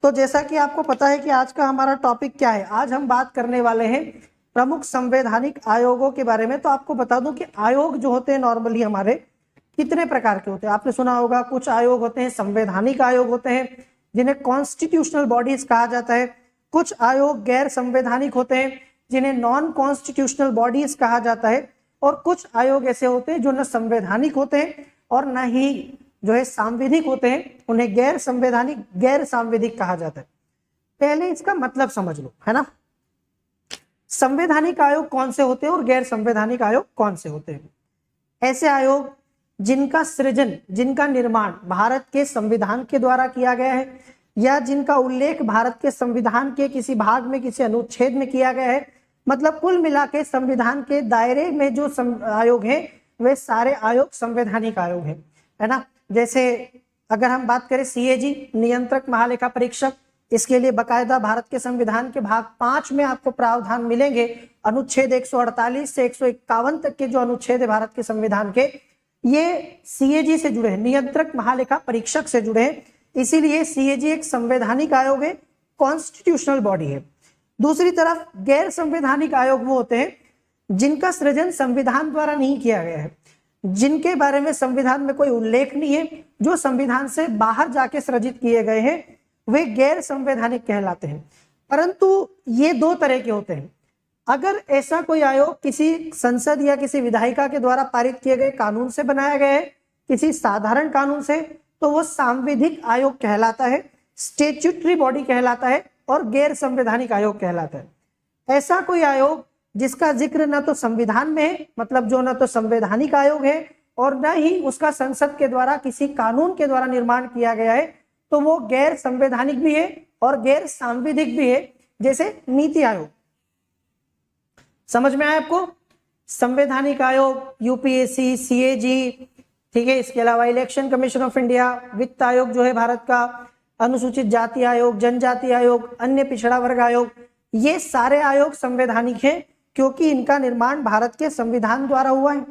तो जैसा कि आपको पता है कि आज का हमारा टॉपिक क्या है, आज हम बात करने वाले हैं प्रमुख संवैधानिक आयोगों के बारे में। तो आपको बता दूं कि आयोग जो होते हैं नॉर्मली हमारे कितने प्रकार के होते हैं। आपने सुना होगा कुछ आयोग होते हैं संवैधानिक आयोग होते हैं जिन्हें कॉन्स्टिट्यूशनल बॉडीज कहा जाता है। कुछ आयोग गैर संवैधानिक होते हैं जिन्हें नॉन कॉन्स्टिट्यूशनल बॉडीज कहा जाता है। और कुछ आयोग ऐसे होते हैं जो न संवैधानिक होते हैं और न ही जो है सांविधिक होते हैं, उन्हें गैर संवैधानिक गैर सांविधिक कहा जाता है। पहले इसका मतलब समझ लो, है ना। संवैधानिक आयोग कौन से होते हैं और गैर संवैधानिक आयोग कौन से होते हैं। ऐसे आयोग जिनका सृजन, जिनका निर्माण भारत के संविधान के द्वारा किया गया है या जिनका उल्लेख भारत के संविधान के किसी भाग में, किसी अनुच्छेद में किया गया है। मतलब कुल मिला के संविधान के दायरे में जो आयोग हैं वे सारे आयोग संवैधानिक आयोग हैं, है ना। जैसे अगर हम बात करें सीएजी, नियंत्रक महालेखा परीक्षक, इसके लिए बकायदा भारत के संविधान के भाग 5 में आपको प्रावधान मिलेंगे। अनुच्छेद 148 से 151 तक के जो अनुच्छेद है भारत के संविधान के, ये सीएजी से जुड़े हैं, नियंत्रक महालेखा परीक्षक से जुड़े हैं। इसीलिए सीएजी एक संवैधानिक आयोग है, कॉन्स्टिट्यूशनल बॉडी है। दूसरी तरफ गैर संवैधानिक आयोग वो होते हैं जिनका सृजन संविधान द्वारा नहीं किया गया है, जिनके बारे में संविधान में कोई उल्लेख नहीं है, जो संविधान से बाहर जाके सृजित किए गए हैं, वे गैर संवैधानिक कहलाते हैं। परंतु ये दो तरह के होते हैं। अगर ऐसा कोई आयोग किसी संसद या किसी विधायिका के द्वारा पारित किए गए कानून से बनाया गया है, किसी साधारण कानून से, तो वो सांविधिक आयोग कहलाता है, स्टेच्यूटरी बॉडी कहलाता है और गैर संवैधानिक आयोग कहलाता है। ऐसा कोई आयोग जिसका जिक्र न तो संविधान में है, मतलब जो न तो संवैधानिक आयोग है और न ही उसका संसद के द्वारा किसी कानून के द्वारा निर्माण किया गया है, तो वो गैर संवैधानिक भी है और गैर सांविधिक भी है। जैसे नीति आयोग, समझ में आया आपको। संवैधानिक आयोग यूपीएससी, सीएजी, ठीक है। इसके अलावा इलेक्शन कमीशन ऑफ इंडिया, वित्त आयोग जो है भारत का, अनुसूचित जाति आयोग, जनजाति आयोग, अन्य पिछड़ा वर्ग आयोग, ये सारे आयोग संवैधानिक हैं क्योंकि इनका निर्माण भारत के संविधान द्वारा हुआ है।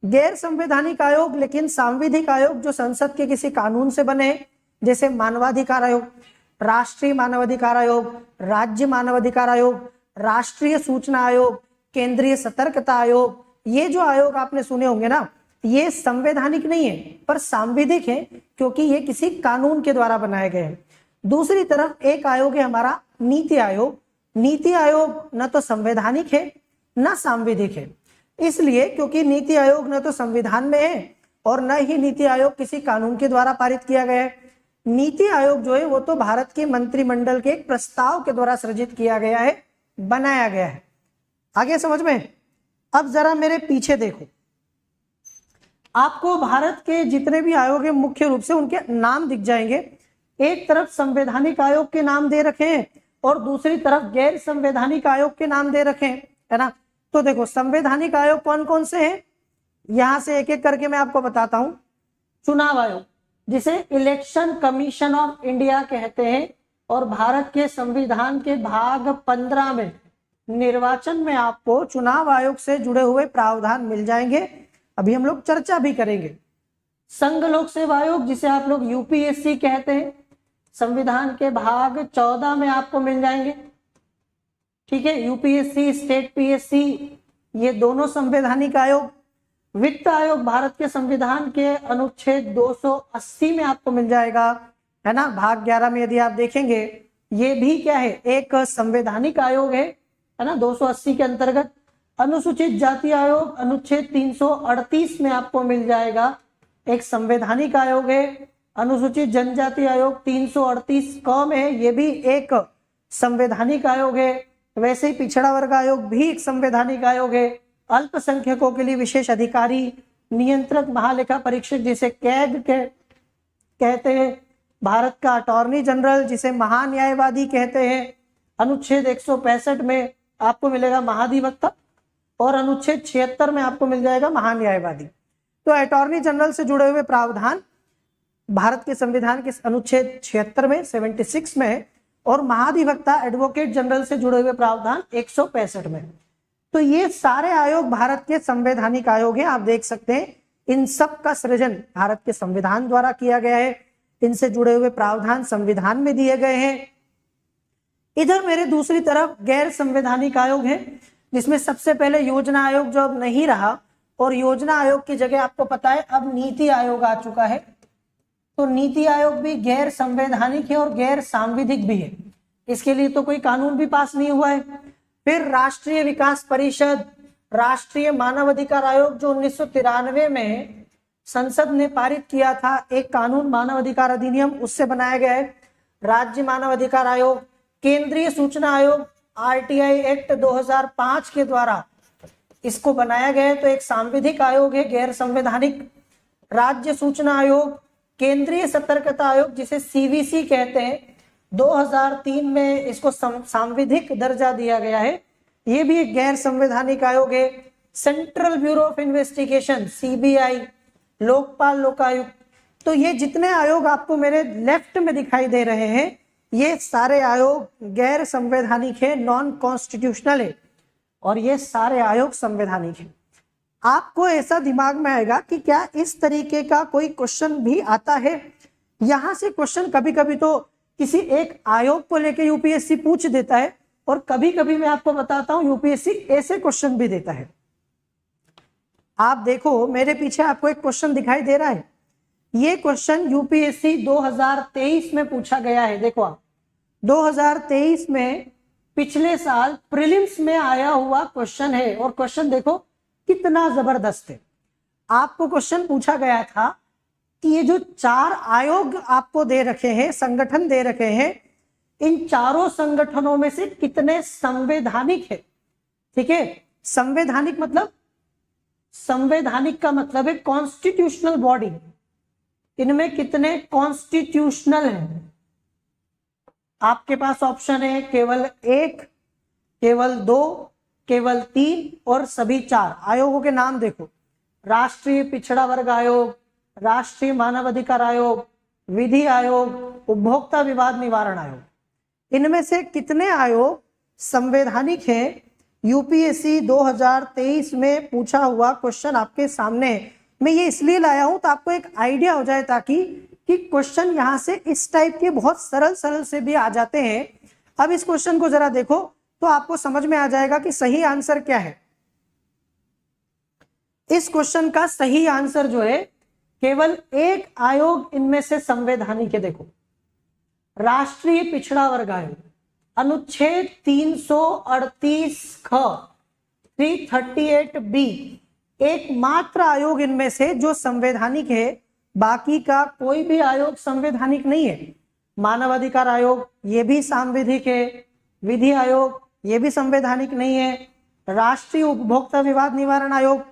गैर संवैधानिक आयोग लेकिन सांविधिक आयोग जो संसद के किसी कानून से बने, जैसे मानवाधिकार आयोग, राष्ट्रीय मानवाधिकार आयोग, राज्य मानवाधिकार आयोग, राष्ट्रीय सूचना आयोग, केंद्रीय सतर्कता आयोग, ये जो आयोग आपने सुने होंगे ना, ये संवैधानिक नहीं है पर सांविधिक है क्योंकि ये किसी कानून के द्वारा बनाए गए हैं। दूसरी तरफ एक आयोग है हमारा नीति आयोग। नीति आयोग न तो संवैधानिक है न सांविधिक है, इसलिए क्योंकि नीति आयोग न तो संविधान में है और न ही नीति आयोग किसी कानून के द्वारा पारित किया गया है। नीति आयोग जो है वो तो भारत के मंत्रिमंडल के एक प्रस्ताव के द्वारा सृजित किया गया है, बनाया गया है। आगे समझ में। अब जरा मेरे पीछे देखो, आपको भारत के जितने भी आयोग हैं मुख्य रूप से उनके नाम दिख जाएंगे। एक तरफ संवैधानिक आयोग के नाम दे रखे हैं और दूसरी तरफ गैर संवैधानिक आयोग के नाम दे रखे हैं, है ना। तो देखो संवैधानिक आयोग कौन कौन से हैं, यहां से एक एक करके मैं आपको बताता हूं। चुनाव आयोग, जिसे इलेक्शन कमीशन ऑफ इंडिया कहते हैं, और भारत के संविधान के भाग 15 में निर्वाचन में आपको चुनाव आयोग से जुड़े हुए प्रावधान मिल जाएंगे। अभी हम लोग चर्चा भी करेंगे। संघ लोक सेवा आयोग, जिसे आप लोग यूपीएससी कहते हैं, संविधान के भाग 14 में आपको मिल जाएंगे, ठीक है। यूपीएससी, स्टेट पीएससी, ये दोनों संवैधानिक आयोग। वित्त आयोग भारत के संविधान के अनुच्छेद 280 में आपको मिल जाएगा, है ना। भाग 11 में यदि आप देखेंगे, ये भी क्या है, एक संवैधानिक आयोग है ना, 280 के अंतर्गत। अनुसूचित जाति आयोग अनुच्छेद 338 में आपको मिल जाएगा, एक संवैधानिक आयोग है। अनुसूचित जनजाति आयोग 338 क में है, ये भी एक संवैधानिक आयोग है। वैसे ही पिछड़ा वर्ग आयोग भी एक संवैधानिक आयोग है। अल्पसंख्यकों के लिए विशेष अधिकारी, नियंत्रक महालेखा परीक्षक जिसे कैग कहते हैं, भारत का अटॉर्नी जनरल जिसे महान्यायवादी कहते हैं। अनुच्छेद 165 में आपको मिलेगा महाधिवक्ता और अनुच्छेद 76 में आपको मिल जाएगा महान्यायवादी। तो अटॉर्नी जनरल से जुड़े हुए प्रावधान भारत के संविधान के अनुच्छेद 76 में 76 में है और महाधिवक्ता एडवोकेट जनरल से जुड़े हुए प्रावधान 165 में। तो ये सारे आयोग भारत के संवैधानिक आयोग हैं। आप देख सकते हैं इन सब का सृजन भारत के संविधान द्वारा किया गया है। इनसे जुड़े हुए प्रावधान संविधान में दिए गए हैं। इधर मेरे दूसरी तरफ गैर संवैधानिक आयोग है, जिसमें सबसे पहले योजना आयोग जो अब नहीं रहा, और योजना आयोग की जगह आपको पता है अब नीति आयोग आ चुका है। तो नीति आयोग भी गैर संवैधानिक है और गैर सांविधिक भी है, इसके लिए तो कोई कानून भी पास नहीं हुआ है। फिर राष्ट्रीय विकास परिषद, राष्ट्रीय मानवाधिकार आयोग जो 1993 में संसद ने पारित किया था एक कानून मानवाधिकार अधिनियम, उससे बनाया गया है। राज्य मानवाधिकार आयोग, केंद्रीय सूचना आयोग आरटीआई एक्ट 2005 के द्वारा इसको बनाया गया है, तो एक सांविधिक आयोग है, गैर संवैधानिक। राज्य सूचना आयोग, केंद्रीय सतर्कता आयोग जिसे सीवीसी कहते हैं, 2003 में इसको सांविधिक दर्जा दिया गया है, ये भी एक गैर संवैधानिक आयोग है। Central bureau of investigation CBI, Lokpal Lokayukta, तो ये जितने आयोग आपको मेरे लेफ्ट में दिखाई दे रहे हैं ये सारे आयोग गैर संवैधानिक है, नॉन कॉन्स्टिट्यूशनल है, और ये सारे आयोग संवैधानिक है। आपको ऐसा दिमाग में आएगा कि क्या इस तरीके का कोई क्वेश्चन भी आता है। यहां से क्वेश्चन कभी कभी तो किसी एक आयोग को लेकर यूपीएससी पूछ देता है, और कभी कभी मैं आपको बताता हूं यूपीएससी ऐसे क्वेश्चन भी देता है। आप देखो मेरे पीछे आपको एक क्वेश्चन दिखाई दे रहा है, ये क्वेश्चन यूपीएससी 2023 में पूछा गया है। देखो आप 2023 में पिछले साल प्रीलिम्स में आया हुआ क्वेश्चन है, और क्वेश्चन देखो कितना जबरदस्त है। आपको क्वेश्चन पूछा गया था कि ये जो 4 आयोग आपको दे रखे हैं, संगठन दे रखे हैं, इन चारों संगठनों में से कितने संवैधानिक है। ठीक है, संवैधानिक मतलब, संवैधानिक का मतलब है कॉन्स्टिट्यूशनल बॉडी, इनमें कितने कॉन्स्टिट्यूशनल हैं। आपके पास ऑप्शन है केवल 1, केवल 2, केवल 3 और सभी 4। आयोगों के नाम देखो, राष्ट्रीय पिछड़ा वर्ग आयोग, राष्ट्रीय मानवाधिकार आयोग, विधि आयोग, उपभोक्ता विवाद निवारण आयोग। इनमें से कितने आयोग संवैधानिक हैं। यूपीएससी 2023 में पूछा हुआ क्वेश्चन आपके सामने मैं ये इसलिए लाया हूं तो आपको एक आइडिया हो जाए, ताकि कि क्वेश्चन यहां से इस टाइप के बहुत सरल सरल से भी आ जाते हैं। अब इस क्वेश्चन को जरा देखो तो आपको समझ में आ जाएगा कि सही आंसर क्या है। इस क्वेश्चन का सही आंसर जो है, केवल एक आयोग इनमें से संवैधानिक है। देखो, राष्ट्रीय पिछड़ा वर्ग आयोग, अनुच्छेद 338 ख 338 बी, एकमात्र आयोग इनमें से जो संवैधानिक है, बाकी का कोई भी आयोग संवैधानिक नहीं है। मानवाधिकार आयोग ये भी सांविधिक है, विधि आयोग ये भी संवैधानिक नहीं है, राष्ट्रीय उपभोक्ता विवाद निवारण आयोग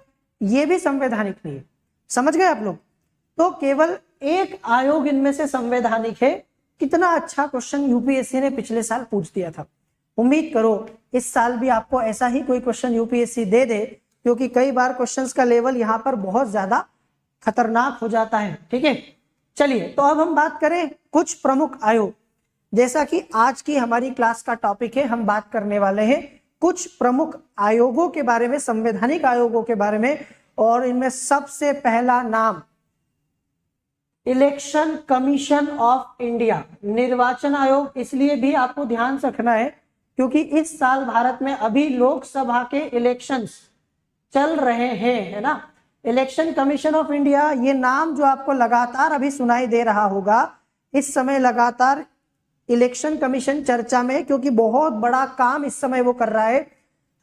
ये भी संवैधानिक नहीं है। समझ गए आप लोग। तो केवल एक आयोग इनमें से संवैधानिक है। कितना अच्छा क्वेश्चन यूपीएससी ने पिछले साल पूछ दिया था। उम्मीद करो इस साल भी आपको ऐसा ही कोई क्वेश्चन यूपीएससी दे दे, क्योंकि कई बार क्वेश्चंस का लेवल यहाँ पर बहुत ज्यादा खतरनाक हो जाता है। ठीक है, चलिए तो अब हम बात करें कुछ प्रमुख आयोग। जैसा कि आज की हमारी क्लास का टॉपिक है, हम बात करने वाले हैं कुछ प्रमुख आयोगों के बारे में, संवैधानिक आयोगों के बारे में। और इनमें सबसे पहला नाम इलेक्शन कमीशन ऑफ इंडिया, निर्वाचन आयोग। इसलिए भी आपको ध्यान रखना है क्योंकि इस साल भारत में अभी लोकसभा के इलेक्शंस चल रहे हैं, है ना। इलेक्शन कमीशन ऑफ इंडिया, ये नाम जो आपको लगातार अभी सुनाई दे रहा होगा, इस समय लगातार इलेक्शन कमीशन चर्चा में, क्योंकि बहुत बड़ा काम इस समय वो कर रहा है।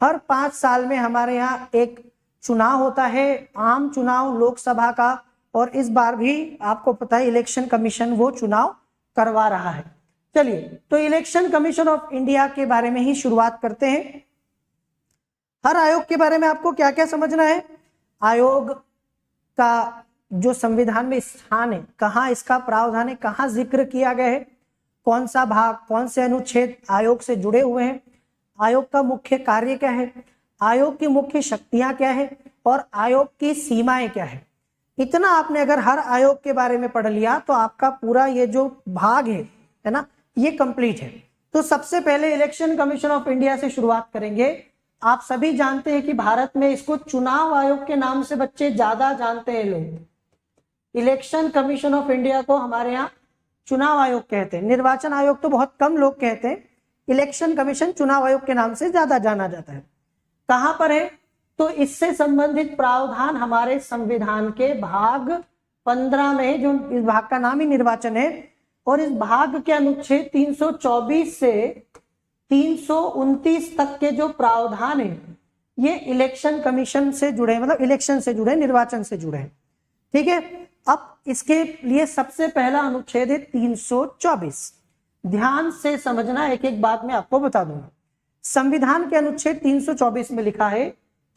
हर 5 साल में हमारे यहाँ एक चुनाव होता है, आम चुनाव लोकसभा का, और इस बार भी आपको पता है इलेक्शन कमीशन वो चुनाव करवा रहा है। चलिए तो इलेक्शन कमीशन ऑफ इंडिया के बारे में ही शुरुआत करते हैं। हर आयोग के बारे में आपको क्या क्या समझना है, आयोग का जो संविधान में स्थान है, कहाँ इसका प्रावधान है, कहाँ जिक्र किया गया है, कौन सा भाग, कौन से अनुच्छेद आयोग से जुड़े हुए हैं, आयोग का मुख्य कार्य क्या है, आयोग की मुख्य शक्तियां क्या है, और आयोग की सीमाएं क्या है। इतना आपने अगर हर आयोग के बारे में पढ़ लिया तो आपका पूरा ये जो भाग है ना, ये कंप्लीट है। तो सबसे पहले इलेक्शन कमीशन ऑफ इंडिया से शुरुआत करेंगे। आप सभी जानते हैं कि भारत में इसको चुनाव आयोग के नाम से बच्चे ज्यादा जानते हैं लोग। इलेक्शन कमीशन ऑफ इंडिया को हमारे यहाँ चुनाव आयोग कहते हैं। निर्वाचन आयोग तो बहुत कम लोग कहते हैं, इलेक्शन कमीशन चुनाव आयोग के नाम से ज्यादा जाना जाता है। कहां पर है? तो इससे संबंधित प्रावधान हमारे संविधान के भाग 15 में है, जो इस भाग का नाम ही निर्वाचन है। और इस भाग के अनुच्छेद 324 से 329 तक के जो प्रावधान है ये इलेक्शन कमीशन से जुड़े, मतलब इलेक्शन से जुड़े, निर्वाचन से जुड़े हैं। ठीक है, अब इसके लिए सबसे पहला अनुच्छेद है 324। ध्यान से समझना, एक एक बात मैं आपको बता दूंगा। संविधान के अनुच्छेद 324 में लिखा है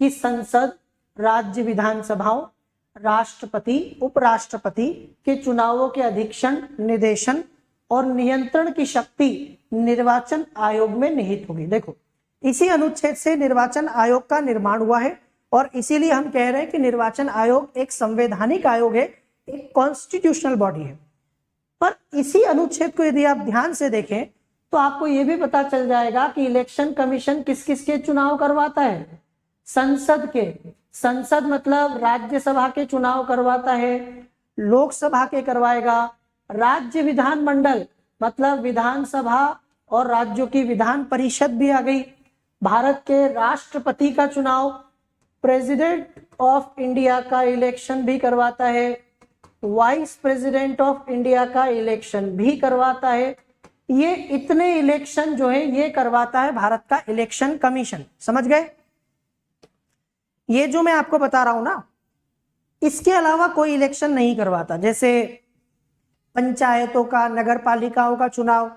कि संसद, राज्य विधानसभाओं, राष्ट्रपति, उपराष्ट्रपति के चुनावों के अधीक्षण, निर्देशन और नियंत्रण की शक्ति निर्वाचन आयोग में निहित होगी। देखो, इसी अनुच्छेद से निर्वाचन आयोग का निर्माण हुआ है और इसीलिए हम कह रहे हैं कि निर्वाचन आयोग एक संवैधानिक आयोग है, एक कॉन्स्टिट्यूशनल बॉडी है। पर इसी अनुच्छेद को यदि आप ध्यान से देखें तो आपको यह भी पता चल जाएगा कि इलेक्शन कमीशन किस किस के चुनाव करवाता है। संसद के, संसद मतलब राज्यसभा के चुनाव करवाता है, लोकसभा के करवाएगा। राज्य विधानमंडल मतलब विधानसभा और राज्यों की विधान परिषद भी आ गई। भारत के राष्ट्रपति का चुनाव, प्रेसिडेंट ऑफ इंडिया का इलेक्शन भी करवाता है, वाइस प्रेसिडेंट ऑफ इंडिया का इलेक्शन भी करवाता है। ये इतने इलेक्शन जो है ये करवाता है भारत का इलेक्शन कमीशन। समझ गए? ये जो मैं आपको बता रहा हूं ना, इसके अलावा कोई इलेक्शन नहीं करवाता। जैसे पंचायतों का, नगर पालिकाओं का चुनाव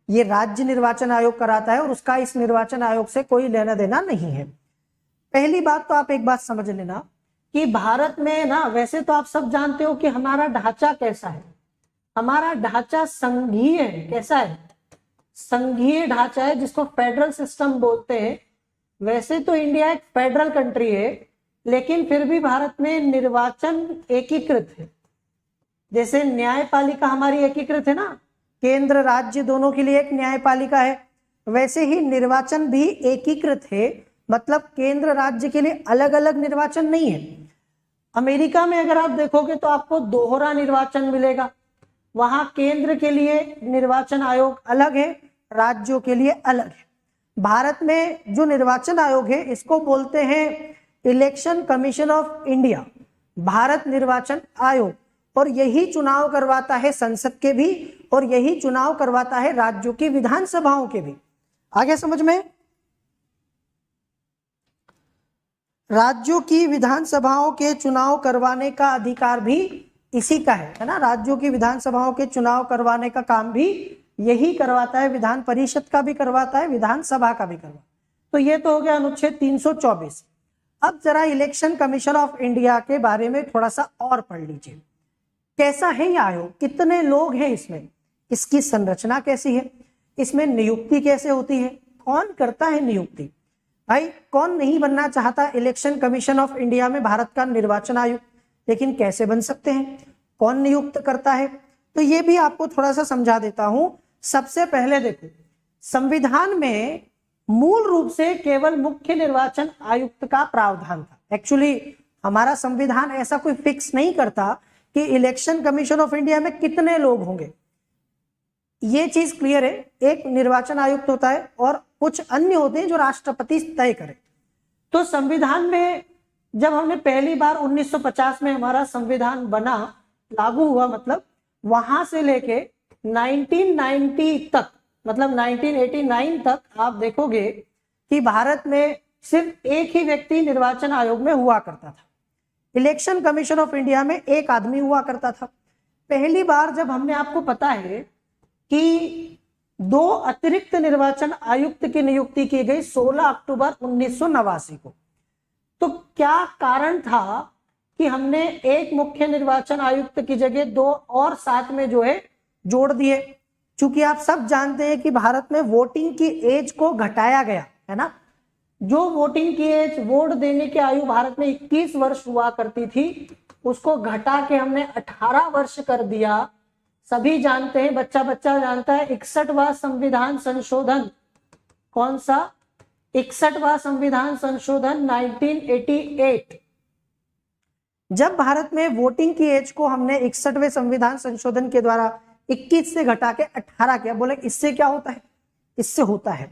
ये राज्य निर्वाचन आयोग कराता है और उसका इस निर्वाचन आयोग से कोई लेना देना नहीं है। पहली बात तो आप एक बात समझ लेना कि भारत में ना, वैसे तो आप सब जानते हो कि हमारा ढांचा कैसा है। हमारा ढांचा संघीय है। कैसा है? संघीय ढांचा है, जिसको फेडरल सिस्टम बोलते हैं। वैसे तो इंडिया एक फेडरल कंट्री है, लेकिन फिर भी भारत में निर्वाचन एकीकृत है। जैसे न्यायपालिका हमारी एकीकृत है ना, केंद्र राज्य दोनों के लिए एक न्यायपालिका है, वैसे ही निर्वाचन भी एकीकृत है, मतलब केंद्र राज्य के लिए अलग अलग निर्वाचन नहीं है। अमेरिका में अगर आप देखोगे तो आपको दोहरा निर्वाचन मिलेगा। वहां केंद्र के लिए निर्वाचन आयोग अलग है, राज्यों के लिए अलग है। भारत में जो निर्वाचन आयोग है इसको बोलते हैं election commission of India, Bharat निर्वाचन आयोग। और यही चुनाव करवाता है संसद के भी, और यही चुनाव करवाता है राज्यों की विधानसभाओं के भी। आगे समझ में? राज्यों की विधानसभाओं के चुनाव करवाने का अधिकार भी इसी का है ना। राज्यों की विधानसभाओं के चुनाव करवाने का काम भी यही करवाता है, विधान परिषद का भी करवाता है, विधानसभा का भी करवाता है। तो ये तो हो गया अनुच्छेद 324। अब जरा इलेक्शन कमीशन ऑफ इंडिया के बारे में थोड़ा सा और पढ़ लीजिए। कैसा है यह आयोग, कितने लोग हैं इसमें, इसकी संरचना कैसी है, इसमें नियुक्ति कैसे होती है, कौन करता है नियुक्ति। भाई कौन नहीं बनना चाहता इलेक्शन कमीशन ऑफ इंडिया में भारत का निर्वाचन आयोग, लेकिन कैसे बन सकते हैं, कौन नियुक्त करता है, तो ये भी आपको थोड़ा सा समझा देता हूं। सबसे पहले देखो, संविधान में मूल रूप से केवल मुख्य निर्वाचन आयुक्त का प्रावधान था। एक्चुअली हमारा संविधान ऐसा कोई फिक्स नहीं करता कि इलेक्शन कमीशन ऑफ इंडिया में कितने लोग होंगे। ये चीज क्लियर है, एक निर्वाचन आयुक्त होता है और कुछ अन्य होते हैं जो राष्ट्रपति तय करे। तो संविधान में जब हमने पहली बार 1950 में हमारा संविधान बना, लागू हुआ, मतलब वहां से लेके 1990 तक, मतलब 1989 तक आप देखोगे कि भारत में सिर्फ एक ही व्यक्ति निर्वाचन आयोग में हुआ करता था। इलेक्शन कमीशन ऑफ इंडिया में एक आदमी हुआ करता था। पहली बार जब हमने, आपको पता है कि 2 अतिरिक्त निर्वाचन आयुक्त की नियुक्ति की गई 16 अक्टूबर 1989 को। तो क्या कारण था कि हमने एक मुख्य निर्वाचन आयुक्त की जगह 2 और साथ में जो है जोड़ दिए? चूंकि आप सब जानते हैं कि भारत में वोटिंग की एज को घटाया गया है ना। जो वोटिंग की एज, वोट देने की आयु भारत में 21 वर्ष हुआ करती थी, उसको घटा के हमने 18 वर्ष कर दिया। सभी जानते हैं, बच्चा बच्चा जानता है, 61वां संविधान संशोधन। कौन सा? 61वां संविधान संशोधन 1988। जब भारत में वोटिंग की एज को हमने 61वें संविधान संशोधन के द्वारा 21 से घटा के 18 किया। बोले इससे क्या होता है? इससे होता है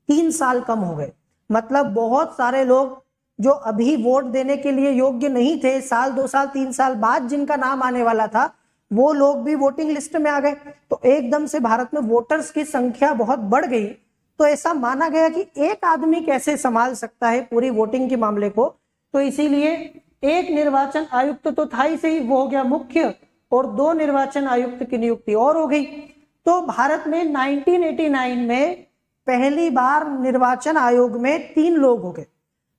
3 साल कम हो गए। मतलब बहुत सारे लोग जो अभी वोट देने के लिए योग्य नहीं थे, साल 2 साल 3 साल बाद जिनका नाम आने वाला था, वो लोग भी वोटिंग लिस्ट में आ गए। तो एकदम से भारत में वोटर्स की संख्या बहुत बढ़ गई। तो ऐसा माना गया कि एक आदमी कैसे संभाल सकता है पूरी वोटिंग के मामले को। तो इसीलिए एक निर्वाचन आयुक्त तो था ही सही, वो हो गया मुख्य, और 2 निर्वाचन आयुक्त की नियुक्ति और हो गई। तो भारत में 1989 में पहली बार निर्वाचन आयोग में 3 लोग हो गए।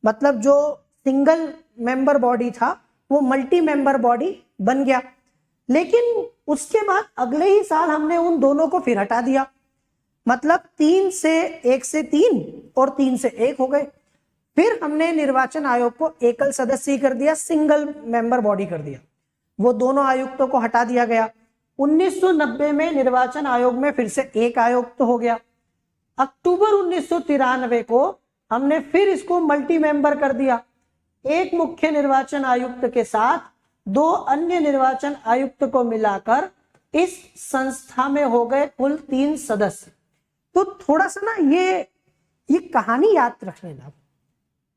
मतलब जो सिंगल मेंबर बॉडी था वो मल्टी मेंबर बॉडी बन गया। लेकिन उसके बाद अगले ही साल हमने उन दोनों को फिर हटा दिया। मतलब 1 से 3 और 3 से 1 हो गए। फिर हमने निर्वाचन आयोग को एकल सदस्यीय कर दिया, सिंगल मेंबर बॉडी कर दिया। वो दोनों आयुक्तों को हटा दिया गया। 1990 में निर्वाचन आयोग में फिर से 1 आयुक्त हो गया। अक्टूबर 1993 को हमने फिर इसको मल्टी मेंबर कर दिया। 1 मुख्य निर्वाचन आयुक्त के साथ 2 अन्य निर्वाचन आयुक्त को मिलाकर इस संस्था में हो गए कुल 3 सदस्य। तो थोड़ा सा ना ये कहानी याद रख लेना।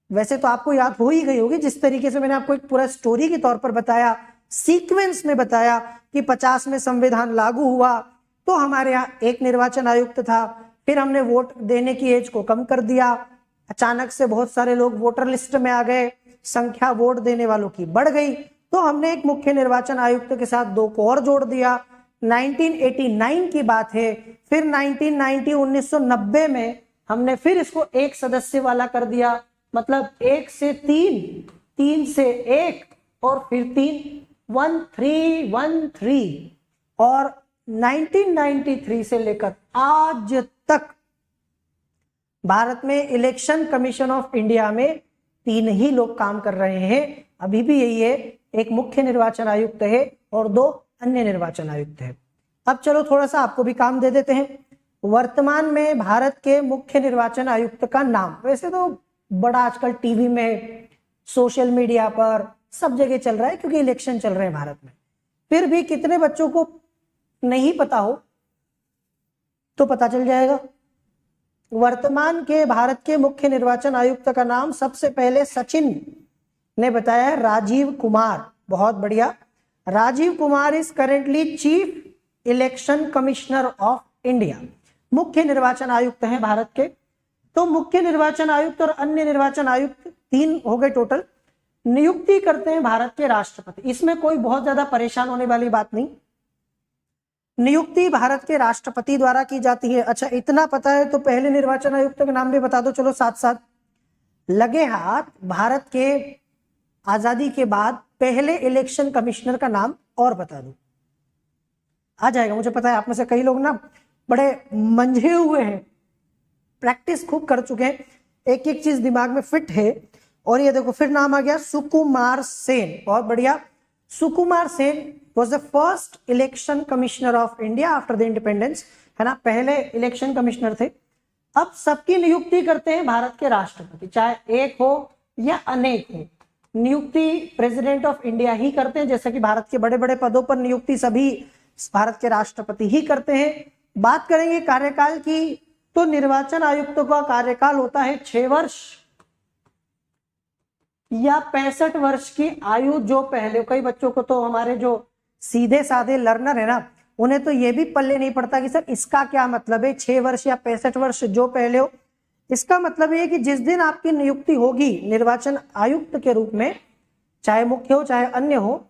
वैसे तो आपको याद हो ही गई होगी, जिस तरीके से मैंने आपको एक पूरा स्टोरी के तौर पर बताया, सीक्वेंस में बताया कि 50 में संविधान लागू हुआ तो हमारे यहाँ 1 निर्वाचन आयुक्त था, फिर हमने वोट देने की एज को कम कर दिया, अचानक से बहुत सारे लोग वोटर लिस्ट में आ गए, संख्या वोट देने वालों की बढ़ गई, तो हमने एक मुख्य निर्वाचन आयुक्त के साथ 2 को और जोड़ दिया। 1989 की बात है। फिर 1990 में हमने फिर इसको 1 सदस्य वाला कर दिया। मतलब 1 से 3, 3 से 1 और फिर 3, 1313। और 1993 से लेकर आज तक भारत में इलेक्शन कमीशन ऑफ इंडिया में 3 ही लोग काम कर रहे हैं। अभी भी यही है, एक मुख्य निर्वाचन आयुक्त है और 2 अन्य निर्वाचन आयुक्त है। अब चलो थोड़ा सा आपको भी काम दे देते हैं। वर्तमान में भारत के मुख्य निर्वाचन आयुक्त का नाम, वैसे तो बड़ा आजकल टीवी में, सोशल मीडिया पर सब जगह चल रहा है क्योंकि इलेक्शन चल रहे हैं भारत में। फिर भी कितने बच्चों को नहीं पता हो तो पता चल जाएगा। वर्तमान के भारत के मुख्य निर्वाचन आयुक्त का नाम सबसे पहले सचिन ने बताया है, राजीव कुमार। बहुत बढ़िया। Rajiv Kumar is currently chief election commissioner of India, मुख्य निर्वाचन आयुक्त हैं भारत के। तो मुख्य निर्वाचन आयुक्त और अन्य निर्वाचन आयुक्त 3 हो गए टोटल। नियुक्ति करते हैं भारत के राष्ट्रपति। इसमें कोई बहुत ज्यादा परेशान होने वाली बात नहीं, नियुक्ति भारत के राष्ट्रपति द्वारा की जाती है। अच्छा, इतना पता है तो पहले निर्वाचन आयुक्त का नाम भी बता दो। चलो साथ साथ लगे हाथ, भारत के आजादी के बाद पहले इलेक्शन कमिश्नर का नाम और बता दो। आ जाएगा, मुझे पता है आप में से कई लोग ना बड़े मंझे हुए हैं, प्रैक्टिस खूब कर चुके हैं, एक एक चीज दिमाग में फिट है। और ये देखो फिर नाम आ गया, सुकुमार सेन। बहुत बढ़िया। Sukumar Sen was the first election commissioner of India after the independence, है ना, पहले इलेक्शन कमिश्नर थे। अब सबकी नियुक्ति करते हैं भारत के राष्ट्रपति, चाहे एक हो या अनेक हो। नियुक्ति प्रेसिडेंट ऑफ इंडिया ही करते हैं, जैसे कि भारत के बड़े बड़े पदों पर नियुक्ति सभी भारत के राष्ट्रपति ही करते हैं। बात करेंगे कार्यकाल की, तो निर्वाचन आयुक्त का कार्यकाल होता है 6 वर्ष या 65 वर्ष की आयु जो पहले। कई बच्चों को तो, हमारे जो सीधे साधे लर्नर है ना, उन्हें तो ये भी पल्ले नहीं पड़ता कि सर इसका क्या मतलब है 6 वर्ष या 65 वर्ष जो पहले हो। इसका मतलब ये है कि जिस दिन आपकी नियुक्ति होगी निर्वाचन आयुक्त के रूप में, चाहे मुख्य हो चाहे अन्य हो,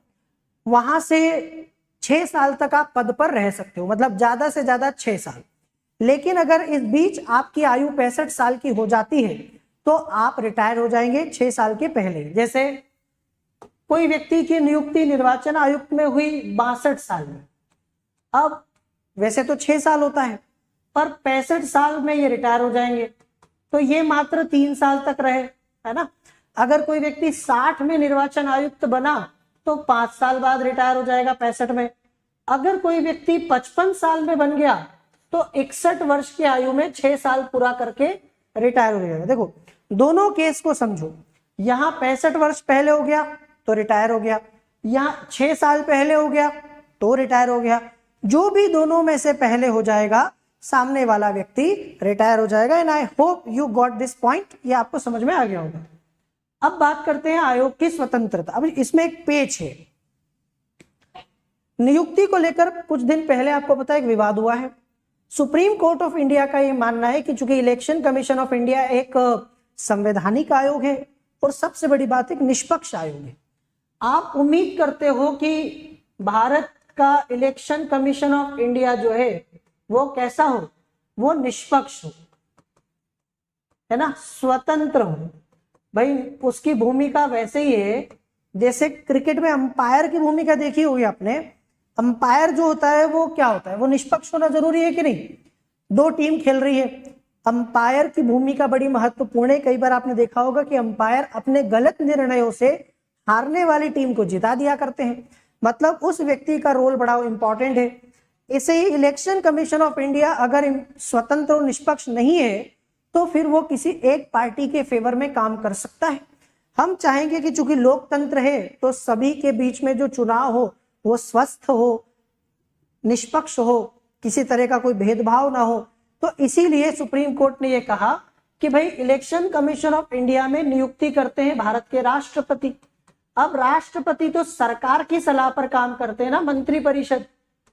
वहां से 6 साल तक आप पद पर रह सकते हो, मतलब ज्यादा से ज्यादा 6 साल। लेकिन अगर इस बीच आपकी आयु 65 साल की हो जाती है तो आप रिटायर हो जाएंगे 6 साल के पहले। जैसे कोई व्यक्ति की नियुक्ति निर्वाचन आयुक्त में हुई 62 साल में, अब वैसे तो 6 साल होता है पर 65 साल में ये रिटायर हो जाएंगे, तो ये मात्र 3 साल तक रहे, है ना। अगर कोई व्यक्ति 60 में निर्वाचन आयुक्त बना तो 5 साल बाद रिटायर हो जाएगा 65 में। अगर कोई व्यक्ति 55 साल में बन गया तो 61 वर्ष की आयु में 6 साल पूरा करके रिटायर हो जाएगा। देखो दोनों केस को समझो, यहाँ 65 वर्ष पहले हो गया तो रिटायर हो गया, यहाँ 6 साल पहले हो गया तो रिटायर हो गया। जो भी दोनों में से पहले हो जाएगा सामने वाला व्यक्ति रिटायर हो जाएगा। And I hope you got this point, ये आपको समझ में आ गया होगा। अब बात करते हैं आयोग की स्वतंत्रता। अब इसमें एक पेज है, नियुक्ति को लेकर कुछ दिन पहले आपको पता है एक विवाद हुआ है। सुप्रीम कोर्ट ऑफ इंडिया का यह मानना है कि चूंकि इलेक्शन कमीशन ऑफ इंडिया एक संवैधानिक आयोग है और सबसे बड़ी बात एक निष्पक्ष आयोग है। आप उम्मीद करते हो कि भारत का इलेक्शन कमीशन ऑफ इंडिया जो है वो कैसा हो, वो निष्पक्ष हो, है ना, स्वतंत्र हो। भाई उसकी भूमिका वैसे ही है जैसे क्रिकेट में अंपायर की भूमिका देखी होगी आपने। अंपायर जो होता है वो क्या होता है, वो निष्पक्ष होना जरूरी है कि नहीं। दो टीम खेल रही है, अंपायर की भूमिका बड़ी महत्वपूर्ण है। कई बार आपने देखा होगा कि अंपायर अपने गलत निर्णयों से हारने वाली टीम को जिता दिया करते हैं, मतलब उस व्यक्ति का रोल बड़ा इंपॉर्टेंट है। इसे ही इलेक्शन कमीशन ऑफ इंडिया अगर स्वतंत्र और निष्पक्ष नहीं है तो फिर वो किसी एक पार्टी के फेवर में काम कर सकता है। हम चाहेंगे कि चूंकि लोकतंत्र है तो सभी के बीच में जो चुनाव हो वो स्वस्थ हो, निष्पक्ष हो, किसी तरह का कोई भेदभाव ना हो। तो इसीलिए सुप्रीम कोर्ट ने यह कहा कि भाई इलेक्शन कमीशन ऑफ इंडिया में नियुक्ति करते हैं भारत के राष्ट्रपति। अब राष्ट्रपति तो सरकार की सलाह पर काम करते हैं ना, मंत्रिपरिषद।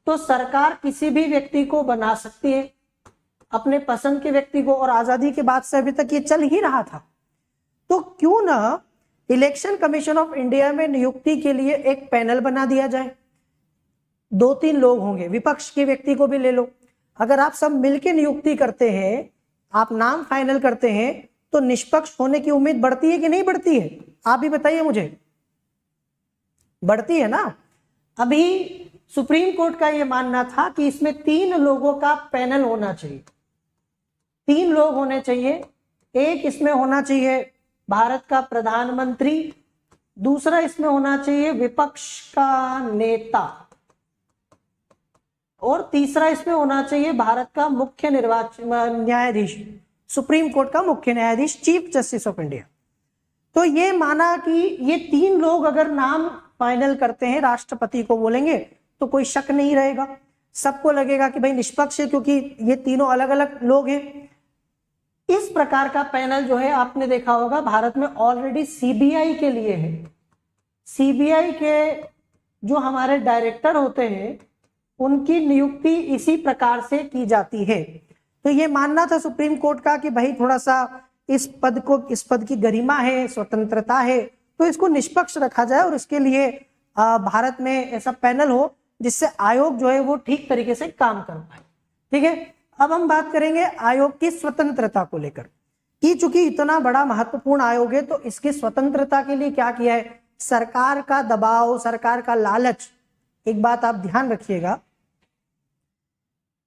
तो सरकार किसी भी व्यक्ति को बना सकती है, अपने पसंद के व्यक्ति को, और आजादी के बाद से अभी तक ये चल ही रहा था। तो क्यों ना इलेक्शन कमीशन ऑफ इंडिया में नियुक्ति के लिए एक पैनल बना दिया जाए। 2-3 लोग होंगे, विपक्ष के व्यक्ति को भी ले लो। अगर आप सब मिलकर नियुक्ति करते हैं, आप नाम फाइनल करते हैं, तो निष्पक्ष होने की उम्मीद बढ़ती है कि नहीं बढ़ती है? आप भी बताइए मुझे। बढ़ती है ना। अभी सुप्रीम कोर्ट का यह मानना था कि इसमें 3 लोगों का पैनल होना चाहिए। 3 लोग होने चाहिए। एक इसमें होना चाहिए भारत का प्रधानमंत्री, दूसरा इसमें होना चाहिए विपक्ष का नेता, और तीसरा इसमें होना चाहिए भारत का मुख्य न्यायाधीश, सुप्रीम कोर्ट का मुख्य न्यायाधीश, चीफ जस्टिस ऑफ इंडिया। तो ये माना कि ये 3 लोग अगर नाम फाइनल करते हैं, राष्ट्रपति को बोलेंगे तो कोई शक नहीं रहेगा, सबको लगेगा कि भाई निष्पक्ष है, क्योंकि ये तीनों अलग अलग लोग हैं। इस प्रकार का पैनल जो है आपने देखा होगा भारत में ऑलरेडी सीबीआई के लिए है। सीबीआई के जो हमारे डायरेक्टर होते हैं उनकी नियुक्ति इसी प्रकार से की जाती है। तो ये मानना था सुप्रीम कोर्ट का कि भाई थोड़ा सा इस पद की गरिमा है, स्वतंत्रता है, तो इसको निष्पक्ष रखा जाए और इसके लिए भारत में ऐसा पैनल हो जिससे आयोग जो है वो ठीक तरीके से काम कर पाए। ठीक है, अब हम बात करेंगे आयोग की स्वतंत्रता को लेकर कि चूंकि इतना बड़ा महत्वपूर्ण आयोग है तो इसकी स्वतंत्रता के लिए क्या किया है। सरकार का दबाव, सरकार का लालच। एक बात आप ध्यान रखिएगा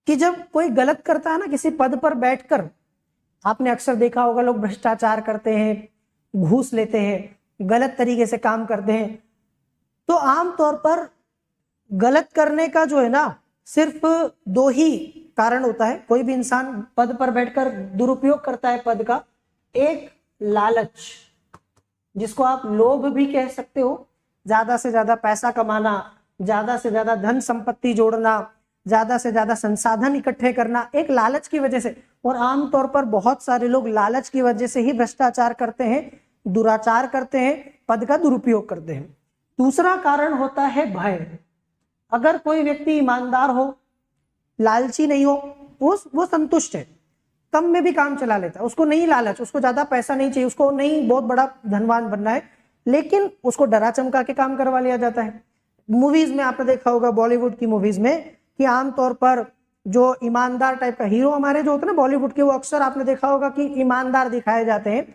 कि जब कोई गलत करता है ना किसी पद पर बैठकर, आपने अक्सर देखा होगा लोग भ्रष्टाचार करते हैं, घूस लेते हैं, गलत तरीके से काम करते हैं, तो आमतौर पर गलत करने का जो है ना सिर्फ 2 ही कारण होता है। कोई भी इंसान पद पर बैठकर दुरुपयोग करता है पद का। एक लालच, जिसको आप लोभ भी कह सकते हो, ज्यादा से ज्यादा पैसा कमाना, ज्यादा से ज्यादा धन संपत्ति जोड़ना, ज्यादा से ज्यादा संसाधन इकट्ठे करना, एक लालच की वजह से। और आमतौर पर बहुत सारे लोग लालच की वजह से ही भ्रष्टाचार करते हैं, दुराचार करते हैं, पद का दुरुपयोग करते हैं। दूसरा कारण होता है भय। अगर कोई व्यक्ति ईमानदार हो, लालची नहीं हो, वो संतुष्ट है, कम में भी काम चला लेता है, उसको नहीं लालच, उसको ज्यादा पैसा नहीं चाहिए, उसको नहीं बहुत बड़ा धनवान बनना है, लेकिन उसको डरा चमका के काम करवा लिया जाता है। मूवीज में आपने देखा होगा, बॉलीवुड की मूवीज में, कि आमतौर पर जो ईमानदार टाइप का हीरो हमारे जो होते हैं ना बॉलीवुड के, वो अक्सर आपने देखा होगा कि ईमानदार दिखाए जाते हैं।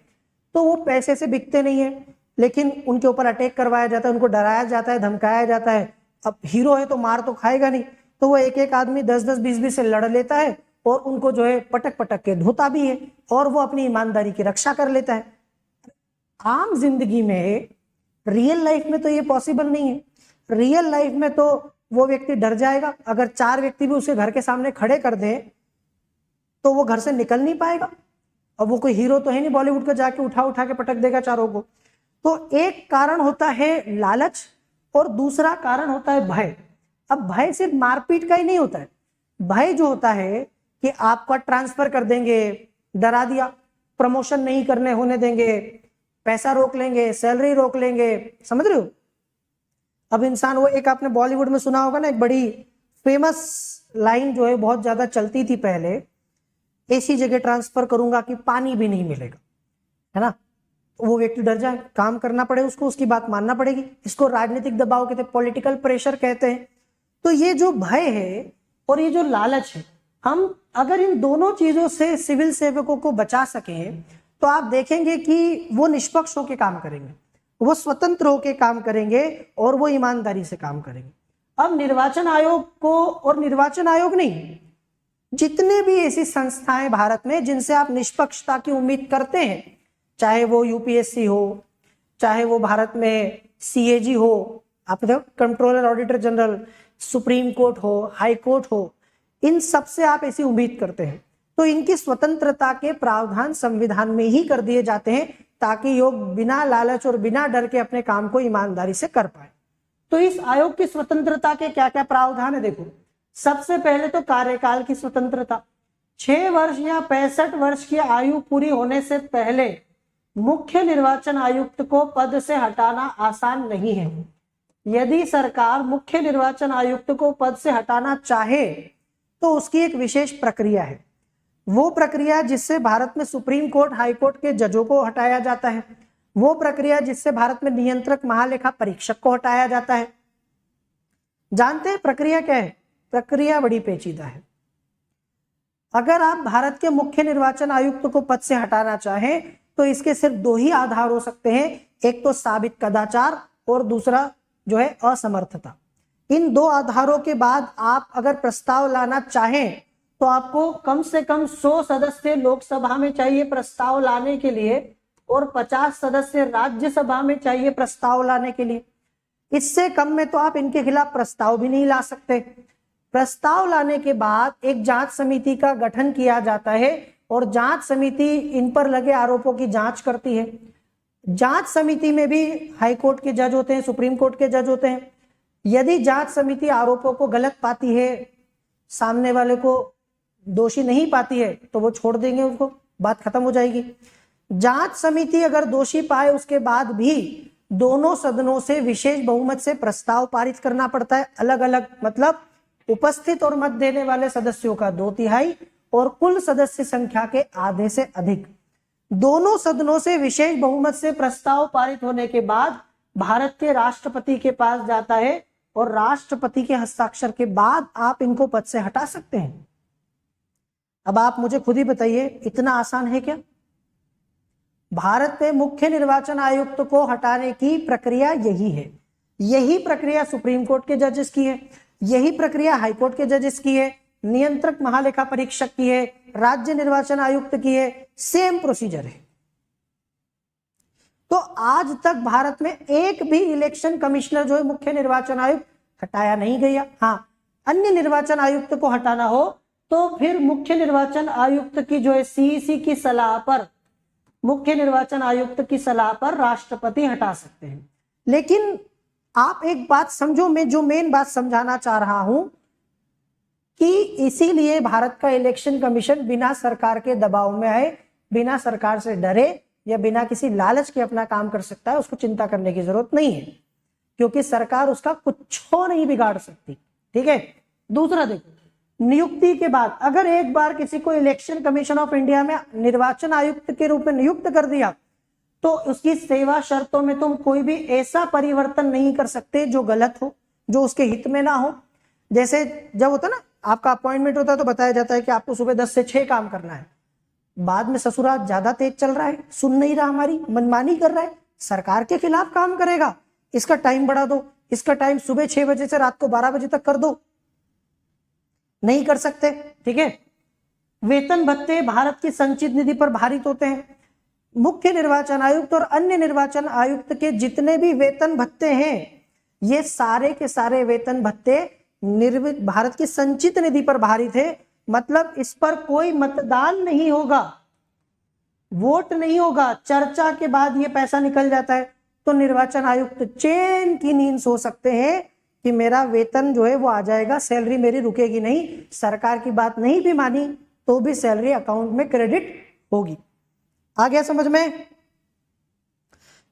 तो वो पैसे से बिकते नहीं है, लेकिन उनके ऊपर अटैक करवाया जाता है, उनको डराया जाता है, धमकाया जाता है। अब हीरो है तो मार तो खाएगा नहीं, तो वो एक एक आदमी 10-10, 20-20 से लड़ लेता है और उनको जो है पटक पटक के धोता भी है, और वो अपनी ईमानदारी की रक्षा कर लेता है। आम जिंदगी में, रियल लाइफ में तो ये पॉसिबल नहीं है। रियल लाइफ में तो वो व्यक्ति डर जाएगा। अगर 4 व्यक्ति भी उसे घर के सामने खड़े कर दें तो वो घर से निकल नहीं पाएगा। अब वो कोई हीरो तो है नहीं बॉलीवुड का, जाके उठा के पटक देगा चारों को। तो एक कारण होता है लालच और दूसरा कारण होता है भय। अब भय सिर्फ मारपीट का ही नहीं होता है, भय जो होता है कि आपका ट्रांसफर कर देंगे, डरा दिया, प्रमोशन नहीं करने होने देंगे, पैसा रोक लेंगे, सैलरी रोक लेंगे, समझ रहे हो। अब इंसान, वो एक आपने बॉलीवुड में सुना होगा ना, एक बड़ी फेमस लाइन जो है बहुत ज्यादा चलती थी पहले, ऐसी जगह ट्रांसफर करूंगा कि पानी भी नहीं मिलेगा, है ना। वो व्यक्ति डर जाए, काम करना पड़े उसको, उसकी बात मानना पड़ेगी। इसको राजनीतिक दबाव कहते हैं, पॉलिटिकल प्रेशर कहते हैं। तो ये जो भय है और ये जो लालच है, हम अगर इन दोनों चीजों से सिविल सेवकों को बचा सकें तो आप देखेंगे कि वो निष्पक्ष होकर काम करेंगे, वो स्वतंत्र होकर काम करेंगे और वो ईमानदारी से काम करेंगे। अब निर्वाचन आयोग को, और निर्वाचन आयोग नहीं, जितने भी ऐसी संस्थाएं भारत में जिनसे आप निष्पक्षता की उम्मीद करते हैं, चाहे वो यूपीएससी हो, चाहे वो भारत में सीएजी हो, आप देखो controller auditor general, supreme court हो, हाई कोर्ट हो, इन सब से आप ऐसी उम्मीद करते हैं, तो इनकी स्वतंत्रता के प्रावधान संविधान में ही कर दिए जाते हैं ताकि योग बिना लालच और बिना डर के अपने काम को ईमानदारी से कर पाए। तो इस आयोग की स्वतंत्रता के क्या क्या प्रावधान है, देखो। सबसे पहले तो कार्यकाल की स्वतंत्रता, 6 वर्ष या 65 वर्ष की आयु पूरी होने से पहले मुख्य निर्वाचन आयुक्त को पद से हटाना आसान नहीं है। यदि सरकार मुख्य निर्वाचन आयुक्त को पद से हटाना चाहे तो उसकी एक विशेष प्रक्रिया है। वो प्रक्रिया जिससे भारत में सुप्रीम कोर्ट, हाई कोर्ट के जजों को हटाया जाता है, वो प्रक्रिया जिससे भारत में नियंत्रक महालेखा परीक्षक को हटाया जाता है। जानते हैं प्रक्रिया क्या है? प्रक्रिया बड़ी पेचीदा है। अगर आप भारत के मुख्य निर्वाचन आयुक्त को पद से हटाना चाहें तो इसके सिर्फ 2 ही आधार हो सकते हैं, एक तो साबित कदाचार और दूसरा जो है असमर्थता। इन 2 आधारों के बाद आप अगर प्रस्ताव लाना चाहें तो आपको कम से कम 100 सदस्य लोकसभा में चाहिए प्रस्ताव लाने के लिए और 50 सदस्य राज्यसभा में चाहिए प्रस्ताव लाने के लिए। इससे कम में तो आप इनके खिलाफ प्रस्ताव भी नहीं ला सकते। प्रस्ताव लाने के बाद एक जांच समिति का गठन किया जाता है और जांच समिति इन पर लगे आरोपों की जांच करती है। जांच समिति में भी हाई कोर्ट के जज होते हैं, सुप्रीम कोर्ट के जज होते हैं। यदि जांच समिति आरोपों को गलत पाती है, सामने वाले को दोषी नहीं पाती है, तो वो छोड़ देंगे उसको, बात खत्म हो जाएगी। जांच समिति अगर दोषी पाए उसके बाद भी दोनों सदनों से विशेष बहुमत से प्रस्ताव पारित करना पड़ता है, अलग अलग, मतलब उपस्थित और मत देने वाले सदस्यों का 2/3 और कुल सदस्य संख्या के आधे से अधिक। दोनों सदनों से विशेष बहुमत से प्रस्ताव पारित होने के बाद भारत के राष्ट्रपति के पास जाता है और राष्ट्रपति के हस्ताक्षर के बाद आप इनको पद से हटा सकते हैं। अब आप मुझे खुद ही बताइए, इतना आसान है क्या? भारत में मुख्य निर्वाचन आयुक्त को हटाने की प्रक्रिया यही है। यही प्रक्रिया सुप्रीम कोर्ट के जजेस की है, यही प्रक्रिया हाई कोर्ट के जजेस की है, नियंत्रक महालेखा परीक्षक की है, राज्य निर्वाचन आयुक्त की है, सेम प्रोसीजर है। तो आज तक भारत में एक भी इलेक्शन कमिश्नर जो है मुख्य निर्वाचन आयुक्त हटाया नहीं गया। हाँ, अन्य निर्वाचन आयुक्त को हटाना हो तो फिर मुख्य निर्वाचन आयुक्त की जो है सीईसी की सलाह पर, मुख्य निर्वाचन आयुक्त की सलाह पर राष्ट्रपति हटा सकते हैं। लेकिन आप एक बात समझो, मैं जो मेन बात समझाना चाह रहा हूं कि इसीलिए भारत का इलेक्शन कमीशन बिना सरकार के दबाव में आए, बिना सरकार से डरे या बिना किसी लालच के अपना काम कर सकता है। उसको चिंता करने की जरूरत नहीं है क्योंकि सरकार उसका कुछ नहीं बिगाड़ सकती। ठीक है। दूसरा देखो, नियुक्ति के बाद अगर एक बार किसी को इलेक्शन कमीशन ऑफ इंडिया में निर्वाचन आयुक्त के रूप में नियुक्त कर दिया तो उसकी सेवा शर्तों में तुम कोई भी ऐसा परिवर्तन नहीं कर सकते जो गलत हो, जो उसके हित में ना हो। जैसे जब होता ना आपका अपॉइंटमेंट होता है तो बताया जाता है कि आपको सुबह 10 से 6 काम करना है, बाद में ससुराल ज्यादा तेज चल रहा है, सुन नहीं रहा, हमारी मनमानी कर रहा है, सरकार के खिलाफ काम करेगा, इसका टाइम बढ़ा दो, इसका टाइम सुबह 6 बजे से रात को 12 बजे तक कर दो, नहीं कर सकते। ठीक है। वेतन भत्ते भारत की संचित निधि पर भारित होते हैं। मुख्य निर्वाचन आयुक्त और अन्य निर्वाचन आयुक्त के जितने भी वेतन भत्ते हैं, ये सारे के सारे वेतन भत्ते भारत की संचित निधि पर भारित है। मतलब इस पर कोई मतदान नहीं होगा, वोट नहीं होगा, चर्चा के बाद ये पैसा निकल जाता है। तो निर्वाचन आयुक्त चैन की नींद सो सकते हैं कि मेरा वेतन जो है वो आ जाएगा, सैलरी मेरी रुकेगी नहीं, सरकार की बात नहीं भी मानी तो भी सैलरी अकाउंट में क्रेडिट होगी। आ गया समझ में?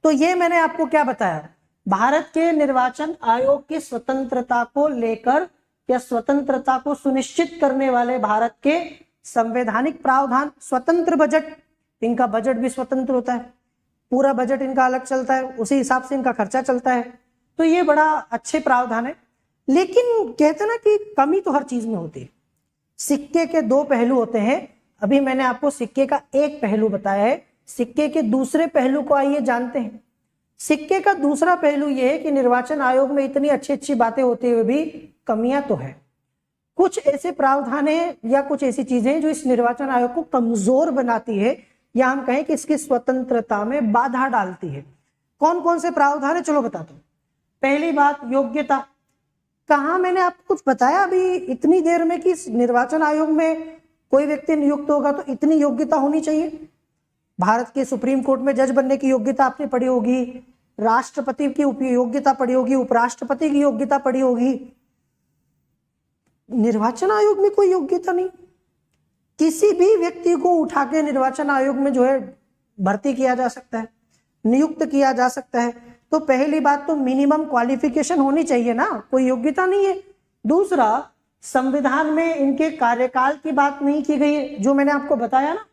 तो ये मैंने आपको क्या बताया, भारत के निर्वाचन आयोग की स्वतंत्रता को लेकर या स्वतंत्रता को सुनिश्चित करने वाले भारत के संवैधानिक प्रावधान, स्वतंत्र बजट, इनका बजट भी स्वतंत्र होता है, पूरा बजट इनका अलग चलता है, उसी हिसाब से इनका खर्चा चलता है। तो ये बड़ा अच्छे प्रावधान है। लेकिन कहते ना कि कमी तो हर चीज में होती है, सिक्के के दो पहलू होते हैं। अभी मैंने आपको सिक्के का एक पहलू बताया है, सिक्के के दूसरे पहलू को आइए जानते हैं। सिक्के का दूसरा पहलू यह है कि निर्वाचन आयोग में इतनी अच्छी अच्छी बातें होते हुए भी कमियां तो है। कुछ ऐसे प्रावधान है या कुछ ऐसी चीजें जो इस निर्वाचन आयोग को कमजोर बनाती है, या हम कहें कि इसकी स्वतंत्रता में बाधा डालती है। कौन कौन से प्रावधान है, चलो बताता हूं। पहली बात, योग्यता। कहा मैंने आपको कुछ बताया अभी इतनी देर में कि निर्वाचन आयोग में कोई व्यक्ति नियुक्त होगा तो इतनी योग्यता होनी चाहिए। भारत के सुप्रीम कोर्ट में जज बनने की योग्यता आपने पढ़ी होगी, राष्ट्रपति की योग्यता पढ़ी होगी, उपराष्ट्रपति की योग्यता पढ़ी होगी। निर्वाचन आयोग में कोई योग्यता नहीं, किसी भी व्यक्ति को उठा के निर्वाचन आयोग में जो है भर्ती किया जा सकता है, नियुक्त किया जा सकता है। तो पहली बात तो मिनिमम क्वालिफिकेशन होनी चाहिए ना, कोई योग्यता नहीं है। दूसरा, संविधान में इनके कार्यकाल की बात नहीं की गई है, जो मैंने आपको बताया ना।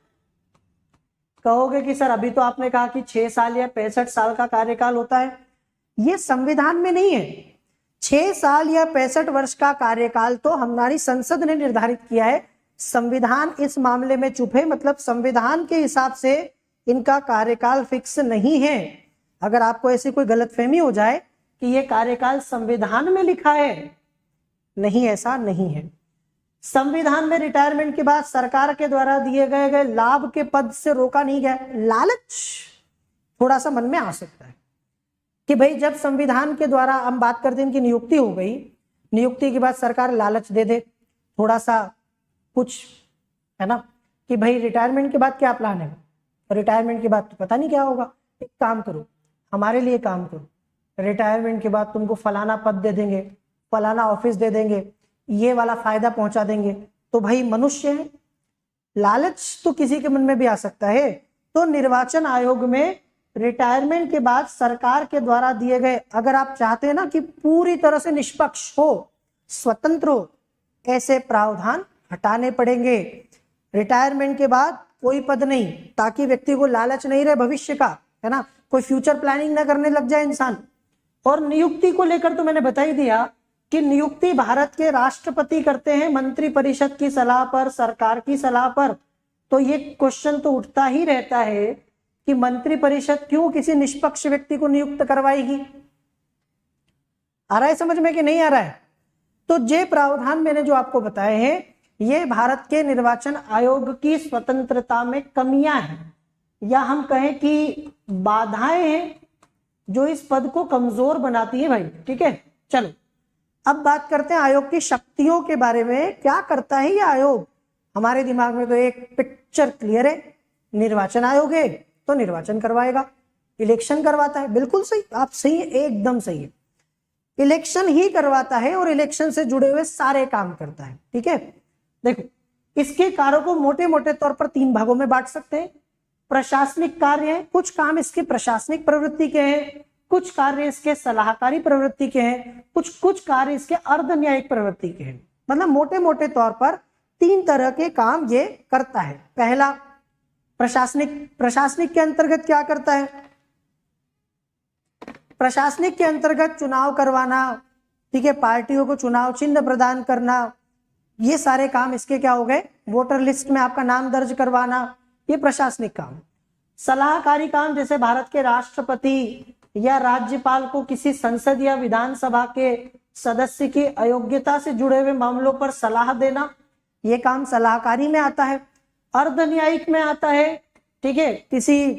कहोगे कि सर अभी तो आपने कहा कि 6 साल या 65 साल का कार्यकाल होता है, ये संविधान में नहीं है। 6 साल या 65 वर्ष का कार्यकाल तो हमारी संसद ने निर्धारित किया है, संविधान इस मामले में चुप है। मतलब संविधान के हिसाब से इनका कार्यकाल फिक्स नहीं है। अगर आपको ऐसी कोई गलतफहमी हो जाए कि ये कार्यकाल संविधान में लिखा है, नहीं, ऐसा नहीं है। संविधान में रिटायरमेंट के बाद सरकार के द्वारा दिए गए लाभ के पद से रोका नहीं गया। लालच थोड़ा सा मन में आ सकता है कि भाई जब संविधान के द्वारा हम बात करते हैं इनकी नियुक्ति हो गई, नियुक्ति के बाद सरकार लालच दे दे थोड़ा सा कुछ, है ना, कि भाई रिटायरमेंट के बाद क्या प्लान है, रिटायरमेंट के बाद तो पता नहीं क्या होगा, एक काम करो, हमारे लिए काम करो, रिटायरमेंट के बाद तुमको फलाना पद दे देंगे, फलाना ऑफिस दे देंगे, ये वाला फायदा पहुंचा देंगे। तो भाई मनुष्य है, लालच तो किसी के मन में भी आ सकता है। तो निर्वाचन आयोग में रिटायरमेंट के बाद सरकार के द्वारा दिए गए, अगर आप चाहते हैं ना कि पूरी तरह से निष्पक्ष हो, स्वतंत्र हो, ऐसे प्रावधान हटाने पड़ेंगे। रिटायरमेंट के बाद कोई पद नहीं, ताकि व्यक्ति को लालच नहीं रहे भविष्य का, है ना, कोई फ्यूचर प्लानिंग ना करने लग जाए इंसान। और नियुक्ति को लेकर तो मैंने बता ही दिया कि नियुक्ति भारत के राष्ट्रपति करते हैं मंत्री परिषद की सलाह पर, सरकार की सलाह पर। तो ये क्वेश्चन तो उठता ही रहता है कि मंत्री परिषद क्यों किसी निष्पक्ष व्यक्ति को नियुक्त करवाएगी। आ रहा है समझ में कि नहीं आ रहा है? तो ये प्रावधान मैंने जो आपको बताए हैं, ये भारत के निर्वाचन आयोग की स्वतंत्रता में कमियां हैं, या हम कहें कि बाधाएं हैं जो इस पद को कमजोर बनाती है भाई। ठीक है, चलो अब बात करते हैं आयोग की शक्तियों के बारे में। क्या करता है ये आयोग? हमारे दिमाग में तो एक पिक्चर क्लियर है, निर्वाचन आयोग है तो निर्वाचन करवाएगा, इलेक्शन करवाता है। बिल्कुल सही, आप सही है, एकदम सही है, इलेक्शन ही करवाता है और इलेक्शन से जुड़े हुए सारे काम करता है। ठीक है, देखो इसके कार्यों को मोटे मोटे तौर पर 3 भागों में बांट सकते हैं। प्रशासनिक कार्य है, कुछ काम इसके प्रशासनिक प्रवृत्ति के हैं, कुछ कार्य इसके सलाहकारी प्रवृत्ति के हैं, कुछ कार्य इसके अर्ध न्यायिक प्रवृत्ति के हैं। मतलब मोटे मोटे तौर पर 3 तरह के काम ये करता है। पहला प्रशासनिक के अंतर्गत क्या करता है? प्रशासनिक के अंतर्गत चुनाव करवाना, ठीक है, पार्टियों को चुनाव चिन्ह प्रदान करना, ये सारे काम इसके क्या हो गए? वोटर लिस्ट में आपका नाम दर्ज करवाना, ये प्रशासनिक काम। सलाहकारी काम, जैसे भारत के राष्ट्रपति या राज्यपाल को किसी संसद या विधानसभा के सदस्य की अयोग्यता से जुड़े हुए मामलों पर सलाह देना, ये काम सलाहकारी में आता है। अर्ध न्यायिक में आता है, ठीक है, किसी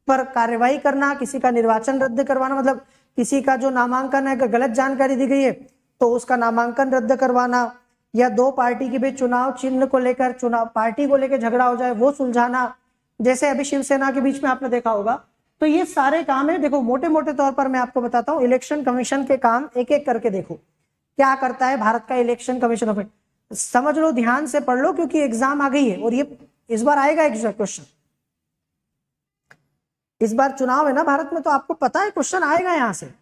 पर कार्रवाई करना, किसी का निर्वाचन रद्द करवाना, मतलब किसी का जो नामांकन है, गलत जानकारी दी गई है तो उसका नामांकन रद्द करवाना, या 2 पार्टी के बीच चुनाव चिन्ह को लेकर, चुनाव पार्टी को लेकर झगड़ा हो जाए वो सुलझाना। जैसे अभी शिवसेना के बीच में आपने देखा होगा तो ये सारे काम है। देखो मोटे मोटे तौर पर मैं आपको बताता हूँ, इलेक्शन कमीशन के काम एक एक करके देखो क्या करता है भारत का इलेक्शन कमीशन ऑफ इंडिया। समझ लो, ध्यान से पढ़ लो, क्योंकि एग्जाम आ गई है और ये इस बार आएगा एग्जैक्ट क्वेश्चन। इस बार चुनाव है ना भारत में, तो आपको पता है क्वेश्चन आएगा यहां से।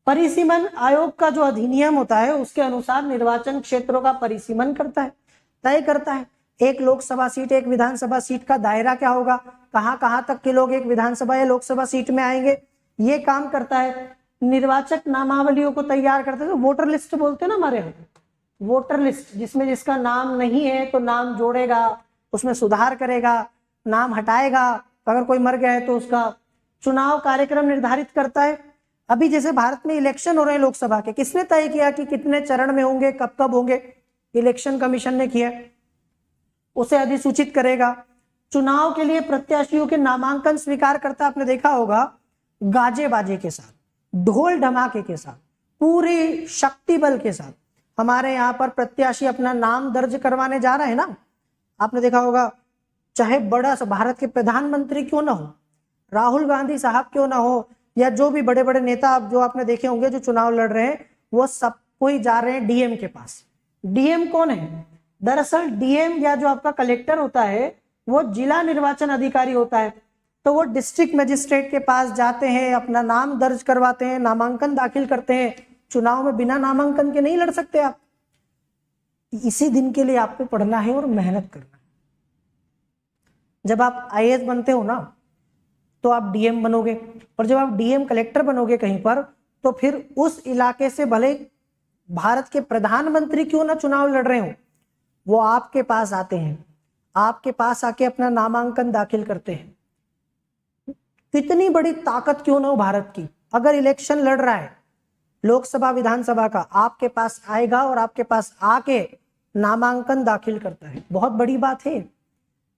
परिसीमन आयोग का जो अधिनियम होता है उसके अनुसार निर्वाचन क्षेत्रों का परिसीमन करता है, तय करता है एक लोकसभा सीट एक विधानसभा सीट का दायरा क्या होगा, कहां कहां तक के लोग एक विधानसभा या लोकसभा सीट में आएंगे, ये काम करता है। निर्वाचक नामावलियों को तैयार करते हैं, वोटर लिस्ट बोलते हैं ना हमारे यहाँ, वोटर लिस्ट जिसमें जिसका नाम नहीं है तो नाम जोड़ेगा, उसमें सुधार करेगा, नाम हटाएगा, अगर कोई मर गया है तो उसका। चुनाव कार्यक्रम निर्धारित करता है। अभी जैसे भारत में इलेक्शन हो रहे हैं लोकसभा के, किसने तय किया कि कितने चरण में होंगे, कब कब होंगे? इलेक्शन कमीशन ने किया, उसे अधिसूचित करेगा। चुनाव के लिए प्रत्याशियों के नामांकन स्वीकार करता, आपने देखा होगा गाजे बाजे के साथ, ढोल धमाके के साथ, पूरी शक्ति बल के साथ हमारे यहाँ पर प्रत्याशी अपना नाम दर्ज करवाने जा रहे हैं ना। आपने देखा होगा, चाहे बड़ा भारत के प्रधानमंत्री क्यों ना हो, राहुल गांधी साहब क्यों ना हो, या जो भी बड़े बड़े नेता जो आपने देखे होंगे जो चुनाव लड़ रहे हैं, वो सब कोई जा रहे हैं डीएम के पास। डीएम कौन है? दरअसल डीएम या जो आपका कलेक्टर होता है वो जिला निर्वाचन अधिकारी होता है। तो वो डिस्ट्रिक्ट मजिस्ट्रेट के पास जाते हैं, अपना नाम दर्ज करवाते हैं, नामांकन दाखिल करते हैं। चुनाव में बिना नामांकन के नहीं लड़ सकते आप। इसी दिन के लिए आपको पढ़ना है और मेहनत करना है। जब आप आईएएस बनते हो ना तो आप डीएम बनोगे, और जब आप डीएम कलेक्टर बनोगे कहीं पर, तो फिर उस इलाके से भले भारत के प्रधानमंत्री क्यों ना चुनाव लड़ रहे हो, वो आपके पास आते हैं, आपके पास आके अपना नामांकन दाखिल करते हैं। कितनी बड़ी ताकत क्यों ना हो भारत की, अगर इलेक्शन लड़ रहा है लोकसभा विधानसभा का, आपके पास आएगा और आपके पास आके नामांकन दाखिल करता है। बहुत बड़ी बात है।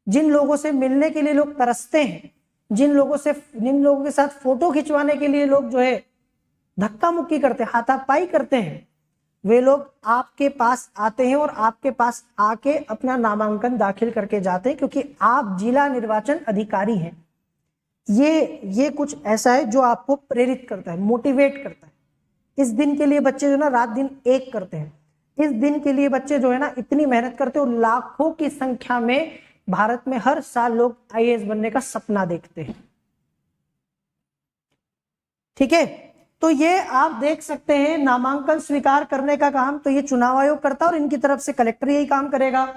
जिन लोगों से मिलने के लिए लोग तरसते हैं, जिन लोगों के साथ फोटो खिंचवाने के लिए लोग जो है धक्का मुक्की करते हैं, हाथापाई करते हैं, वे लोग आपके पास आते हैं और आपके पास आके अपना नामांकन दाखिल करके जाते हैं, क्योंकि आप जिला निर्वाचन अधिकारी हैं। ये कुछ ऐसा है जो आपको प्रेरित करता है, मोटिवेट करता है। इस दिन के लिए बच्चे जो ना रात दिन एक करते हैं। इस दिन के लिए बच्चे जो है ना इतनी मेहनत करते हैं, और लाखों की संख्या में भारत में हर साल लोग आईएएस बनने का सपना देखते हैं। ठीक है, तो ये आप देख सकते हैं नामांकन स्वीकार करने का काम तो ये चुनाव आयोग करता है, और इनकी तरफ से कलेक्टर यही काम करेगा।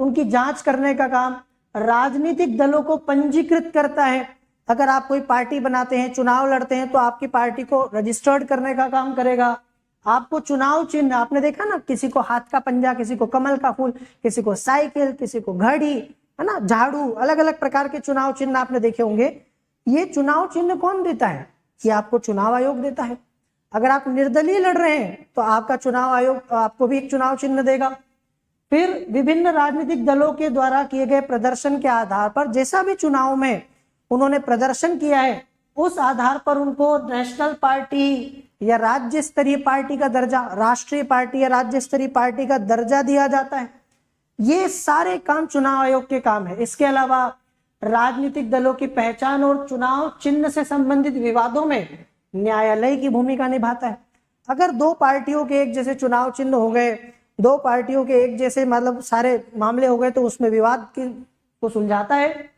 उनकी जांच करने का काम राजनीतिक दलों को पंजीकृत करता है। अगर आप कोई पार्टी बनाते हैं, चुनाव लड़ते हैं, तो आपकी पार्टी को रजिस्टर्ड करने का काम करेगा। आपको चुनाव चिन्ह, आपने देखा ना, किसी को हाथ का पंजा, किसी को कमल का फूल, किसी को साइकिल, किसी को घड़ी, है ना, झाड़ू, अलग अलग प्रकार के चुनाव चिन्ह आपने देखे होंगे। ये चुनाव चिन्ह कौन देता है? ये आपको चुनाव आयोग देता है। अगर आप निर्दलीय लड़ रहे हैं तो आपका चुनाव आयोग आपको भी एक चुनाव चिन्ह देगा। फिर विभिन्न राजनीतिक दलों के द्वारा किए गए प्रदर्शन के आधार पर, जैसा भी चुनाव में उन्होंने प्रदर्शन किया है, उस आधार पर उनको नेशनल पार्टी या राज्य स्तरीय पार्टी का दर्जा, राष्ट्रीय पार्टी या राज्य स्तरीय पार्टी का दर्जा दिया जाता है। ये सारे काम चुनाव आयोग के काम है। इसके अलावा राजनीतिक दलों की पहचान और चुनाव चिन्ह से संबंधित विवादों में न्यायालय की भूमिका निभाता है। अगर दो पार्टियों के एक जैसे चुनाव चिन्ह हो गए, दो पार्टियों के एक जैसे मतलब सारे मामले हो गए, तो उसमें विवाद को सुलझाता है।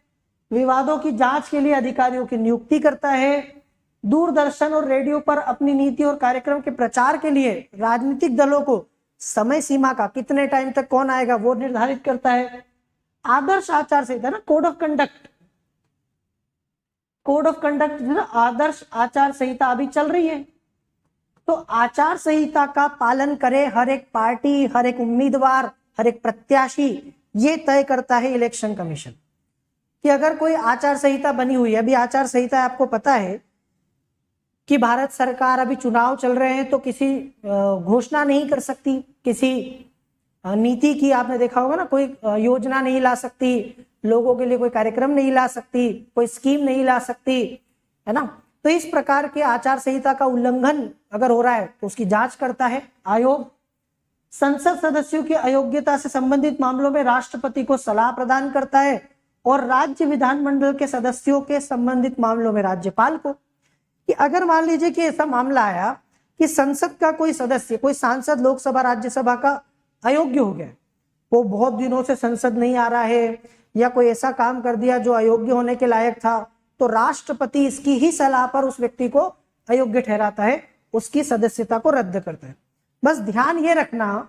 विवादों की जांच के लिए अधिकारियों की नियुक्ति करता है। दूरदर्शन और रेडियो पर अपनी नीति और कार्यक्रम के प्रचार के लिए राजनीतिक दलों को समय सीमा का, कितने टाइम तक कौन आएगा, वो निर्धारित करता है। आदर्श आचार संहिता ना, कोड ऑफ कंडक्ट आदर्श आचार संहिता अभी चल रही है, तो आचार संहिता का पालन करे हर एक पार्टी, हर एक उम्मीदवार, हर एक प्रत्याशी। ये तय करता है इलेक्शन कमीशन कि अगर कोई आचार संहिता बनी हुई है, अभी आचार संहिता आपको पता है कि भारत सरकार, अभी चुनाव चल रहे हैं तो किसी घोषणा नहीं कर सकती, किसी नीति की, आपने देखा होगा ना, कोई योजना नहीं ला सकती, लोगों के लिए कोई कार्यक्रम नहीं ला सकती, कोई स्कीम नहीं ला सकती, है ना। तो इस प्रकार के आचार संहिता का उल्लंघन अगर हो रहा है तो उसकी जांच करता है आयोग। संसद सदस्यों की अयोग्यता से संबंधित मामलों में राष्ट्रपति को सलाह प्रदान करता है और राज्य विधानमंडल के सदस्यों के संबंधित मामलों में राज्यपाल को। कि अगर मान लीजिए कि ऐसा मामला आया कि संसद का कोई सदस्य, कोई सांसद लोकसभा राज्यसभा का अयोग्य हो गया, वो बहुत दिनों से संसद नहीं आ रहा है या कोई ऐसा काम कर दिया जो अयोग्य होने के लायक था, तो राष्ट्रपति इसकी ही सलाह पर उस व्यक्ति को अयोग्य ठहराता है, उसकी सदस्यता को रद्द करता है। बस ध्यान ये रखना,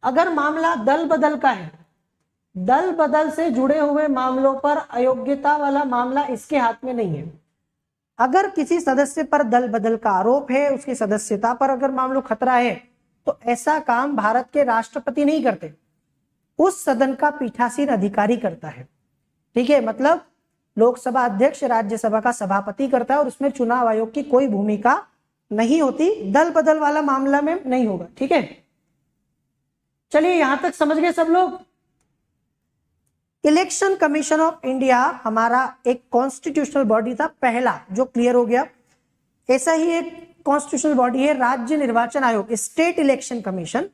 अगर मामला दल बदल का है, दल बदल से जुड़े हुए मामलों पर अयोग्यता वाला मामला इसके हाथ में नहीं है। अगर किसी सदस्य पर दल बदल का आरोप है, उसकी सदस्यता पर अगर मामला खतरा है, तो ऐसा काम भारत के राष्ट्रपति नहीं करते, उस सदन का पीठासीन अधिकारी करता है। ठीक है, मतलब लोकसभा अध्यक्ष राज्यसभा का सभापति करता है और उसमें चुनाव आयोग की कोई भूमिका नहीं होती, दल बदल वाला मामला में नहीं होगा। ठीक है, चलिए यहां तक समझ गए सब लोग। इलेक्शन कमीशन ऑफ इंडिया हमारा एक कॉन्स्टिट्यूशनल बॉडी था पहला, जो क्लियर हो गया। ऐसा ही एक कॉन्स्टिट्यूशनल बॉडी है राज्य निर्वाचन आयोग, स्टेट इलेक्शन कमीशन,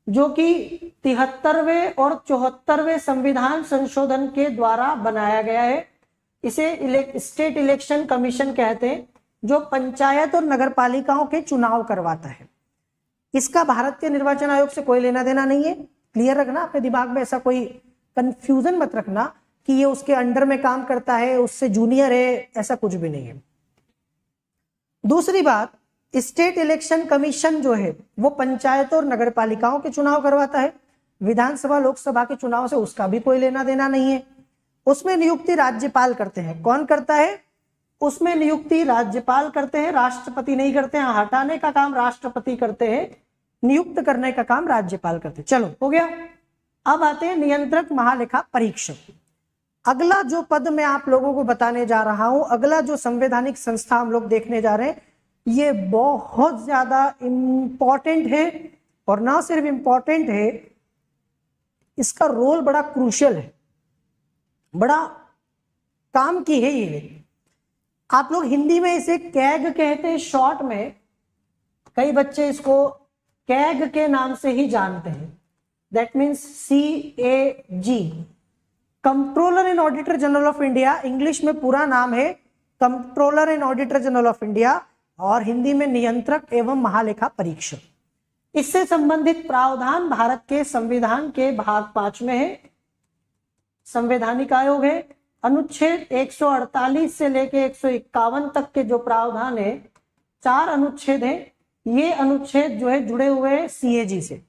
जो कि 73वें और 74वें संविधान संशोधन के द्वारा बनाया गया है। इसे स्टेट इलेक्शन कमीशन कहते हैं, जो पंचायत और नगर पालिकाओं के चुनाव करवाता है। इसका भारतीय निर्वाचन आयोग से कोई लेना देना नहीं है, क्लियर रखना अपने दिमाग में, ऐसा कोई कंफ्यूजन मत रखना कि ये उसके अंडर में काम करता है, उससे जूनियर है, ऐसा कुछ भी नहीं है। दूसरी बात, स्टेट इलेक्शन कमीशन जो है वो पंचायत और नगर पालिकाओं के चुनाव करवाता है, विधानसभा लोकसभा के चुनाव से उसका भी कोई लेना देना नहीं है। उसमें नियुक्ति राज्यपाल करते हैं। कौन करता है? उसमें नियुक्ति राज्यपाल करते हैं, राष्ट्रपति नहीं करते हैं। हटाने का काम राष्ट्रपति करते हैं, नियुक्त करने का काम राज्यपाल करते हैं। चलो हो गया। अब आते हैं नियंत्रक महालेखा परीक्षक। अगला जो पद मैं आप लोगों को बताने जा रहा हूं, अगला जो संवैधानिक संस्था हम लोग देखने जा रहे हैं, ये बहुत ज्यादा इंपॉर्टेंट है, और ना सिर्फ इंपॉर्टेंट है, इसका रोल बड़ा क्रूशियल है, बड़ा काम की है ये। आप लोग हिंदी में इसे कैग कहते हैं, शॉर्ट में कई बच्चे इसको कैग के नाम से ही जानते हैं, that means CAG, controller and auditor general of India. English में पूरा नाम है controller and auditor general of India, और हिंदी में नियंत्रक एवं महालेखा परीक्षक। इससे संबंधित प्रावधान भारत के संविधान के भाग 5 में है। संवैधानिक आयोग है, अनुच्छेद 148 से लेके 151 तक के जो प्रावधान है, 4 अनुच्छेद है। ये अनुच्छेद जो है जुड़े हुए हैं CAG से।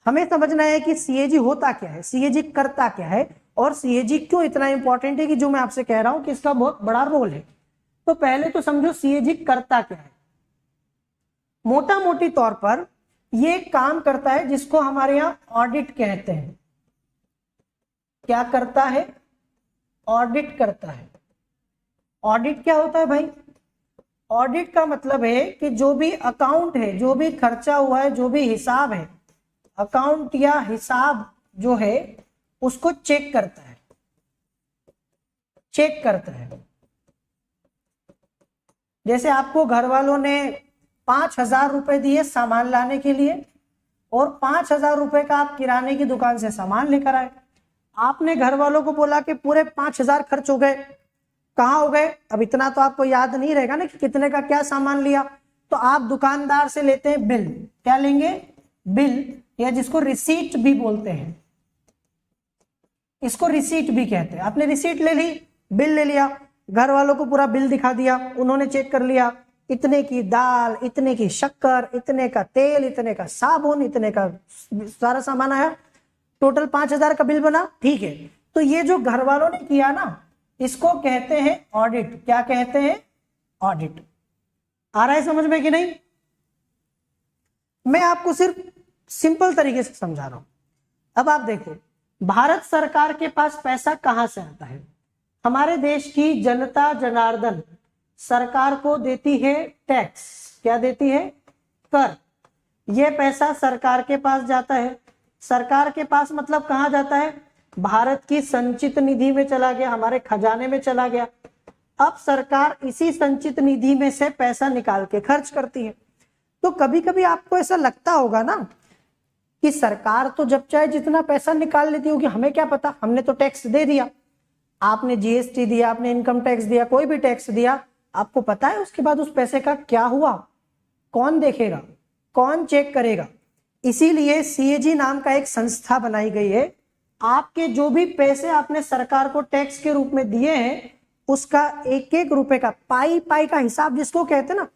हमें समझना है कि CAG होता क्या है, CAG करता क्या है, और CAG क्यों इतना इंपॉर्टेंट है कि जो मैं आपसे कह रहा हूं कि इसका बहुत बड़ा रोल है। तो पहले तो समझो CAG करता क्या है। मोटा मोटी तौर पर ये काम करता है जिसको हमारे यहाँ ऑडिट कहते हैं। क्या करता है? ऑडिट करता है। ऑडिट क्या होता है भाई? ऑडिट का मतलब है कि जो भी अकाउंट है, जो भी खर्चा हुआ है, जो भी हिसाब है, अकाउंट या हिसाब जो है उसको चेक करता है, चेक करता है। जैसे आपको घर वालों ने 5,000 रुपए दिए सामान लाने के लिए, और 5,000 रुपए का आप किराने की दुकान से सामान लेकर आए। आपने घर वालों को बोला कि पूरे 5,000 खर्च हो गए। कहाँ हो गए? अब इतना तो आपको याद नहीं रहेगा ना कि कितने का क्या सामान लिया। तो आप दुकानदार से लेते हैं बिल। क्या लेंगे? बिल, या जिसको रिसीट भी बोलते हैं, इसको रिसीट भी कहते हैं। आपने रिसीट ले ली, बिल ले लिया, घर वालों को पूरा बिल दिखा दिया, उन्होंने चेक कर लिया, इतने की दाल, इतने की शक्कर, इतने का तेल, इतने का साबुन, इतने का सारा सामान आया, टोटल 5,000 का बिल बना। ठीक है, तो ये जो घर वालों ने किया ना, इसको कहते हैं ऑडिट। क्या कहते हैं? ऑडिट। आ रहा है समझ में कि नहीं? मैं आपको सिर्फ सिंपल तरीके से समझा रहा हूं। अब आप देखो, भारत सरकार के पास पैसा कहां से आता है? हमारे देश की जनता जनार्दन सरकार को देती है टैक्स। क्या देती है? कर। यह पैसा सरकार के पास जाता है। सरकार के पास मतलब कहां जाता है? भारत की संचित निधि में चला गया, हमारे खजाने में चला गया। अब सरकार इसी संचित निधि में से पैसा निकाल के खर्च करती है। तो कभी कभी आपको ऐसा लगता होगा ना कि सरकार तो जब चाहे जितना पैसा निकाल लेती होगी, हमें क्या पता, हमने तो टैक्स दे दिया। आपने जीएसटी दिया, आपने इनकम टैक्स दिया, कोई भी टैक्स दिया, आपको पता है उसके बाद उस पैसे का क्या हुआ? कौन देखेगा, कौन चेक करेगा? इसीलिए सीएजी नाम का एक संस्था बनाई गई है। आपके जो भी पैसे आपने सरकार को टैक्स के रूप में दिए हैं, उसका एक एक रुपए का पाई पाई का हिसाब, जिसको कहते हैं ना,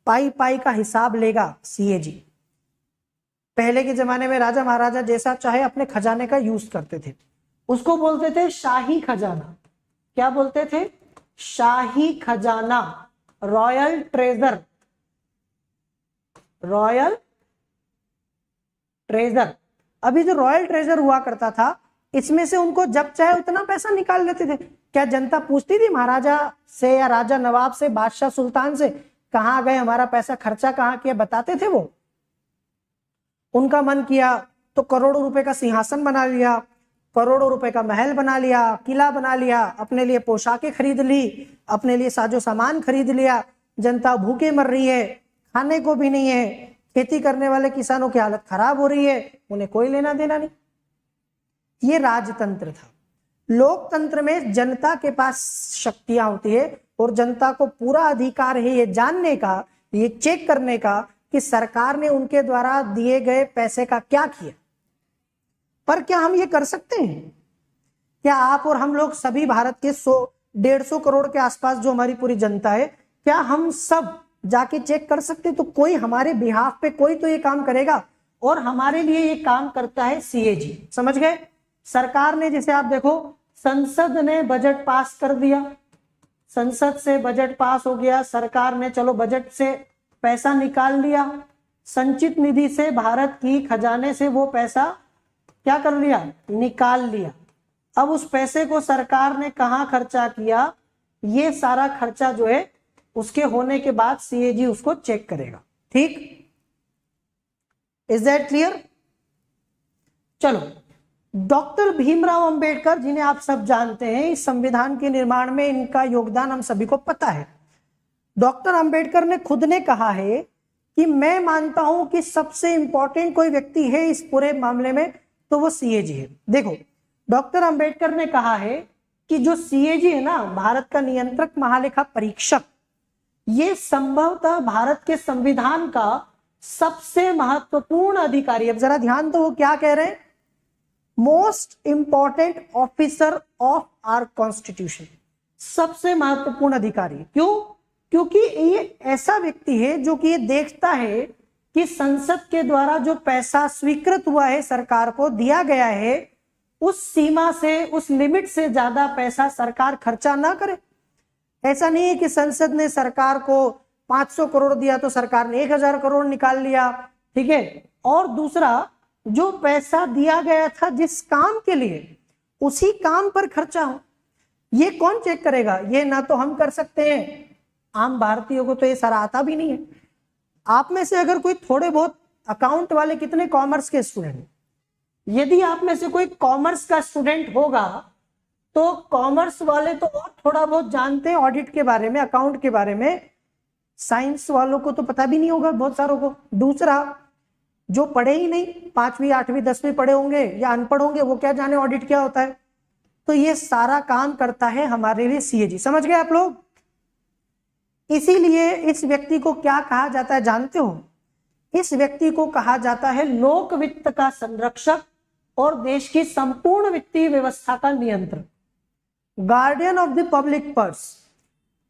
पाई पाई का हिसाब लेगा सीएजी। पहले के जमाने में राजा महाराजा जैसा चाहे अपने खजाने का यूज करते थे, उसको बोलते थे शाही खजाना। क्या बोलते थे? शाही खजाना, रॉयल ट्रेजर, रॉयल ट्रेजर। अभी जो रॉयल ट्रेजर हुआ करता था, इसमें से उनको जब चाहे उतना पैसा निकाल लेते थे। क्या जनता पूछती थी महाराजा से या राजा नवाब से, बादशाह सुल्तान से, कहाँ गए हमारा पैसा, खर्चा कहाँ किया? बताते थे वो। उनका मन किया तो करोड़ों रुपए का सिंहासन बना लिया, करोड़ों रुपए का महल बना लिया, किला बना लिया, अपने लिए पोशाकें खरीद ली, अपने लिए साजो सामान खरीद लिया। जनता भूखे मर रही है, खाने को भी नहीं है, खेती करने वाले किसानों की हालत खराब हो रही है, उन्हें कोई लेना देना नहीं। ये राजतंत्र था। लोकतंत्र में जनता के पास शक्तियां होती है और जनता को पूरा अधिकार है ये जानने का, ये चेक करने का कि सरकार ने उनके द्वारा दिए गए पैसे का क्या किया। पर क्या हम ये कर सकते हैं? क्या आप और हम लोग सभी भारत के 100-150 करोड़ के आसपास जो हमारी पूरी जनता है, क्या हम सब जाके चेक कर सकते? तो कोई हमारे बिहाफ पे कोई तो ये काम करेगा, और हमारे लिए ये काम करता है सीएजी। समझ गए? सरकार ने, जैसे आप देखो, संसद ने बजट पास कर दिया, संसद से बजट पास हो गया, सरकार ने चलो बजट से पैसा निकाल लिया, संचित निधि से, भारत की खजाने से वो पैसा क्या कर लिया? निकाल लिया। अब उस पैसे को सरकार ने कहाँ खर्चा किया, ये सारा खर्चा जो है उसके होने के बाद सीएजी उसको चेक करेगा। ठीक, इज दैट क्लियर? चलो, डॉक्टर भीमराव अंबेडकर, जिन्हें आप सब जानते हैं, इस संविधान के निर्माण में इनका योगदान हम सभी को पता है। डॉक्टर अंबेडकर ने खुद ने कहा है कि मैं मानता हूं कि सबसे इंपॉर्टेंट कोई व्यक्ति है इस पूरे मामले में तो वो सीएजी है। देखो, डॉक्टर अंबेडकर ने कहा है कि जो सीएजी है ना, भारत का नियंत्रक महालेखा परीक्षक, ये संभवतः भारत के संविधान का सबसे महत्वपूर्ण अधिकारी। अब जरा ध्यान दो, वो क्या कह रहे हैं? Most important officer of our constitution, सबसे महत्वपूर्ण अधिकारी। क्यों? क्योंकि ये ऐसा व्यक्ति है जो कि ये देखता है कि संसद के द्वारा जो पैसा स्वीकृत हुआ है, सरकार को दिया गया है, उस सीमा से, उस लिमिट से ज्यादा पैसा सरकार खर्चा ना करे। ऐसा नहीं है कि संसद ने सरकार को 500 करोड़ दिया तो सरकार ने 1000 करोड़ निकाल लिया। ठीक है? और दूसरा, जो पैसा दिया गया था जिस काम के लिए, उसी काम पर खर्चा हो, ये कौन चेक करेगा? ये ना तो हम कर सकते हैं, आम भारतीयों को तो ये सारा आता भी नहीं है। आप में से अगर कोई थोड़े बहुत अकाउंट वाले, कितने कॉमर्स के स्टूडेंट, यदि आप में से कोई कॉमर्स का स्टूडेंट होगा तो कॉमर्स वाले तो और थोड़ा बहुत जानते हैं ऑडिट के बारे में, अकाउंट के बारे में। साइंस वालों को तो पता भी नहीं होगा बहुत सारों को। दूसरा, जो पढ़े ही नहीं, 5वीं 8वीं 10वीं पढ़े होंगे या अनपढ़ होंगे, वो क्या जाने ऑडिट क्या होता है। तो ये सारा काम करता है हमारे लिए सीएजी। समझ गए आप लोग? इसीलिए इस व्यक्ति को क्या कहा जाता है जानते हो? इस व्यक्ति को कहा जाता है लोक वित्त का संरक्षक और देश की संपूर्ण वित्तीय व्यवस्था का नियंत्रक, guardian of the public purse.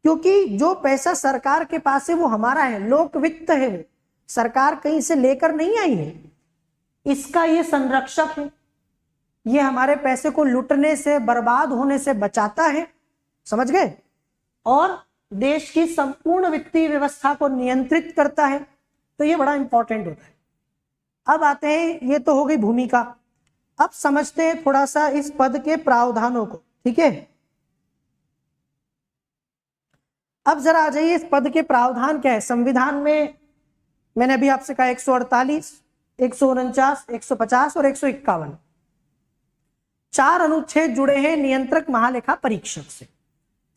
क्योंकि जो पैसा सरकार के पास है वो हमारा है, लोक वित्त है, वो सरकार कहीं से लेकर नहीं आई है, इसका ये संरक्षक है। ये हमारे पैसे को लुटने से, बर्बाद होने से बचाता है। समझ गए? और देश की संपूर्ण वित्तीय व्यवस्था को नियंत्रित करता है। तो ये बड़ा इंपॉर्टेंट होता है। अब आते हैं, ये तो हो गई भूमिका। अब समझते हैं थोड़ा सा इस पद के प्रावधानों को। ठीक है? अब जरा आ जाइए, इस पद के प्रावधान क्या है संविधान में। मैंने अभी आपसे कहा 148, 149, 150 और 151 4 अनुच्छेद जुड़े हैं नियंत्रक महालेखा परीक्षक से।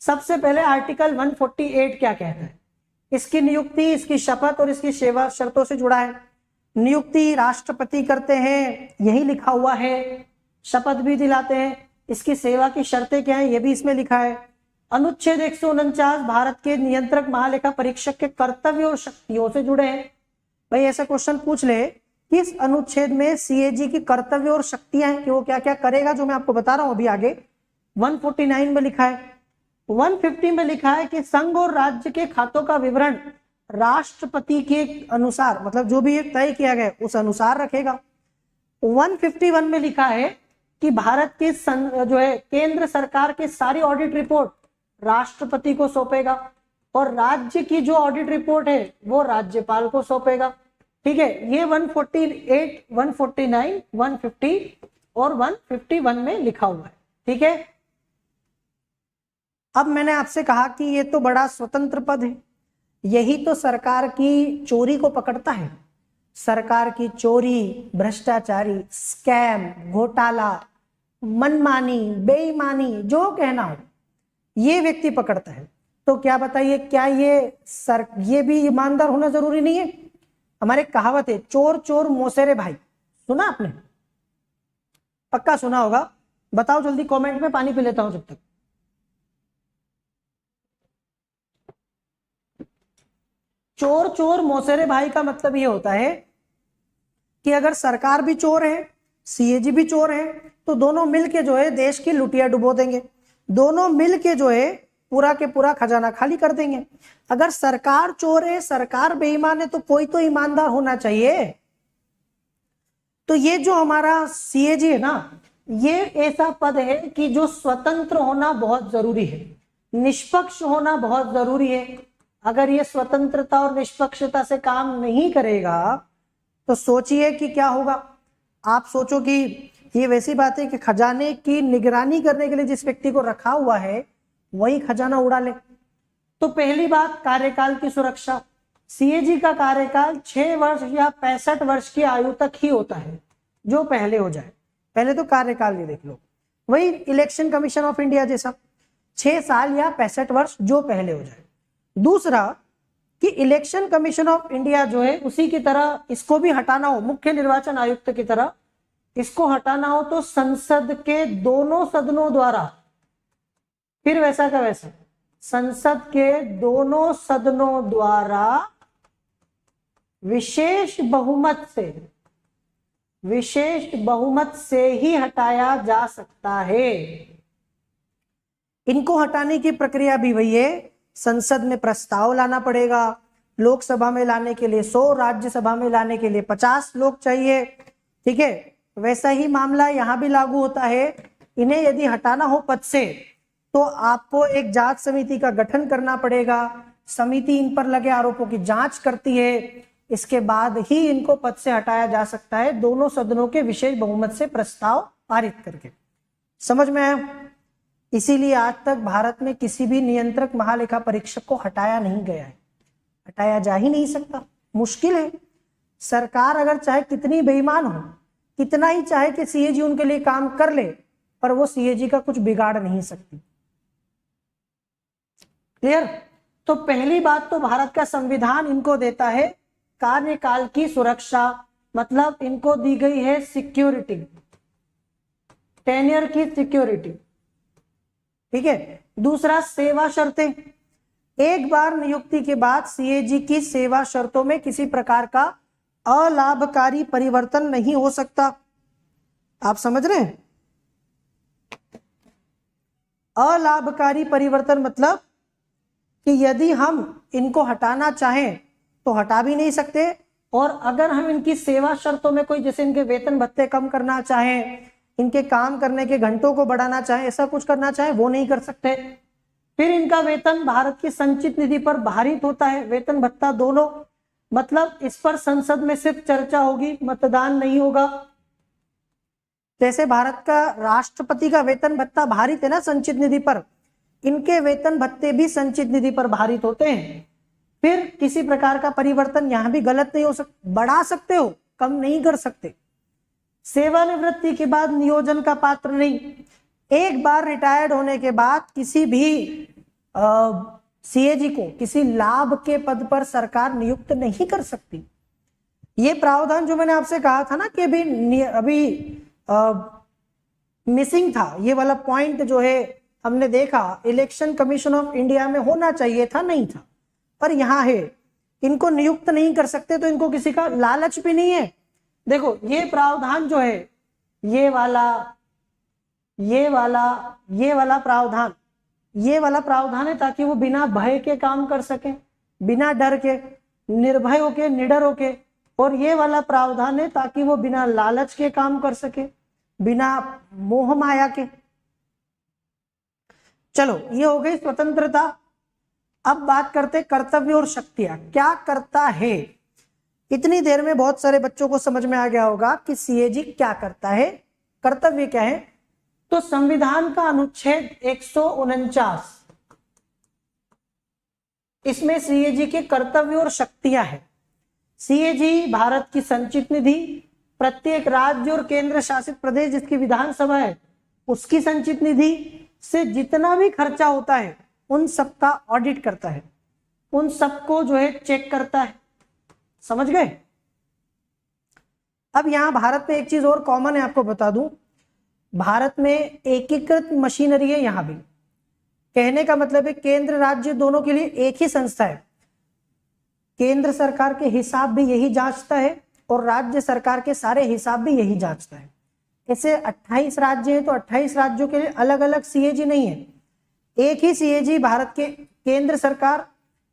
सबसे पहले आर्टिकल 148 क्या कहता है? इसकी नियुक्ति, इसकी शपथ और इसकी सेवा शर्तों से जुड़ा है। नियुक्ति राष्ट्रपति करते हैं, यही लिखा हुआ है। शपथ भी दिलाते हैं, इसकी सेवा की शर्तें क्या है ये भी इसमें लिखा है। अनुच्छेद 149 भारत के नियंत्रक महालेखा परीक्षक के कर्तव्य और शक्तियों से जुड़े हैं। भाई ऐसा क्वेश्चन पूछ ले कि इस अनुच्छेद में सीएजी की कर्तव्य और शक्तियां हैं कि वो क्या क्या करेगा, जो मैं आपको बता रहा हूं अभी आगे। 149 में लिखा है। 150 में लिखा है कि संघ और राज्य के खातों का विवरण राष्ट्रपति के अनुसार, मतलब जो भी तय किया गया उस अनुसार रखेगा। 151 में लिखा है कि भारत की जो है केंद्र सरकार की सारी ऑडिट रिपोर्ट राष्ट्रपति को सौंपेगा और राज्य की जो ऑडिट रिपोर्ट है वो राज्यपाल को सौंपेगा। ठीक है, ये 148, 149, 150 और 151 में लिखा हुआ है। ठीक है, अब मैंने आपसे कहा कि ये तो बड़ा स्वतंत्र पद है, यही तो सरकार की चोरी को पकड़ता है। सरकार की चोरी, भ्रष्टाचारी, स्कैम, घोटाला, मनमानी, बेईमानी, जो कहना हो ये व्यक्ति पकड़ता है। तो क्या बताइए, क्या ये भी ईमानदार होना जरूरी नहीं है? हमारे कहावत है, चोर चोर मौसेरे भाई, सुना आपने? पक्का सुना होगा। बताओ जल्दी कमेंट में, पानी पी लेता हूं जब तक। चोर चोर मौसेरे भाई का मतलब ये होता है कि अगर सरकार भी चोर है, सीएजी भी चोर है, तो दोनों मिलके जो है देश की लुटिया डुबो देंगे, दोनों मिलके जो है पूरा के पूरा खजाना खाली कर देंगे। अगर सरकार चोर है, सरकार बेईमान है, तो कोई तो ईमानदार होना चाहिए। तो ये जो हमारा सीएजी है ना, ये ऐसा पद है कि जो स्वतंत्र होना बहुत जरूरी है, निष्पक्ष होना बहुत जरूरी है। अगर ये स्वतंत्रता और निष्पक्षता से काम नहीं करेगा तो सोचिए कि क्या होगा। आप सोचो कि ये वैसी बात है कि खजाने की निगरानी करने के लिए जिस व्यक्ति को रखा हुआ है वही खजाना उड़ा ले। तो पहली बात, कार्यकाल की सुरक्षा। सीएजी का कार्यकाल 6 वर्ष या 65 वर्ष की आयु तक ही होता है, जो पहले हो जाए। पहले तो कार्यकाल ये देख लो, वही इलेक्शन कमीशन ऑफ इंडिया जैसा 6 साल या 65 वर्ष, जो पहले हो जाए। दूसरा कि इलेक्शन कमीशन ऑफ इंडिया जो है उसी की तरह इसको भी हटाना हो, मुख्य निर्वाचन आयुक्त की तरह इसको हटाना हो तो संसद के दोनों सदनों द्वारा, फिर वैसा का वैसा, संसद के दोनों सदनों द्वारा विशेष बहुमत से ही हटाया जा सकता है। इनको हटाने की प्रक्रिया भी वही है, संसद में प्रस्ताव लाना पड़ेगा, लोकसभा में लाने के लिए 100, राज्यसभा में लाने के लिए 50 लोग चाहिए। ठीक है, वैसा ही मामला यहां भी लागू होता है। इन्हें यदि हटाना हो पद से तो आपको एक जांच समिति का गठन करना पड़ेगा। समिति इन पर लगे आरोपों की जांच करती है, इसके बाद ही इनको पद से हटाया जा सकता है, दोनों सदनों के विशेष बहुमत से प्रस्ताव पारित करके। समझ में आया? इसीलिए आज तक भारत में किसी भी नियंत्रक महालेखा परीक्षक को हटाया नहीं गया है, हटाया जा ही नहीं सकता, मुश्किल है। सरकार अगर चाहे कितनी बेईमान हो, कितना ही चाहे कि सीएजी उनके लिए काम कर ले, पर वो सीएजी का कुछ बिगाड़ नहीं सकती। क्लियर? तो पहली बात तो भारत का संविधान इनको देता है कार्यकाल की सुरक्षा, मतलब इनको दी गई है सिक्योरिटी, टेन्योर की सिक्योरिटी। ठीक है। दूसरा, सेवा शर्तें। एक बार नियुक्ति के बाद सीएजी की सेवा शर्तों में किसी प्रकार का अलाभकारी परिवर्तन नहीं हो सकता। आप समझ रहे हैं? अलाभकारी परिवर्तन मतलब कि यदि हम इनको हटाना चाहें तो हटा भी नहीं सकते, और अगर हम इनकी सेवा शर्तों में कोई, जैसे इनके वेतन भत्ते कम करना चाहें, इनके काम करने के घंटों को बढ़ाना चाहें, ऐसा कुछ करना चाहें, वो नहीं कर सकते। फिर इनका वेतन भारत की संचित निधि पर भारित होता है, वेतन भत्ता दोनों, मतलब इस पर संसद में सिर्फ चर्चा होगी, मतदान नहीं होगा। जैसे भारत का राष्ट्रपति का वेतन भत्ता भारित है ना संचित निधि पर, इनके वेतन भत्ते भी संचित निधि पर भारित होते हैं। फिर किसी प्रकार का परिवर्तन यहां भी गलत नहीं हो सकता, बढ़ा सकते हो, कम नहीं कर सकते। सेवानिवृत्ति के बाद नियोजन का पात्र नहीं। एक बार रिटायर्ड होने के बाद किसी भी सीएजी को किसी लाभ के पद पर सरकार नियुक्त नहीं कर सकती। ये प्रावधान जो मैंने आपसे कहा था ना कि अभी मिसिंग था, ये वाला पॉइंट जो है हमने देखा इलेक्शन कमीशन ऑफ इंडिया में होना चाहिए था, नहीं था, पर यहाँ है। इनको नियुक्त नहीं कर सकते तो इनको किसी का लालच भी नहीं है। देखो ये प्रावधान जो है, ये वाला प्रावधान है ताकि वो बिना भय के काम कर सके, बिना डर के, निर्भय होके, निडर होके। और ये वाला प्रावधान है ताकि वो बिना लालच के काम कर सके, बिना मोह माया के। चलो ये हो गई स्वतंत्रता। अब बात करते कर्तव्य और शक्तियां, क्या करता है। इतनी देर में बहुत सारे बच्चों को समझ में आ गया होगा कि सीएजी क्या करता है, कर्तव्य क्या है। तो संविधान का अनुच्छेद 149, इसमें सीएजी के कर्तव्य और शक्तियां हैं। सीएजी भारत की संचित निधि, प्रत्येक राज्य और केंद्र शासित प्रदेश जिसकी विधानसभा है उसकी संचित निधि से जितना भी खर्चा होता है उन सबका ऑडिट करता है, उन सबको जो है चेक करता है। समझ गए। अब यहां भारत में एक चीज और कॉमन है, आपको बता दूं, भारत में एकीकृत मशीनरी है। यहां भी कहने का मतलब है केंद्र राज्य दोनों के लिए एक ही संस्था है। केंद्र सरकार के हिसाब भी यही जांचता है और राज्य सरकार के सारे हिसाब भी यही जांचता है। ऐसे 28 राज्य हैं तो 28 राज्यों के लिए अलग अलग सीएजी नहीं है, एक ही सीएजी भारत के केंद्र सरकार,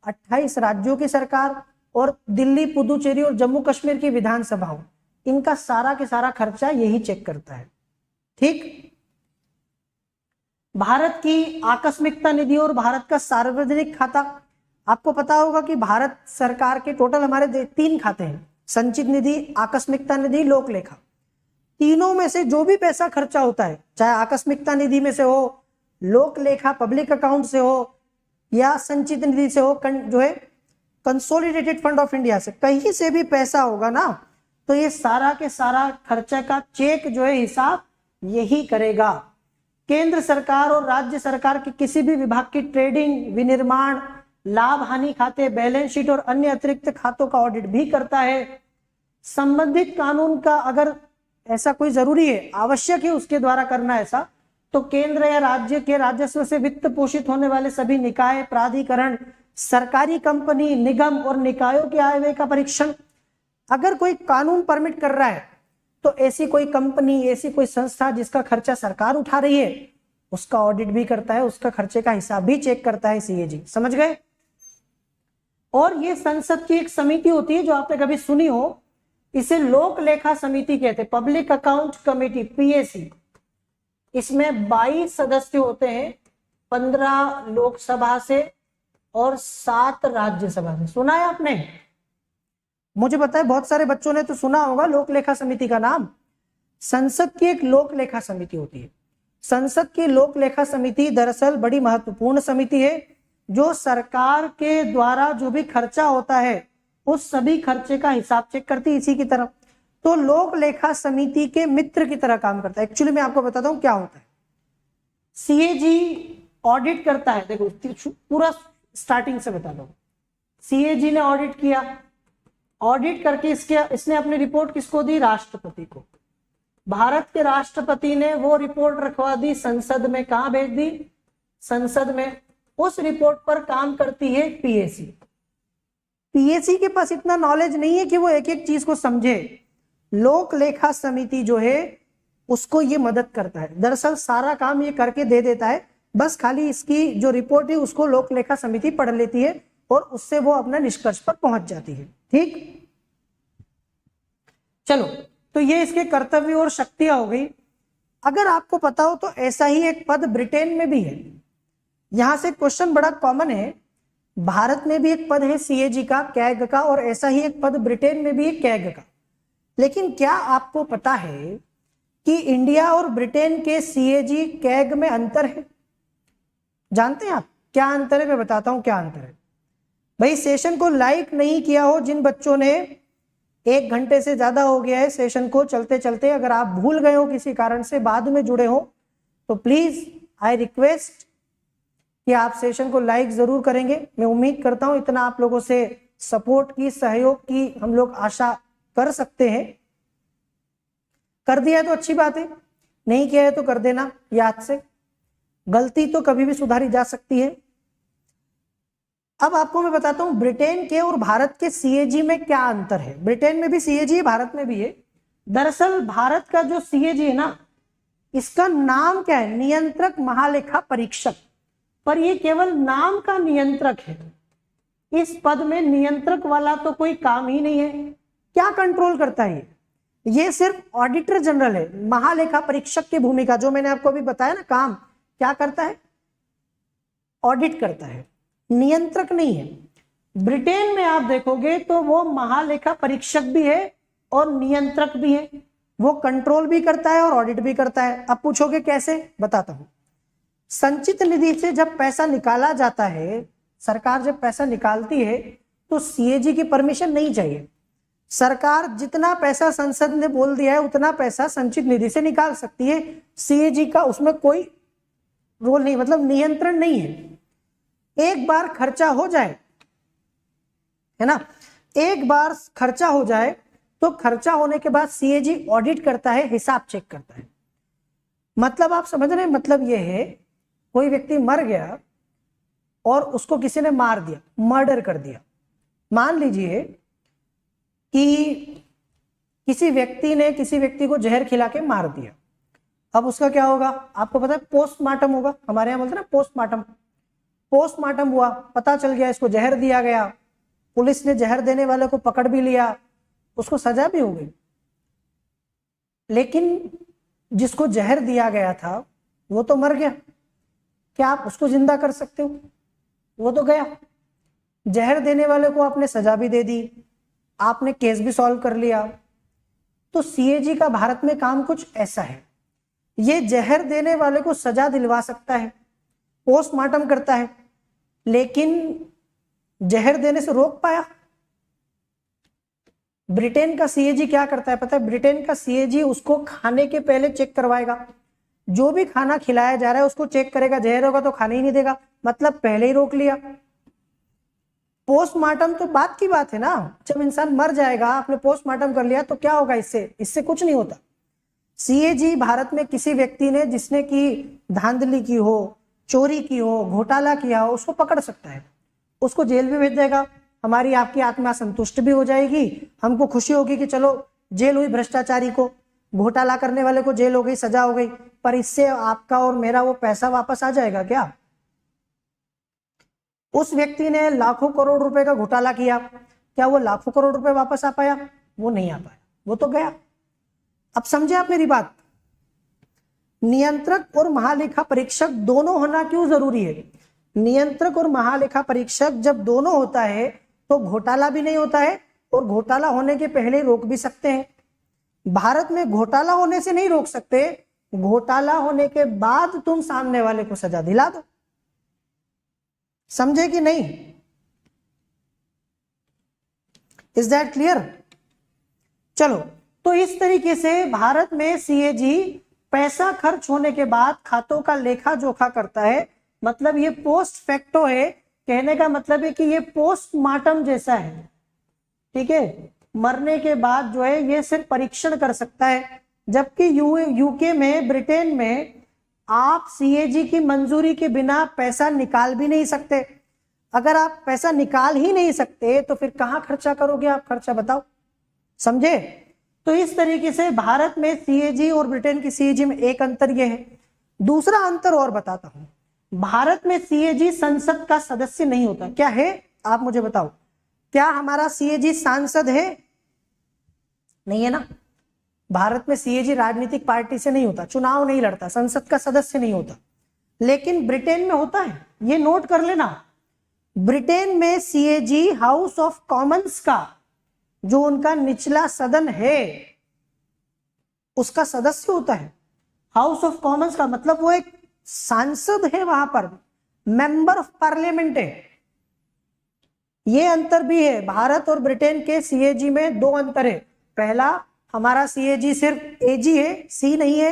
28 राज्यों की सरकार और दिल्ली, पुदुचेरी और जम्मू कश्मीर की विधानसभाओं, इनका सारा के सारा खर्चा यही चेक करता है। ठीक। भारत की आकस्मिकता निधि और भारत का सार्वजनिक खाता, आपको पता होगा कि भारत सरकार के टोटल हमारे 3 खाते हैं, संचित निधि, आकस्मिकता निधि, लोक लेखा। तीनों में से जो भी पैसा खर्चा होता है, चाहे आकस्मिकता निधि में से हो, लोक लेखा पब्लिक अकाउंट से हो या संचित निधि से हो, जो है कंसोलिडेटेड फंड ऑफ इंडिया से, कहीं से भी पैसा होगा ना तो ये सारा के सारा खर्चा का चेक जो है हिसाब यही करेगा। केंद्र सरकार और राज्य सरकार के किसी भी विभाग की ट्रेडिंग, विनिर्माण, लाभ हानि खाते, बैलेंस शीट और अन्य अतिरिक्त खातों का ऑडिट भी करता है। संबंधित कानून का अगर ऐसा कोई जरूरी है, आवश्यक है उसके द्वारा करना ऐसा, तो केंद्र या राज्य के राजस्व से वित्त पोषित होने वाले सभी निकाय, प्राधिकरण, सरकारी कंपनी, निगम और निकायों के आय व्यय का परीक्षण। अगर कोई कानून परमिट कर रहा है तो ऐसी कोई कंपनी, ऐसी कोई संस्था जिसका खर्चा सरकार उठा रही है उसका ऑडिट भी करता है, उसका खर्चे का हिसाब भी चेक करता है सीएजी। समझ गए। और ये संसद की एक समिति होती है जो आपने कभी सुनी हो, इसे लोक लेखा समिति कहते हैं, पब्लिक अकाउंट कमेटी, पीएसी। इसमें 22 सदस्य होते हैं, 15 लोकसभा से और 7 राज्यसभा से। सुना है आपने? मुझे पता है बहुत सारे बच्चों ने तो सुना होगा लोक लेखा समिति का नाम। संसद की एक लोक लेखा समिति होती है। संसद की लोक लेखा समिति दरअसल बड़ी महत्वपूर्ण समिति है जो सरकार के द्वारा जो भी खर्चा होता है उस सभी खर्चे का हिसाब चेक करती है इसी की तरफ। तो लोक लेखा समिति के मित्र की तरह काम करता है। एक्चुअली मैं आपको बताता हूं क्या होता है। सीएजी ऑडिट करता है, देखो पूरा स्टार्टिंग से बता दो। सीएजी ने ऑडिट किया, ऑडिट करके इसने अपनी रिपोर्ट किसको दी? राष्ट्रपति को। भारत के राष्ट्रपति ने वो रिपोर्ट रखवा दी संसद में। कहां भेज दी? संसद में। उस रिपोर्ट पर काम करती है पीएसी। पीएसी के पास इतना नॉलेज नहीं है कि वो एक एक चीज को समझे। लोक लेखा समिति जो है उसको ये मदद करता है, दरअसल सारा काम ये करके दे देता है, बस खाली इसकी जो रिपोर्ट है उसको लोक लेखा समिति पढ़ लेती है और उससे वो अपना निष्कर्ष पर पहुंच जाती है। ठीक। चलो, तो ये इसके कर्तव्य और शक्तियां हो गई। अगर आपको पता हो तो ऐसा ही एक पद ब्रिटेन में भी है। यहां से क्वेश्चन बड़ा कॉमन है। भारत में भी एक पद है सीएजी का, कैग का, और ऐसा ही एक पद ब्रिटेन में भी है, कैग का। लेकिन क्या आपको पता है कि इंडिया और ब्रिटेन के सीएजी, कैग में अंतर है? जानते हैं आप क्या अंतर है? मैं बताता हूं क्या अंतर है। भाई सेशन को लाइक नहीं किया हो जिन बच्चों ने, 1 घंटे से ज्यादा हो गया है सेशन को चलते चलते, अगर आप भूल गए हो किसी कारण से, बाद में जुड़े हो, तो प्लीज आई रिक्वेस्ट कि आप सेशन को लाइक जरूर करेंगे। मैं उम्मीद करता हूं इतना आप लोगों से सपोर्ट की, सहयोग की हम लोग आशा कर सकते हैं। कर दिया तो अच्छी बात है। नहीं किया है तो कर देना याद से, गलती तो कभी भी सुधारी जा सकती है। अब आपको मैं बताता हूं ब्रिटेन के और भारत के सीएजी में क्या अंतर है। ब्रिटेन में भी सीएजी है, भारत में भी है। दरअसल भारत का जो सीएजी है ना, इसका नाम क्या है, नियंत्रक महालेखा परीक्षक, पर ये केवल नाम का नियंत्रक है। इस पद में नियंत्रक वाला तो कोई काम ही नहीं है। क्या कंट्रोल करता है ये सिर्फ ऑडिटर जनरल है। महालेखा परीक्षक की भूमिका जो मैंने आपको अभी बताया ना, काम क्या करता है, ऑडिट करता है, नियंत्रक नहीं है। ब्रिटेन में आप देखोगे तो वो महालेखा परीक्षक भी है और नियंत्रक भी है, वो कंट्रोल भी करता है और ऑडिट भी करता है। अब पूछोगे कैसे, बताता हूं। संचित निधि से जब पैसा निकाला जाता है, सरकार जब पैसा निकालती है तो सीएजी की परमिशन नहीं चाहिए। सरकार जितना पैसा संसद ने बोल दिया है उतना पैसा संचित निधि से निकाल सकती है। सीएजी का उसमें कोई रोल नहीं, मतलब नियंत्रण नहीं है। एक बार खर्चा हो जाए, है ना, एक बार खर्चा हो जाए तो खर्चा होने के बाद सीएजी ऑडिट करता है, हिसाब चेक करता है। मतलब आप समझ रहे हैं, मतलब ये है कोई व्यक्ति मर गया और उसको किसी ने मार दिया, मर्डर कर दिया। मान लीजिए कि किसी व्यक्ति ने किसी व्यक्ति को जहर खिला के मार दिया। अब उसका क्या होगा, आपको पता है, पोस्टमार्टम होगा। हमारे यहाँ बोलते हैं ना पोस्टमार्टम। पोस्टमार्टम हुआ, पता चल गया इसको जहर दिया गया, पुलिस ने जहर देने वाले को पकड़ भी लिया, उसको सजा भी हो गई। लेकिन जिसको जहर दिया गया था वो तो मर गया, क्या आप उसको जिंदा कर सकते हो? वो तो गया। जहर देने वाले को आपने सजा भी दे दी, आपने केस भी सॉल्व कर लिया। तो सीएजी का भारत में काम कुछ ऐसा है, ये जहर देने वाले को सजा दिलवा सकता है, पोस्टमार्टम करता है, लेकिन जहर देने से रोक पाया? ब्रिटेन का सीएजी क्या करता है पता है? ब्रिटेन का सीएजी उसको खाने के पहले चेक करवाएगा। जो भी खाना खिलाया जा रहा है उसको चेक करेगा, जहर होगा तो खाने ही नहीं देगा, मतलब पहले ही रोक लिया। पोस्टमार्टम तो बात की बात है ना, जब इंसान मर जाएगा, आपने पोस्टमार्टम कर लिया तो क्या होगा, इससे कुछ नहीं होता। सीएजी भारत में किसी व्यक्ति ने जिसने की धांधली की हो, चोरी की हो, घोटाला किया हो, उसको पकड़ सकता है, उसको जेल भी भेज देगा। हमारी आपकी आत्मा संतुष्ट भी हो जाएगी, हमको खुशी होगी कि चलो जेल हुई भ्रष्टाचारी को, घोटाला करने वाले को जेल हो गई, सजा हो गई, पर इससे आपका और मेरा वो पैसा वापस आ जाएगा क्या? उस व्यक्ति ने लाखों करोड़ रुपए का घोटाला किया, क्या वो लाखों करोड़ रुपए वापस आ पाया? वो नहीं आ पाया, वो तो गया। अब समझे आप मेरी बात? नियंत्रक और महालेखा परीक्षक दोनों होना क्यों जरूरी है? नियंत्रक और महालेखा परीक्षक जब दोनों होता है तो घोटाला भी नहीं होता है, और घोटाला होने के पहले रोक भी सकते हैं। भारत में घोटाला होने से नहीं रोक सकते, घोटाला होने के बाद तुम सामने वाले को सजा दिला दो। समझे कि नहीं? Is that clear? चलो, तो इस तरीके से भारत में सीएजी पैसा खर्च होने के बाद खातों का लेखा जोखा करता है। मतलब ये पोस्ट फैक्टो है, कहने का मतलब है कि ये पोस्टमार्टम जैसा है, ठीक है। मरने के बाद जो है ये सिर्फ परीक्षण कर सकता है, जबकि यूके में, ब्रिटेन में आप सीएजी की मंजूरी के बिना पैसा निकाल भी नहीं सकते। अगर आप पैसा निकाल ही नहीं सकते तो फिर कहां खर्चा करोगे आप? खर्चा बताओ, समझे? तो इस तरीके से भारत में सीएजी और ब्रिटेन की सीएजी में एक अंतर यह है। दूसरा अंतर और बताता हूं, भारत में सीएजी संसद का सदस्य नहीं होता। क्या है, आप मुझे बताओ, क्या हमारा सीएजी सांसद है? नहीं है ना। भारत में सीएजी राजनीतिक पार्टी से नहीं होता, चुनाव नहीं लड़ता, संसद का सदस्य नहीं होता। लेकिन ब्रिटेन में होता है, ये नोट कर लेना। ब्रिटेन में सीएजी हाउस ऑफ कॉमन्स का, जो उनका निचला सदन है, उसका सदस्य होता है। हाउस ऑफ कॉमन्स का मतलब वो एक सांसद है, वहां पर मेंबर ऑफ पार्लियामेंट है। ये अंतर भी है। भारत और ब्रिटेन के सीएजी में दो अंतर है। पहला, हमारा सीएजी सिर्फ एजी है, सी नहीं है,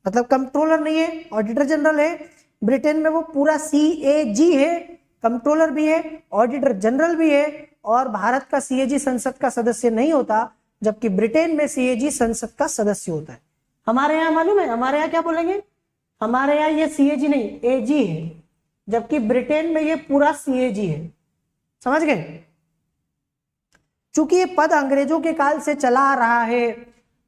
मतलब कंट्रोलर नहीं है, ऑडिटर जनरल है। ब्रिटेन में वो पूरा सीएजी है, कंट्रोलर भी है, ऑडिटर जनरल भी है। और भारत का सीएजी संसद का सदस्य नहीं होता, जबकि ब्रिटेन में सीएजी संसद का सदस्य होता है। हमारे यहाँ मालूम है, हमारे यहाँ क्या बोलेंगे, हमारे यहाँ ये सीएजी नहीं एजी है, जबकि ब्रिटेन में ये पूरा सीएजी है। समझ गए? चूंकि ये पद अंग्रेजों के काल से चला आ रहा है,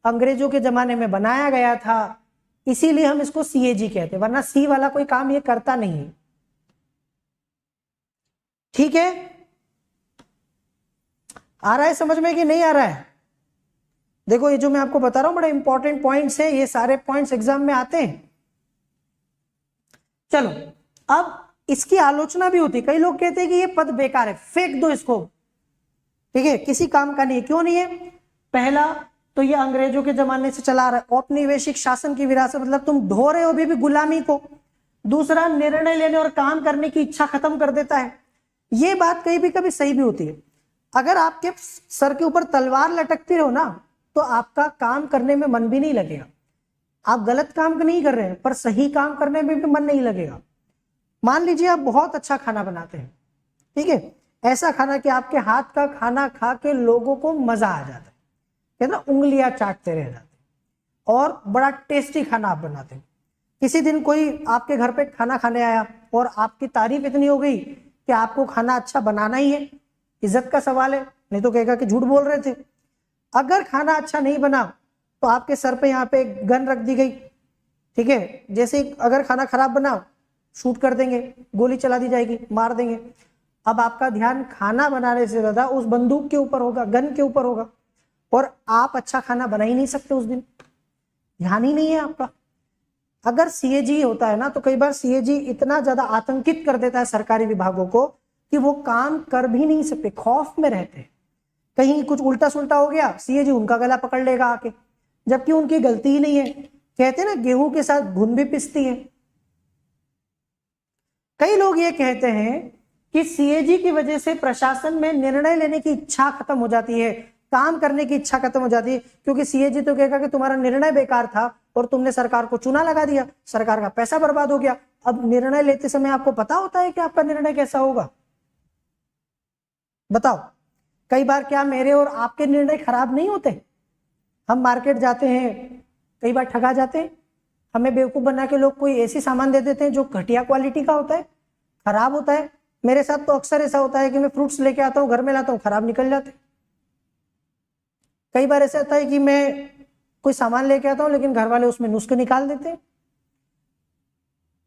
अंग्रेजों के जमाने में बनाया गया था, इसीलिए हम इसको सीएजी कहते हैं, वरना सी वाला कोई काम ये करता नहीं है। ठीक है, आ रहा है समझ में कि नहीं आ रहा है? देखो ये जो मैं आपको बता रहा हूं बड़े इंपॉर्टेंट पॉइंट्स है, ये सारे पॉइंट्स एग्जाम में आते हैं। चलो अब इसकी आलोचना भी होती है, कई लोग कहते हैं कि ये पद बेकार है, फेंक दो इसको, ठीक है, किसी काम का नहीं है। क्यों नहीं है? पहला तो ये अंग्रेजों के जमाने से चला रहा है, औपनिवेशिक शासन की विरासत, मतलब तुम ढो रहे हो अभी भी गुलामी को। दूसरा, निर्णय लेने और काम करने की इच्छा खत्म कर देता है। ये बात कहीं भी कभी सही भी होती है। अगर आपके सर के ऊपर तलवार लटकती रहो ना, तो आपका काम करने में मन भी नहीं लगेगा। आप गलत काम नहीं कर रहे हैं, पर सही काम करने में भी मन नहीं लगेगा। मान लीजिए आप बहुत अच्छा खाना बनाते हैं, ठीक है, ऐसा खाना कि आपके हाथ का खाना खा के लोगों को मजा आ जाता है, कहते ना उंगलियां चाटते रह जाते, और बड़ा टेस्टी खाना आप बनाते हैं। किसी दिन कोई आपके घर पे खाना खाने आया और आपकी तारीफ इतनी हो गई कि आपको खाना अच्छा बनाना ही है, इज्जत का सवाल है, नहीं तो कहेगा कि झूठ बोल रहे थे। अगर खाना अच्छा नहीं बना तो आपके सर पे यहाँ पे गन रख दी गई, ठीक है, जैसे अगर खाना खराब बना शूट कर देंगे, गोली चला दी जाएगी, मार देंगे। अब आपका ध्यान खाना बनाने से ज्यादा उस बंदूक के ऊपर होगा, गन के ऊपर होगा, और आप अच्छा खाना बना ही नहीं सकते उस दिन, ध्यान ही नहीं है आपका। अगर सीएजी होता है ना, तो कई बार सीएजी इतना ज्यादा आतंकित कर देता है सरकारी विभागों को कि वो काम कर भी नहीं सकते, खौफ में रहते हैं, कहीं कुछ उल्टा सुल्टा हो गया, सीएजी उनका गला पकड़ लेगा आके, जबकि उनकी गलती ही नहीं है। कहते हैं ना गेहूं के साथ घुन भी पिसती है। कई लोग ये कहते हैं कि सीएजी की वजह से प्रशासन में निर्णय लेने की इच्छा खत्म हो जाती है, काम करने की इच्छा खत्म हो जाती है, क्योंकि सीएजी तो कहेगा कि तुम्हारा निर्णय बेकार था और तुमने सरकार को चूना लगा दिया, सरकार का पैसा बर्बाद हो गया। अब निर्णय लेते समय आपको पता होता है कि आपका निर्णय कैसा होगा? बताओ, कई बार क्या मेरे और आपके निर्णय खराब नहीं होते? हम मार्केट जाते हैं, कई बार ठगा जाते हैं, हमें बेवकूफ बना के लोग कोई ऐसी सामान दे देते हैं जो घटिया क्वालिटी का होता है, खराब होता है। मेरे साथ तो अक्सर ऐसा होता है कि मैं फ्रूट्स लेके आता हूँ, घर में लाता हूँ, खराब निकल जाते। कई बार ऐसा होता है कि मैं कोई सामान लेके आता हूँ लेकिन घर वाले उसमें नुस्खे निकाल देते हैं।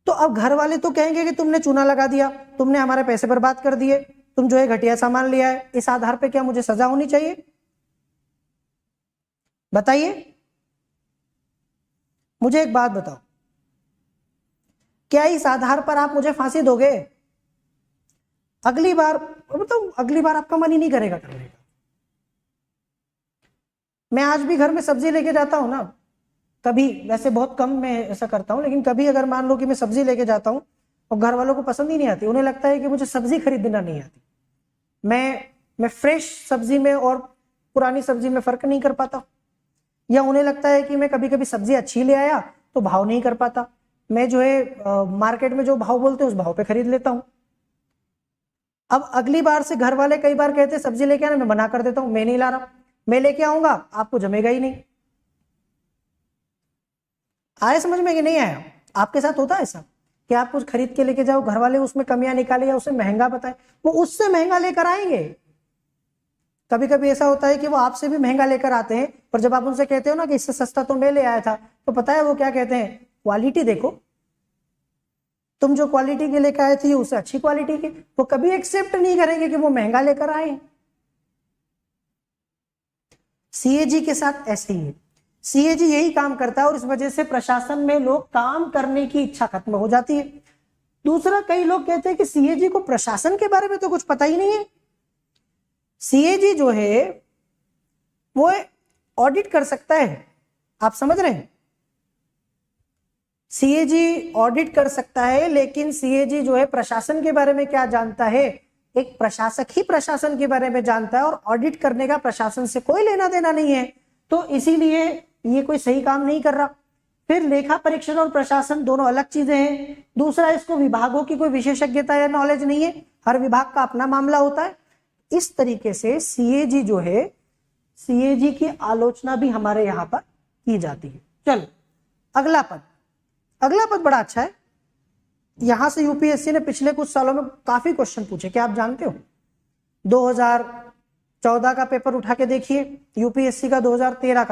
तो अब घर वाले तो कहेंगे कि तुमने चूना लगा दिया, तुमने हमारे पैसे बर्बाद कर दिए, तुम जो है घटिया सामान लिया है, इस आधार पे क्या मुझे सजा होनी चाहिए? बताइए मुझे एक बात बताओ, क्या इस आधार पर आप मुझे फांसी दोगे? अगली बार बताओ, अगली बार आपका मन ही नहीं करेगा करने का। मैं आज भी घर में सब्जी लेके जाता हूं ना, कभी, वैसे बहुत कम मैं ऐसा करता हूं, लेकिन कभी अगर मान लो कि मैं सब्जी लेके जाता हूं और घर वालों को पसंद ही नहीं आती, उन्हें लगता है कि मुझे सब्जी खरीदना नहीं आती, मैं फ्रेश सब्जी में और पुरानी सब्जी में फर्क नहीं कर पाता, या उन्हें लगता है कि मैं कभी कभी सब्जी अच्छी ले आया तो भाव नहीं कर पाता, मैं जो है मार्केट में जो भाव बोलते हैं उस भाव पे खरीद लेता हूं। अब अगली बार से घर वाले कई बार कहते सब्जी लेके आना, मैं मना कर देता हूं, मैं नहीं ला रहा, मैं लेके आऊंगा आपको जमेगा ही नहीं। आए समझ में कि नहीं आया? आपके साथ होता है ऐसा कि आप कुछ खरीद के लेके जाओ, घर वाले उसमें कमियां निकाले या उसे महंगा बताए, वो उससे महंगा लेकर आएंगे। कभी कभी ऐसा होता है कि वो आपसे भी महंगा लेकर आते हैं, पर जब आप उनसे कहते हो ना कि इससे सस्ता तो मैं ले आया था, तो पता है वो क्या कहते हैं? क्वालिटी देखो, तुम जो क्वालिटी के लेकर आए थे उससे अच्छी क्वालिटी की। वो कभी एक्सेप्ट नहीं करेंगे कि वो महंगा लेकर आए। सीएजी के साथ ऐसे ही है, सीएजी यही काम करता है और इस वजह से प्रशासन में लोग काम करने की इच्छा खत्म हो जाती है। दूसरा, कई लोग कहते हैं कि सीएजी को प्रशासन के बारे में तो कुछ पता ही नहीं है। सीएजी जो है वो ऑडिट कर सकता है, आप समझ रहे हैं? सीएजी ऑडिट कर सकता है, लेकिन सीएजी जो है प्रशासन के बारे में क्या जानता है? एक प्रशासक ही प्रशासन के बारे में जानता है, और ऑडिट करने का प्रशासन से कोई लेना देना नहीं है, तो इसीलिए ये कोई सही काम नहीं कर रहा। फिर लेखा परीक्षण और प्रशासन दोनों अलग चीजें हैं। दूसरा, इसको विभागों की कोई विशेषज्ञता या नॉलेज नहीं है, हर विभाग का अपना मामला होता है। इस तरीके से सीएजी जो है, सीएजी की आलोचना भी हमारे यहाँ पर की जाती है। चलो अगला पद बड़ा अच्छा है। यहां से यूपीएससी ने पिछले कुछ सालों में काफी क्वेश्चन पूछे, क्या आप जानते हो? 2014 का पेपर उठा के देखिए, यूपीएससी का 2013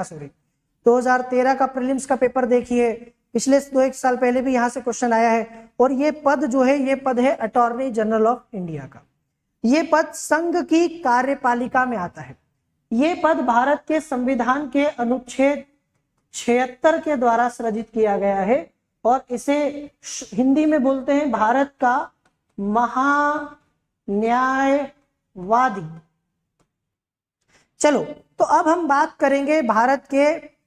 का प्रीलिम्स का पेपर देखिए, पिछले 2-1 साल पहले भी यहां से क्वेश्चन आया है। और ये पद जो है, ये पद है अटॉर्नी जनरल ऑफ इंडिया का। ये पद संघ की कार्यपालिका में आता है। ये पद भारत के संविधान के अनुच्छेद 76 के द्वारा सृजित किया गया है और इसे हिंदी में बोलते हैं भारत का महान्यायवादी। चलो, तो अब हम बात करेंगे भारत के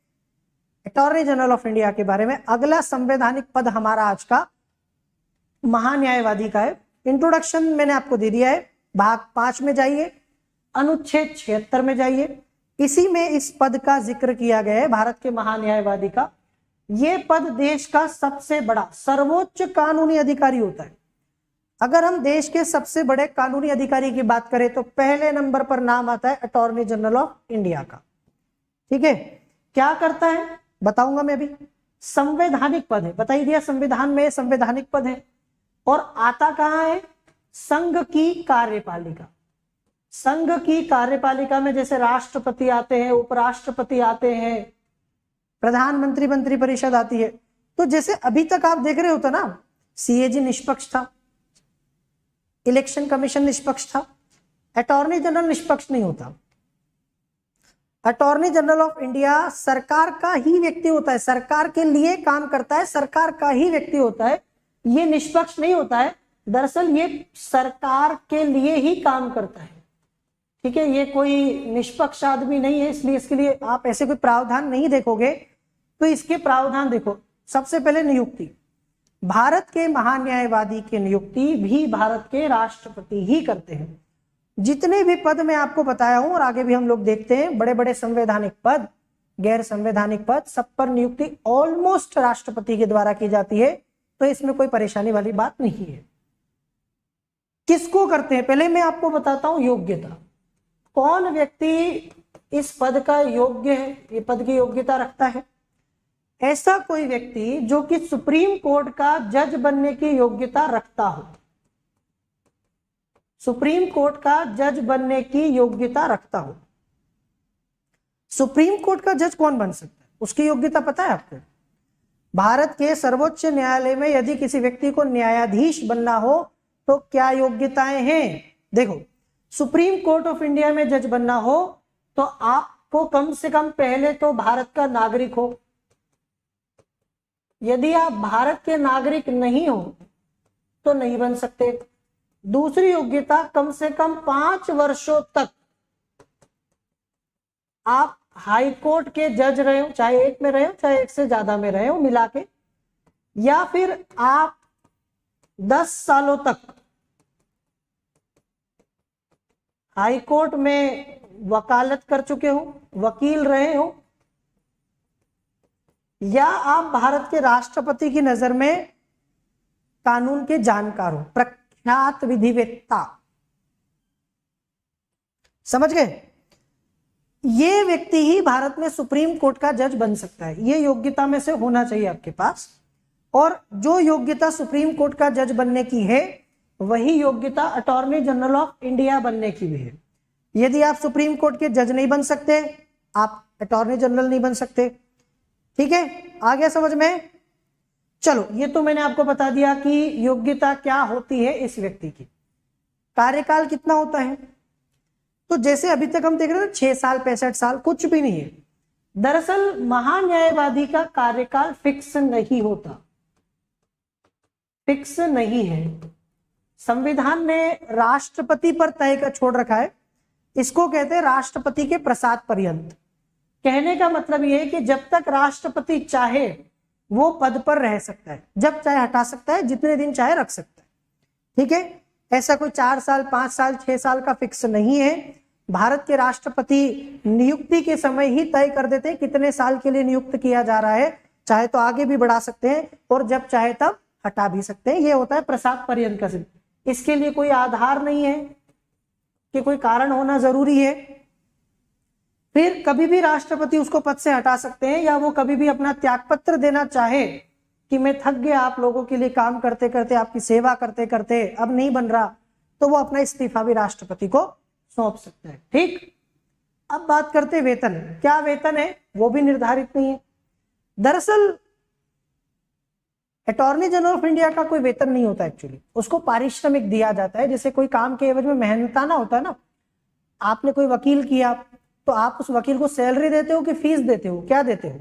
अटॉर्नी जनरल ऑफ इंडिया के बारे में। अगला संवैधानिक पद हमारा आज का महान्यायवादी का है। इंट्रोडक्शन मैंने आपको दे दिया है, भाग 5 में जाइए, अनुच्छेद 76 में जाइए, इसी में इस पद का जिक्र किया गया है, भारत के महान्यायवादी का। यह पद देश का सबसे बड़ा सर्वोच्च कानूनी अधिकारी होता है। अगर हम देश के सबसे बड़े कानूनी अधिकारी की बात करें तो पहले नंबर पर नाम आता है अटॉर्नी जनरल ऑफ इंडिया का। ठीक है, क्या करता है बताऊंगा मैं भी। संवैधानिक पद है, बता ही दिया, संविधान में संवैधानिक पद है। और आता कहां है? संघ की कार्यपालिका। संघ की कार्यपालिका में जैसे राष्ट्रपति आते हैं, उपराष्ट्रपति आते हैं, प्रधानमंत्री मंत्रिपरिषद आती है। तो जैसे अभी तक आप देख रहे होते ना, सीएजी निष्पक्ष था, इलेक्शन कमीशन निष्पक्ष था, अटॉर्नी जनरल निष्पक्ष नहीं होता। अटॉर्नी जनरल ऑफ इंडिया सरकार का ही व्यक्ति होता है, सरकार के लिए काम करता है, सरकार का ही व्यक्ति होता है। ये निष्पक्ष नहीं होता है, दरअसल ये सरकार के लिए ही काम करता है। ठीक है, ये कोई निष्पक्ष आदमी नहीं है, इसलिए इसके लिए आप ऐसे कोई प्रावधान नहीं देखोगे। तो इसके प्रावधान देखो, सबसे पहले नियुक्ति। भारत के महान्यायवादी की नियुक्ति भी भारत के राष्ट्रपति ही करते हैं। जितने भी पद मैं आपको बताया हूं और आगे भी हम लोग देखते हैं, बड़े बड़े संवैधानिक पद, गैर संवैधानिक पद, सब पर नियुक्ति ऑलमोस्ट राष्ट्रपति के द्वारा की जाती है। तो इसमें कोई परेशानी वाली बात नहीं है। किसको करते हैं पहले मैं आपको बताता हूं। योग्यता, कौन व्यक्ति इस पद का योग्य है, ये पद की योग्यता रखता है? ऐसा कोई व्यक्ति जो कि सुप्रीम कोर्ट का जज बनने की योग्यता रखता हो। सुप्रीम कोर्ट का जज बनने की योग्यता रखता हो। सुप्रीम कोर्ट का जज कौन बन सकता है, उसकी योग्यता पता है आपको? भारत के सर्वोच्च न्यायालय में यदि किसी व्यक्ति को न्यायाधीश बनना हो तो क्या योग्यताएं हैं? देखो, सुप्रीम कोर्ट ऑफ इंडिया में जज बनना हो तो आपको कम से कम पहले तो भारत का नागरिक हो। यदि आप भारत के नागरिक नहीं हो तो नहीं बन सकते। दूसरी योग्यता, कम से कम 5 वर्षों तक आप हाई कोर्ट के जज रहे हो, चाहे एक में रहे हो चाहे एक से ज्यादा में रहे हो मिला के, या फिर आप 10 सालों तक हाई कोर्ट में वकालत कर चुके हो, वकील रहे हो, या आप भारत के राष्ट्रपति की नजर में कानून के जानकार हो, प्रख्यात विधिवेत्ता। समझ गए? ये व्यक्ति ही भारत में सुप्रीम कोर्ट का जज बन सकता है। ये योग्यता में से होना चाहिए आपके पास। और जो योग्यता सुप्रीम कोर्ट का जज बनने की है वही योग्यता अटॉर्नी जनरल ऑफ इंडिया बनने की भी है। यदि आप सुप्रीम कोर्ट के जज नहीं बन सकते, आप अटॉर्नी जनरल नहीं बन सकते। ठीक है, आ गया समझ में? चलो, ये तो मैंने आपको बता दिया कि योग्यता क्या होती है इस व्यक्ति की। कार्यकाल कितना होता है? तो जैसे अभी तक हम देख रहे थे 6 साल 65 साल, कुछ भी नहीं है। दरअसल महान्यायवादी का कार्यकाल फिक्स नहीं होता, फिक्स नहीं है। संविधान ने राष्ट्रपति पर तय कर छोड़ रखा है। इसको कहते हैं राष्ट्रपति के प्रसाद पर्यंत। कहने का मतलब यह है कि जब तक राष्ट्रपति चाहे वो पद पर रह सकता है, जब चाहे हटा सकता है, जितने दिन चाहे रख सकता है। ठीक है, ऐसा कोई 4 साल 5 साल 6 साल का फिक्स नहीं है। भारत के राष्ट्रपति नियुक्ति के समय ही तय कर देते हैं कितने साल के लिए नियुक्त किया जा रहा है, चाहे तो आगे भी बढ़ा सकते हैं और जब चाहे तब हटा भी सकते हैं। ये होता है प्रसाद पर्यंत का सिद्ध। इसके लिए कोई आधार नहीं है कि कोई कारण होना जरूरी है। फिर कभी भी राष्ट्रपति उसको पद से हटा सकते हैं, या वो कभी भी अपना त्यागपत्र देना चाहे कि मैं थक गया आप लोगों के लिए काम करते करते, आपकी सेवा करते करते, अब नहीं बन रहा, तो वो अपना इस्तीफा भी राष्ट्रपति को सौंप सकते हैं। ठीक, अब बात करते हैं वेतन। क्या वेतन है वो भी निर्धारित नहीं है। दरअसल अटॉर्नी जनरल ऑफ इंडिया का कोई वेतन नहीं होता एक्चुअली, उसको पारिश्रमिक दिया जाता है। जैसे कोई काम के एवज में मेहनताना होता है ना, आपने कोई वकील किया तो आप उस वकील को सैलरी देते हो कि फीस देते हो, क्या देते हो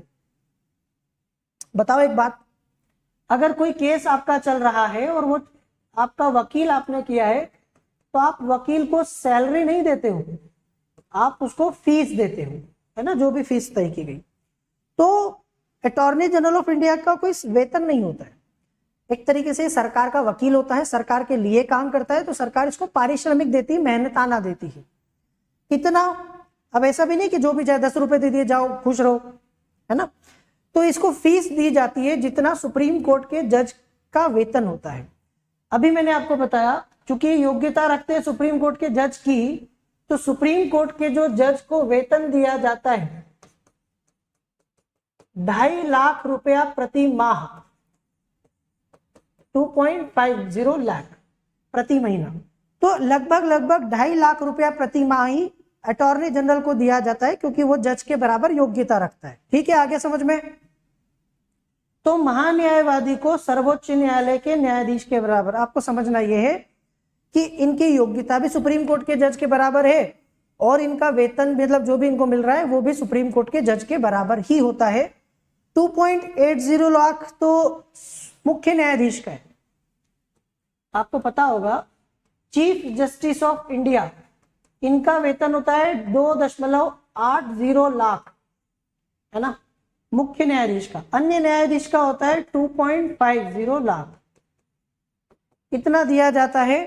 बताओ एक बात। अगर कोई केस आपका चल रहा है और वो आपका वकील आपने किया है, तो आप वकील को सैलरी नहीं देते हो, आप उसको फीस देते हो, है ना, जो भी फीस तय की गई। तो अटॉर्नी जनरल ऑफ इंडिया का कोई वेतन नहीं होता है, एक तरीके से सरकार का वकील होता है, सरकार के लिए काम करता है, तो सरकार इसको पारिश्रमिक देती है, मेहनताना देती है। कितना, अब ऐसा भी नहीं कि जो भी चाहे 10 रुपए दे दिए जाओ खुश रहो, है ना। तो इसको फीस दी जाती है जितना सुप्रीम कोर्ट के जज का वेतन होता है। अभी मैंने आपको बताया, चूंकि योग्यता रखते हैं सुप्रीम कोर्ट के जज की, तो सुप्रीम कोर्ट के जो जज को वेतन दिया जाता है 2.5 लाख रुपया प्रति माह, 2.50 लाख प्रति महीना। तो लगभग 2.5 लाख रुपया प्रति माह ही अटॉर्नी जनरल को दिया जाता है, क्योंकि वो जज के बराबर योग्यता रखता है। ठीक है, आगे समझ में। तो महान्यायवादी को सर्वोच्च न्यायालय के न्यायाधीश के बराबर, आपको समझना यह है कि इनकी योग्यता भी सुप्रीम कोर्ट के जज के बराबर है, और इनका वेतन मतलब जो भी इनको मिल रहा है वो भी सुप्रीम कोर्ट के जज के बराबर ही होता है। 2.80 लाख तो मुख्य न्यायाधीश का है। आपको पता होगा चीफ जस्टिस ऑफ इंडिया, इनका वेतन होता है 2.80 लाख, है ना, मुख्य न्यायाधीश का। अन्य न्यायाधीश का होता है 2.50 लाख। इतना दिया जाता है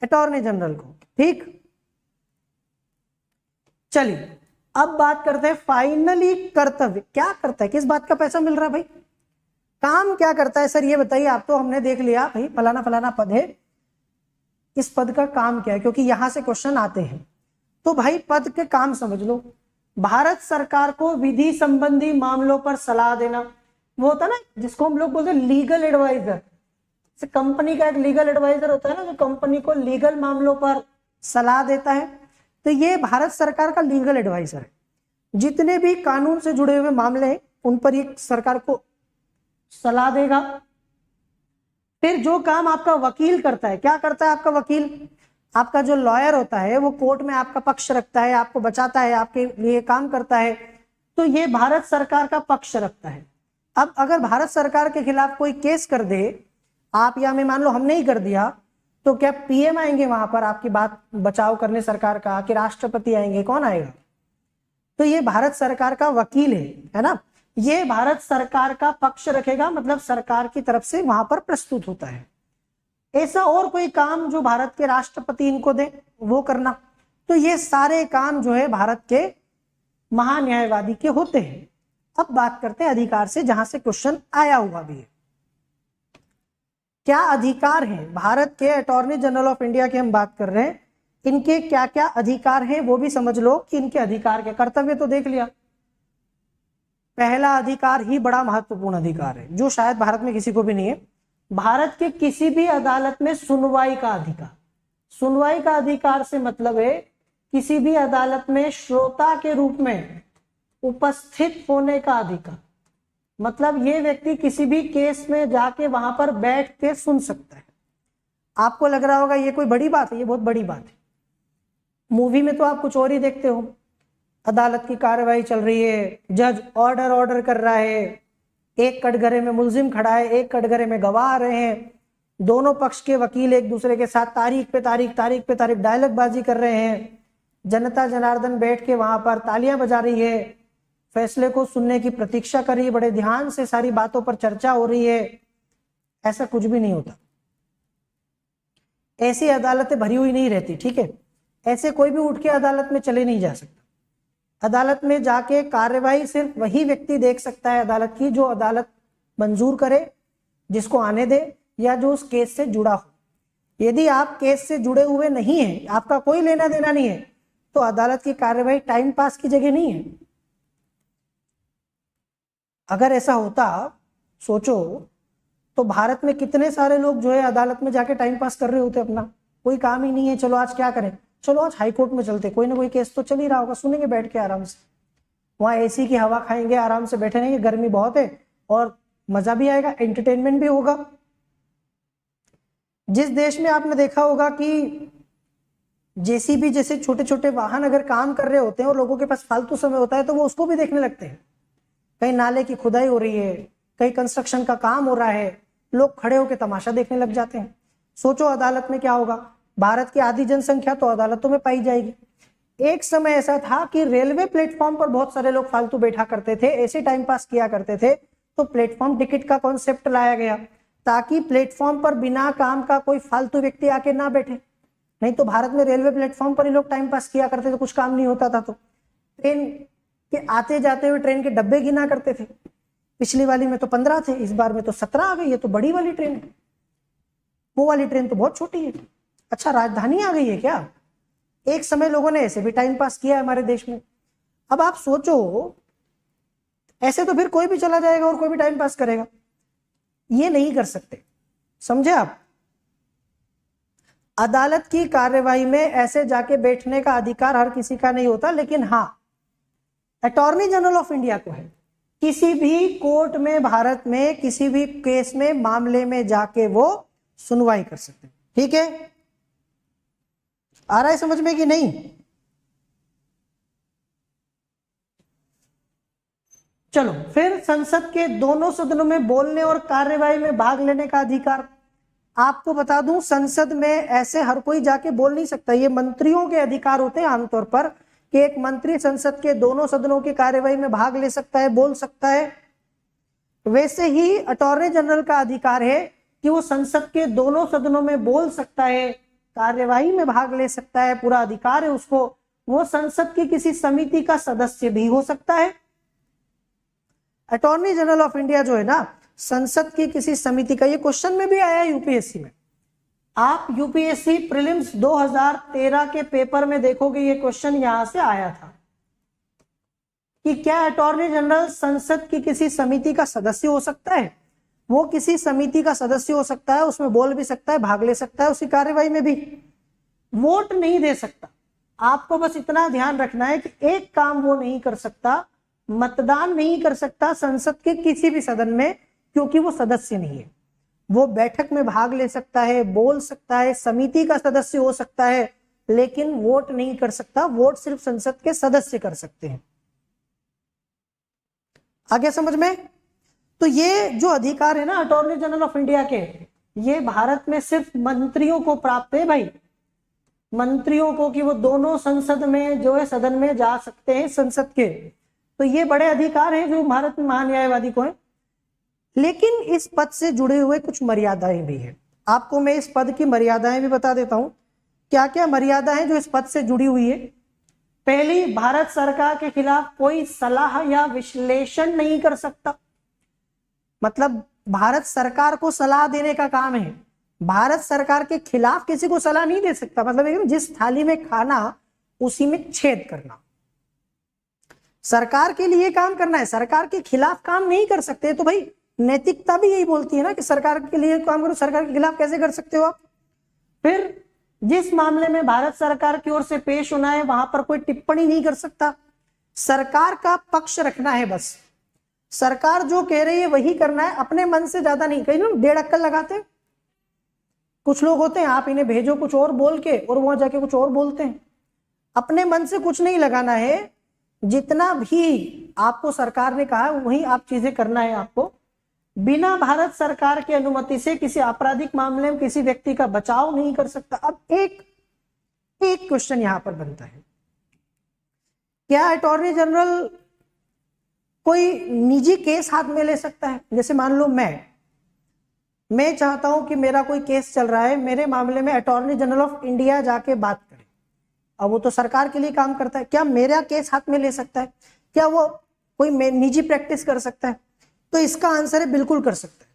अटॉर्नी जनरल को। ठीक, चलिए अब बात करते हैं फाइनली कर्तव्य। क्या करता है, किस बात का पैसा मिल रहा है भाई, काम क्या करता है सर ये बताइए। आप तो हमने देख लिया भाई फलाना फलाना पद है, इस पद का काम क्या है, क्योंकि यहां से क्वेश्चन आते हैं। तो भाई पद के काम समझ लो। भारत सरकार को विधि संबंधी मामलों पर सलाह देना, वो होता है ना जिसको हम लोग बोलते हैं लीगल एडवाइजर। कंपनी का एक लीगल एडवाइजर होता है ना, जो कंपनी को लीगल मामलों पर सलाह देता है, तो ये भारत सरकार का लीगल एडवाइजर है। जितने भी कानून से जुड़े हुए मामले हैं उन पर ये सरकार को सलाह देगा। फिर जो काम आपका वकील करता है, क्या करता है आपका वकील, आपका जो लॉयर होता है वो कोर्ट में आपका पक्ष रखता है, आपको बचाता है, आपके लिए काम करता है, तो ये भारत सरकार का पक्ष रखता है। अब अगर भारत सरकार के खिलाफ कोई केस कर दे आप, या मैं मान लो हमने ही कर दिया, तो क्या पीएम आएंगे वहां पर आपकी बात बचाव करने सरकार का, कि राष्ट्रपति आएंगे, कौन आएगा। तो ये भारत सरकार का वकील है ना, ये भारत सरकार का पक्ष रखेगा, मतलब सरकार की तरफ से वहां पर प्रस्तुत होता है। ऐसा और कोई काम जो भारत के राष्ट्रपति इनको दे वो करना, तो ये सारे काम जो है भारत के महान्यायवादी के होते हैं। अब बात करते हैं अधिकार से, जहां से क्वेश्चन आया हुआ भी है। क्या अधिकार हैं भारत के अटॉर्नी जनरल ऑफ इंडिया की हम बात कर रहे हैं, इनके क्या क्या अधिकार हैं वो भी समझ लो कि इनके अधिकार के। कर्तव्य तो देख लिया, पहला अधिकार ही बड़ा महत्वपूर्ण अधिकार है जो शायद भारत में किसी को भी नहीं है, भारत के किसी भी अदालत में सुनवाई का अधिकार। सुनवाई का अधिकार से मतलब है किसी भी अदालत में श्रोता के रूप में उपस्थित होने का अधिकार। मतलब ये व्यक्ति किसी भी केस में जाके वहां पर बैठ के सुन सकता है। आपको लग रहा होगा ये कोई बड़ी बात है, ये बहुत बड़ी बात है। मूवी में तो आप कुछ और ही देखते हो, अदालत की कार्रवाई चल रही है, जज ऑर्डर कर रहा है, एक कटघरे में मुलजिम खड़ा है, एक कटघरे में गवाह आ रहे हैं, दोनों पक्ष के वकील एक दूसरे के साथ तारीख पे तारीख डायलॉग बाजी कर रहे हैं, जनता जनार्दन बैठ के वहां पर तालियां बजा रही है, फैसले को सुनने की प्रतीक्षा कर रही है, बड़े ध्यान से सारी बातों पर चर्चा हो रही है। ऐसा कुछ भी नहीं होता, ऐसी अदालतें भरी हुई नहीं रहती। ठीक है, ऐसे कोई भी उठ के अदालत में चले नहीं जा सकता। अदालत में जाके कार्यवाही सिर्फ वही व्यक्ति देख सकता है अदालत की जो अदालत मंजूर करे, जिसको आने दे, या जो उस केस से जुड़ा हो। यदि आप केस से जुड़े हुए नहीं हैं, आपका कोई लेना देना नहीं है, तो अदालत की कार्यवाही टाइम पास की जगह नहीं है। अगर ऐसा होता, सोचो, तो भारत में कितने सारे लोग जो है अदालत में जाके टाइम पास कर रहे होते अपना, कोई काम ही नहीं है, चलो आज क्या करें, चलो आज हाई कोर्ट में चलते, कोई ना कोई केस तो चल ही रहा होगा, सुनेंगे बैठ के आराम से, वहां एसी की हवा खाएंगे, आराम से बैठे रहेंगे, गर्मी बहुत है और मजा भी आएगा, एंटरटेनमेंट भी होगा। जिस देश में आपने देखा होगा कि जेसीबी जैसे छोटे छोटे वाहन अगर काम कर रहे होते हैं और लोगों के पास फालतू समय होता है तो वो उसको भी देखने लगते हैं। कहीं नाले की खुदाई हो रही है, कहीं कंस्ट्रक्शन का काम हो रहा है, लोग खड़े होकर तमाशा देखने लग जाते हैं। सोचो अदालत में क्या होगा, भारत की आधी जनसंख्या तो अदालतों में पाई जाएगी। एक समय ऐसा था कि रेलवे प्लेटफॉर्म पर बहुत सारे लोग फालतू बैठा करते थे, ऐसे टाइम पास किया करते थे, तो प्लेटफॉर्म टिकट का कॉन्सेप्ट लाया गया ताकि प्लेटफॉर्म पर बिना काम का कोई फालतू व्यक्ति आके ना बैठे। नहीं तो भारत में रेलवे प्लेटफॉर्म पर ही लोग टाइम पास किया करते थे, कुछ काम नहीं होता था तो ट्रेन के आते जाते हुए ट्रेन के डब्बे गिना करते थे, पिछली वाली में तो 15 थे, इस बार में तो 17 आ गई, ये तो बड़ी वाली ट्रेन है, वो वाली ट्रेन तो बहुत छोटी है। अच्छा राजधानी आ गई है क्या? एक समय लोगों ने ऐसे भी टाइम पास किया है हमारे देश में। अब आप सोचो, ऐसे तो फिर कोई भी चला जाएगा और कोई भी टाइम पास करेगा, ये नहीं कर सकते, समझे आप? अदालत की कार्यवाही में ऐसे जाके बैठने का अधिकार हर किसी का नहीं होता, लेकिन हाँ अटॉर्नी जनरल ऑफ इंडिया को है। किसी भी कोर्ट में भारत में किसी भी केस में मामले में जाके वो सुनवाई कर सकते हैं। ठीक है, आ रहा है समझ में कि नहीं? चलो फिर संसद के दोनों सदनों में बोलने और कार्यवाही में भाग लेने का अधिकार। आपको बता दूं, संसद में ऐसे हर कोई जाके बोल नहीं सकता, ये मंत्रियों के अधिकार होते हैं आमतौर पर कि एक मंत्री संसद के दोनों सदनों की कार्यवाही में भाग ले सकता है, बोल सकता है। वैसे ही अटॉर्नी जनरल का अधिकार है कि वो संसद के दोनों सदनों में बोल सकता है, कार्यवाही में भाग ले सकता है, पूरा अधिकार है उसको। वो संसद की किसी समिति का सदस्य भी हो सकता है। अटॉर्नी जनरल ऑफ इंडिया जो है ना, संसद की किसी समिति का, ये क्वेश्चन में भी आया यूपीएससी में। आप यूपीएससी प्रीलिम्स 2013 के पेपर में देखोगे, ये क्वेश्चन यहां से आया था कि क्या अटॉर्नी जनरल संसद की किसी समिति का सदस्य हो सकता है? वो किसी समिति का सदस्य हो सकता है, उसमें बोल भी सकता है, भाग ले सकता है, उसकी कार्यवाही में भी वोट नहीं दे सकता। आपको बस इतना ध्यान रखना है कि एक काम वो नहीं कर सकता, मतदान नहीं कर सकता संसद के किसी भी सदन में, क्योंकि वो सदस्य नहीं है। वो बैठक में भाग ले सकता है, बोल सकता है, समिति का सदस्य हो सकता है, लेकिन वोट नहीं कर सकता। वोट सिर्फ संसद के सदस्य कर सकते हैं। आगे समझ में? तो ये जो अधिकार है ना अटॉर्नी जनरल ऑफ इंडिया के, ये भारत में सिर्फ मंत्रियों को प्राप्त है भाई, मंत्रियों को, कि वो दोनों संसद में जो है सदन में जा सकते हैं संसद के। तो ये बड़े अधिकार हैं जो भारत में महान्यायवादी को है। लेकिन इस पद से जुड़े हुए कुछ मर्यादाएं भी हैं। आपको मैं इस पद की मर्यादाएं भी बता देता हूं, क्या क्या मर्यादा है जो इस पद से जुड़ी हुई है। पहली, भारत सरकार के खिलाफ कोई सलाह या विश्लेषण नहीं कर सकता। मतलब भारत सरकार को सलाह देने का काम है, भारत सरकार के खिलाफ किसी को सलाह नहीं दे सकता। मतलब जिस थाली में खाना उसी में छेद करना, सरकार के लिए काम करना है, सरकार के खिलाफ काम नहीं कर सकते। तो भाई नैतिकता भी यही बोलती है ना कि सरकार के लिए काम करो, सरकार के खिलाफ कैसे कर सकते हो आप? फिर जिस मामले में भारत सरकार की ओर से पेश होना है वहां पर कोई टिप्पणी नहीं कर सकता, सरकार का पक्ष रखना है बस, सरकार जो कह रही है वही करना है, अपने मन से ज्यादा नहीं। कहीं लोग डेढ़ अक्कल लगाते हैं, कुछ लोग होते हैं आप इन्हें भेजो कुछ और बोल के और वहां जाके कुछ और बोलते हैं। अपने मन से कुछ नहीं लगाना है, जितना भी आपको सरकार ने कहा वही आप चीजें करना है आपको। बिना भारत सरकार की अनुमति से किसी आपराधिक मामले में किसी व्यक्ति का बचाव नहीं कर सकता। अब एक क्वेश्चन यहां पर बनता है, क्या अटॉर्नी जनरल कोई निजी केस हाथ में ले सकता है? जैसे मान लो मैं चाहता हूं कि मेरा कोई केस चल रहा है, मेरे मामले में अटॉर्नी जनरल ऑफ इंडिया जाके बात करे। अब वो तो सरकार के लिए काम करता है, क्या मेरा केस हाथ में ले सकता है? क्या वो कोई निजी प्रैक्टिस कर सकता है? तो इसका आंसर है बिल्कुल कर सकता है।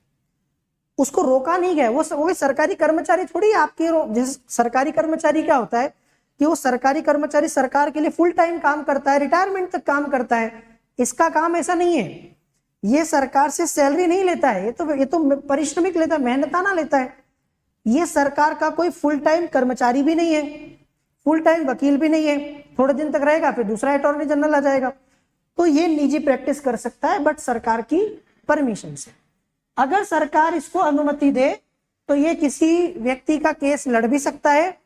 उसको रोका नहीं गया। वो सरकारी कर्मचारी थोड़ी आपके, जैसे सरकारी कर्मचारी क्या होता है, कि वो सरकारी कर्मचारी सरकार के लिए फुल टाइम काम करता है, रिटायरमेंट तक काम करता है। इसका काम ऐसा नहीं है, ये सरकार से सैलरी नहीं लेता है, ये तो परिश्रमिक लेता है, मेहनताना लेता है। ये सरकार का कोई फुल टाइम कर्मचारी भी नहीं है, फुल टाइम वकील भी नहीं है, थोड़े दिन तक रहेगा फिर दूसरा अटॉर्नी जनरल आ जाएगा। तो ये निजी प्रैक्टिस कर सकता है, बट सरकार की परमिशन से। अगर सरकार इसको अनुमति दे तो ये किसी व्यक्ति का केस लड़ भी सकता है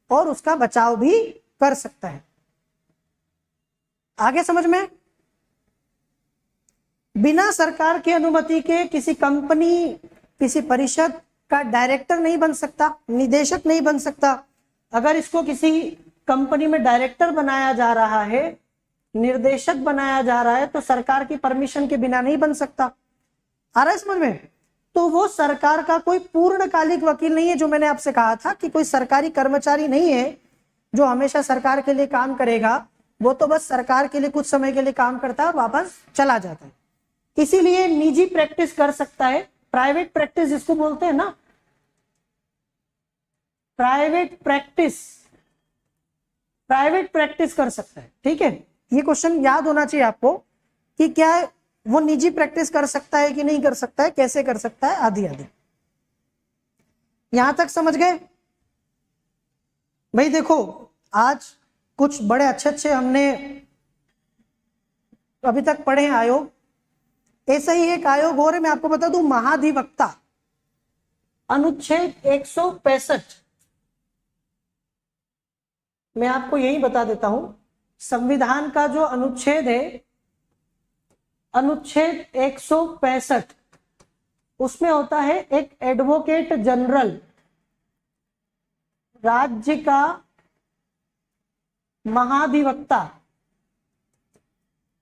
और उसका बचाव भी कर सकता है। आगे समझ में? बिना सरकार की अनुमति के किसी कंपनी, किसी परिषद का डायरेक्टर नहीं बन सकता, निदेशक नहीं बन सकता। अगर इसको किसी कंपनी में डायरेक्टर बनाया जा रहा है, निर्देशक बनाया जा रहा है, तो सरकार की परमिशन के बिना नहीं बन सकता। आ रहा है समझ में? तो वो सरकार का कोई पूर्णकालिक वकील नहीं है, जो मैंने आपसे कहा था कि कोई सरकारी कर्मचारी नहीं है जो हमेशा सरकार के लिए काम करेगा। वो तो बस सरकार के लिए कुछ समय के लिए काम करता है और वापस चला जाता है। इसीलिए निजी प्रैक्टिस कर सकता है, प्राइवेट प्रैक्टिस जिसको बोलते हैं ना, प्राइवेट प्रैक्टिस कर सकता है। ठीक है, ये क्वेश्चन याद होना चाहिए आपको कि क्या वो निजी प्रैक्टिस कर सकता है कि नहीं कर सकता है, कैसे कर सकता है, आदि आदि। यहां तक समझ गए भाई? देखो, आज कुछ बड़े अच्छे हमने अभी तक पढ़े हैं आयोग। ऐसा ही एक आयोग और है, मैं आपको बता दूं, महाधिवक्ता, अनुच्छेद 165। मैं आपको यही बता देता हूं, संविधान का जो अनुच्छेद है, अनुच्छेद 165, उसमें होता है एक एडवोकेट जनरल, राज्य का महाधिवक्ता।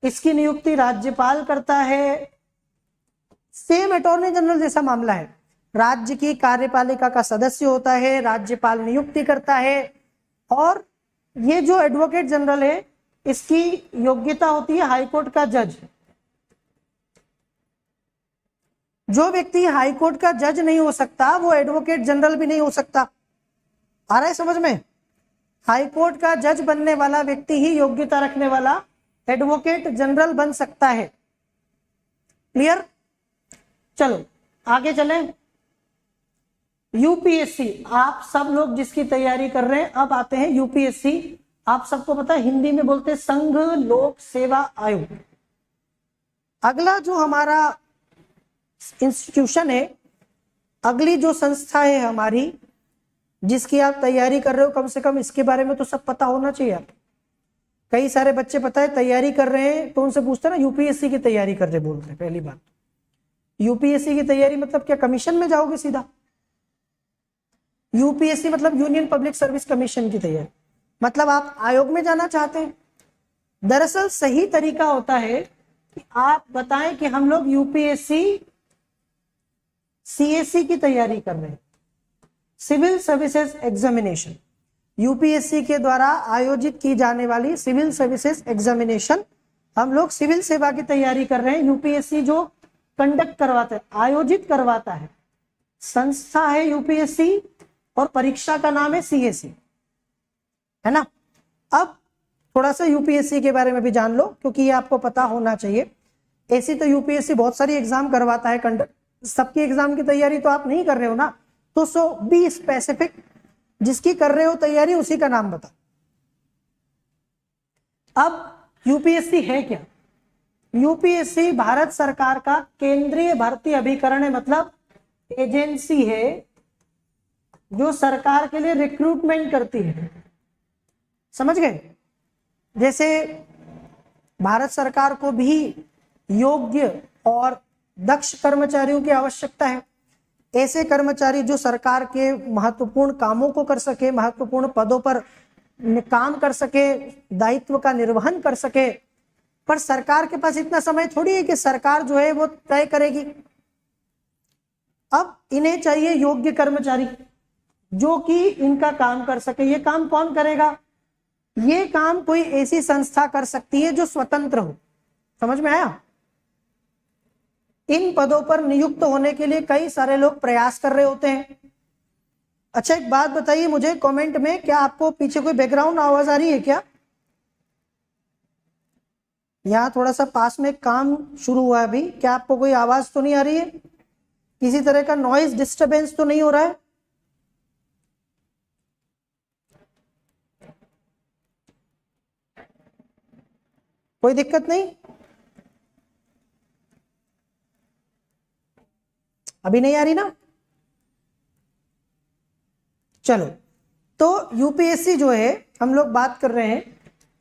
इसकी नियुक्ति राज्यपाल करता है। सेम अटॉर्नी जनरल जैसा मामला है, राज्य की कार्यपालिका का सदस्य होता है, राज्यपाल नियुक्ति करता है। और ये जो एडवोकेट जनरल है, इसकी योग्यता होती है हाईकोर्ट का जज। जो व्यक्ति हाईकोर्ट का जज नहीं हो सकता, वो एडवोकेट जनरल भी नहीं हो सकता। आ रहा है समझ में? हाईकोर्ट का जज बनने वाला व्यक्ति ही योग्यता रखने वाला एडवोकेट जनरल बन सकता है। क्लियर? चलो आगे चलें। यूपीएससी, आप सब लोग जिसकी तैयारी कर रहे हैं, अब आते हैं यूपीएससी। आप सबको पता है, हिंदी में बोलते हैं संघ लोक सेवा आयोग। अगला जो हमारा इंस्टीट्यूशन है, अगली जो संस्था है हमारी, जिसकी आप तैयारी कर रहे हो, कम से कम इसके बारे में तो सब पता होना चाहिए आप। कई सारे बच्चे पता है तैयारी कर रहे हैं, तो उनसे पूछते ना यूपीएससी की तैयारी कर रहे, बोल रहे। पहली बात, यूपीएससी की तैयारी मतलब क्या कमीशन में जाओगे सीधा? यूपीएससी मतलब यूनियन पब्लिक सर्विस कमीशन की तैयारी, मतलब आप आयोग में जाना चाहते हैं। दरअसल सही तरीका होता है कि आप बताएं कि हम लोग यूपीएससी सीएससी की तैयारी कर रहे हैं, सिविल सर्विसेज एग्जामिनेशन। यूपीएससी के द्वारा आयोजित की जाने वाली सिविल सर्विसेज एग्जामिनेशन, हम लोग सिविल सेवा की तैयारी कर रहे हैं। यूपीएससी जो कंडक्ट करवाता है, आयोजित करवाता है, संस्था है यूपीएससी, और परीक्षा का नाम है सीएससी, है ना? अब थोड़ा सा यूपीएससी के बारे में भी जान लो, क्योंकि ये आपको पता होना चाहिए। ऐसी तो यूपीएससी बहुत सारी एग्जाम करवाता है, कंडक्ट, सबकी एग्जाम की तैयारी तो आप नहीं कर रहे हो ना, तो सो बी स्पेसिफिक, जिसकी कर रहे हो तैयारी उसी का नाम बता। अब यूपीएससी है क्या? यूपीएससी भारत सरकार का केंद्रीय भर्ती अभिकरण है, मतलब एजेंसी है जो सरकार के लिए रिक्रूटमेंट करती है। समझ गए? जैसे भारत सरकार को भी योग्य और दक्ष कर्मचारियों की आवश्यकता है, ऐसे कर्मचारी जो सरकार के महत्वपूर्ण कामों को कर सके, महत्वपूर्ण पदों पर काम कर सके, दायित्व का निर्वहन कर सके। पर सरकार के पास इतना समय थोड़ी है कि सरकार जो है वो तय करेगी। अब इन्हें चाहिए योग्य कर्मचारी जो कि इनका काम कर सके। ये काम कौन करेगा? ये काम कोई ऐसी संस्था कर सकती है जो स्वतंत्र हो। समझ में आया? इन पदों पर नियुक्त होने के लिए कई सारे लोग प्रयास कर रहे होते हैं। अच्छा एक बात बताइए मुझे कमेंट में, क्या आपको पीछे कोई बैकग्राउंड आवाज आ रही है क्या? यहाँ थोड़ा सा पास में काम शुरू हुआ है अभी, क्या आपको कोई आवाज तो नहीं आ रही है? किसी तरह का नॉइज डिस्टरबेंस तो नहीं हो रहा है? कोई दिक्कत नहीं? अभी नहीं आ रही ना? चलो, तो यूपीएससी जो है, हम लोग बात कर रहे हैं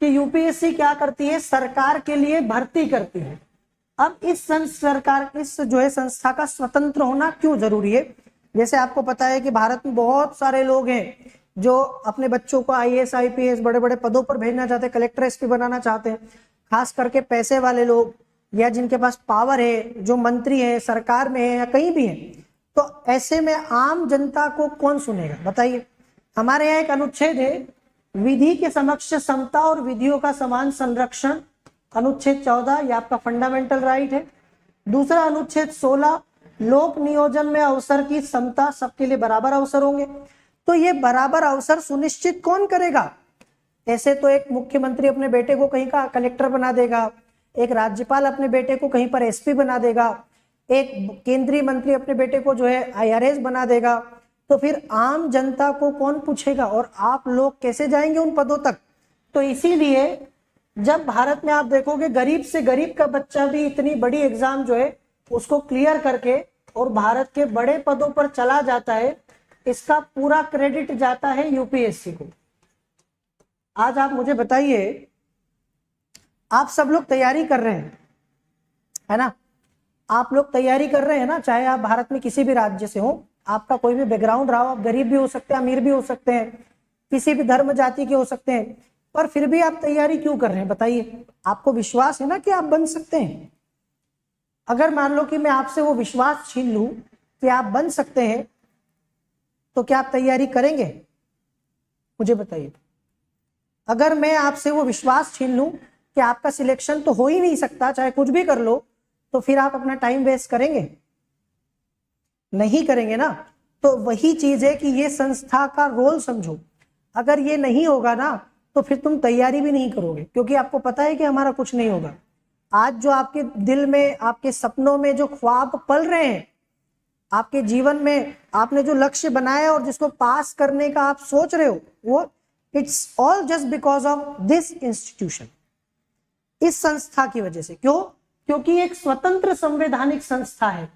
कि यूपीएससी क्या करती है, सरकार के लिए भर्ती करती है। अब इस सरकार, इस जो है संस्था का स्वतंत्र होना क्यों जरूरी है? जैसे आपको पता है कि भारत में बहुत सारे लोग हैं जो अपने बच्चों को आईएएस आईपीएस बड़े बड़े पदों पर भेजना चाहते हैं, कलेक्टर एसपी बनाना चाहते हैं, खास करके पैसे वाले लोग या जिनके पास पावर है, जो मंत्री है, सरकार में है या कहीं भी है। तो ऐसे में आम जनता को कौन सुनेगा बताइए? हमारे यहाँ एक अनुच्छेद है, विधि के समक्ष समता और विधियों का समान संरक्षण, अनुच्छेद 14, ये आपका फंडामेंटल राइट है। दूसरा अनुच्छेद 16, लोक नियोजन में अवसर की समता, सबके लिए बराबर अवसर होंगे। तो ये बराबर अवसर सुनिश्चित कौन करेगा? ऐसे तो एक मुख्यमंत्री अपने बेटे को कहीं का कलेक्टर बना देगा, एक राज्यपाल अपने बेटे को कहीं पर एसपी बना देगा, एक केंद्रीय मंत्री अपने बेटे को जो है आईआरएस बना देगा। तो फिर आम जनता को कौन पूछेगा और आप लोग कैसे जाएंगे उन पदों तक? तो इसीलिए जब भारत में आप देखोगे गरीब से गरीब का बच्चा भी इतनी बड़ी एग्जाम जो है उसको क्लियर करके और भारत के बड़े पदों पर चला जाता है, इसका पूरा क्रेडिट जाता है यूपीएससी को। आज आप मुझे बताइए, आप सब लोग तैयारी कर रहे हैं, है ना? आप लोग तैयारी कर रहे हैं ना, चाहे आप भारत में किसी भी राज्य से हो, आपका कोई भी बैकग्राउंड रहा हो, आप गरीब भी हो सकते हैं, अमीर भी हो सकते हैं, किसी भी धर्म जाति के हो सकते हैं, पर फिर भी आप तैयारी क्यों कर रहे हैं बताइए? आपको विश्वास है ना कि आप बन सकते हैं। अगर मान लो कि मैं आपसे वो विश्वास छीन लूं कि आप बन सकते हैं, तो क्या आप तैयारी करेंगे? मुझे बताइए। अगर मैं आपसे वो विश्वास छीन लूं कि आपका सिलेक्शन तो हो ही नहीं सकता, चाहे कुछ भी कर लो, तो फिर आप अपना टाइम वेस्ट करेंगे? नहीं करेंगे ना। तो वही चीज है कि ये संस्था का रोल समझो। अगर ये नहीं होगा ना तो फिर तुम तैयारी भी नहीं करोगे, क्योंकि आपको पता है कि हमारा कुछ नहीं होगा। आज जो आपके दिल में, आपके सपनों में जो ख्वाब पल रहे हैं, आपके जीवन में आपने जो लक्ष्य बनाया और जिसको पास करने का आप सोच रहे हो, वो it's all just because of this institution, इस संस्था की वजह से। क्यों? क्योंकि एक स्वतंत्र संवैधानिक संस्था है।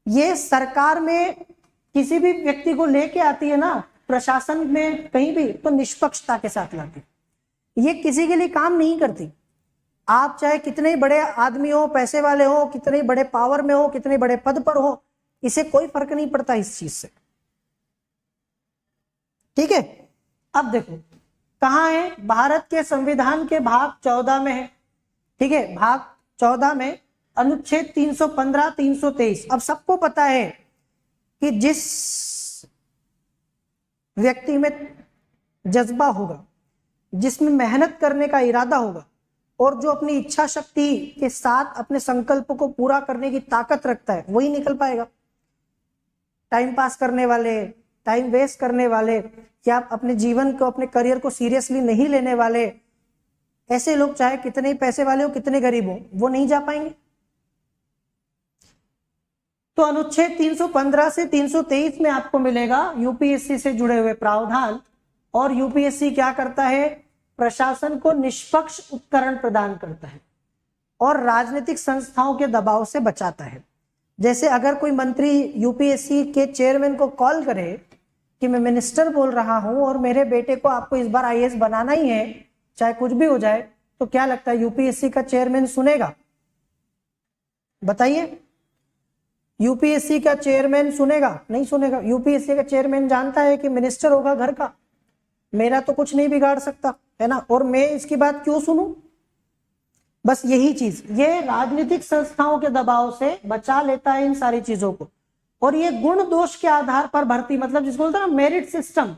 ये सरकार में किसी भी व्यक्ति को लेके आती है ना, प्रशासन में कहीं भी, तो निष्पक्षता के साथ लाती है। ये किसी के लिए काम नहीं करती। आप चाहे कितने बड़े आदमी हो, पैसे वाले हो, कितने बड़े पावर में हो, कितने बड़े पद पर हो, इसे कोई फर्क नहीं पड़ता इस चीज से। ठीक है? अब देखो कहां है, भारत के संविधान के भाग 14 में है। ठीक है, भाग 14 में अनुच्छेद 315, 323। अब सबको पता है कि जिस व्यक्ति में जज्बा होगा, जिसमें मेहनत करने का इरादा होगा और जो अपनी इच्छा शक्ति के साथ अपने संकल्प को पूरा करने की ताकत रखता है, वही निकल पाएगा। टाइम पास करने वाले, टाइम वेस्ट करने वाले, या अपने जीवन को, अपने करियर को सीरियसली नहीं लेने वाले, ऐसे लोग चाहे कितने ही पैसे वाले हो, कितने गरीब हो, वो नहीं जा पाएंगे। तो अनुच्छेद 315 से 323 में आपको मिलेगा यूपीएससी से जुड़े हुए प्रावधान। और यूपीएससी क्या करता है? प्रशासन को निष्पक्ष उपकरण प्रदान करता है और राजनीतिक संस्थाओं के दबाव से बचाता है। जैसे अगर कोई मंत्री यूपीएससी के चेयरमैन को कॉल करे कि मैं मिनिस्टर बोल रहा हूं और मेरे बेटे को आपको इस बार आईएएस बनाना ही है, चाहे कुछ भी हो जाए, तो क्या लगता है यूपीएससी का चेयरमैन सुनेगा? बताइए, यूपीएससी का चेयरमैन सुनेगा? नहीं सुनेगा। यूपीएससी का चेयरमैन जानता है कि मिनिस्टर होगा घर का, मेरा तो कुछ नहीं बिगाड़ सकता, है ना, और मैं इसकी बात क्यों सुनूं? बस यही चीज, ये राजनीतिक संस्थाओं के दबाव से बचा लेता है इन सारी चीजों को। और ये गुण दोष के आधार पर भर्ती, मतलब जिसको बोलते हैं ना मेरिट सिस्टम।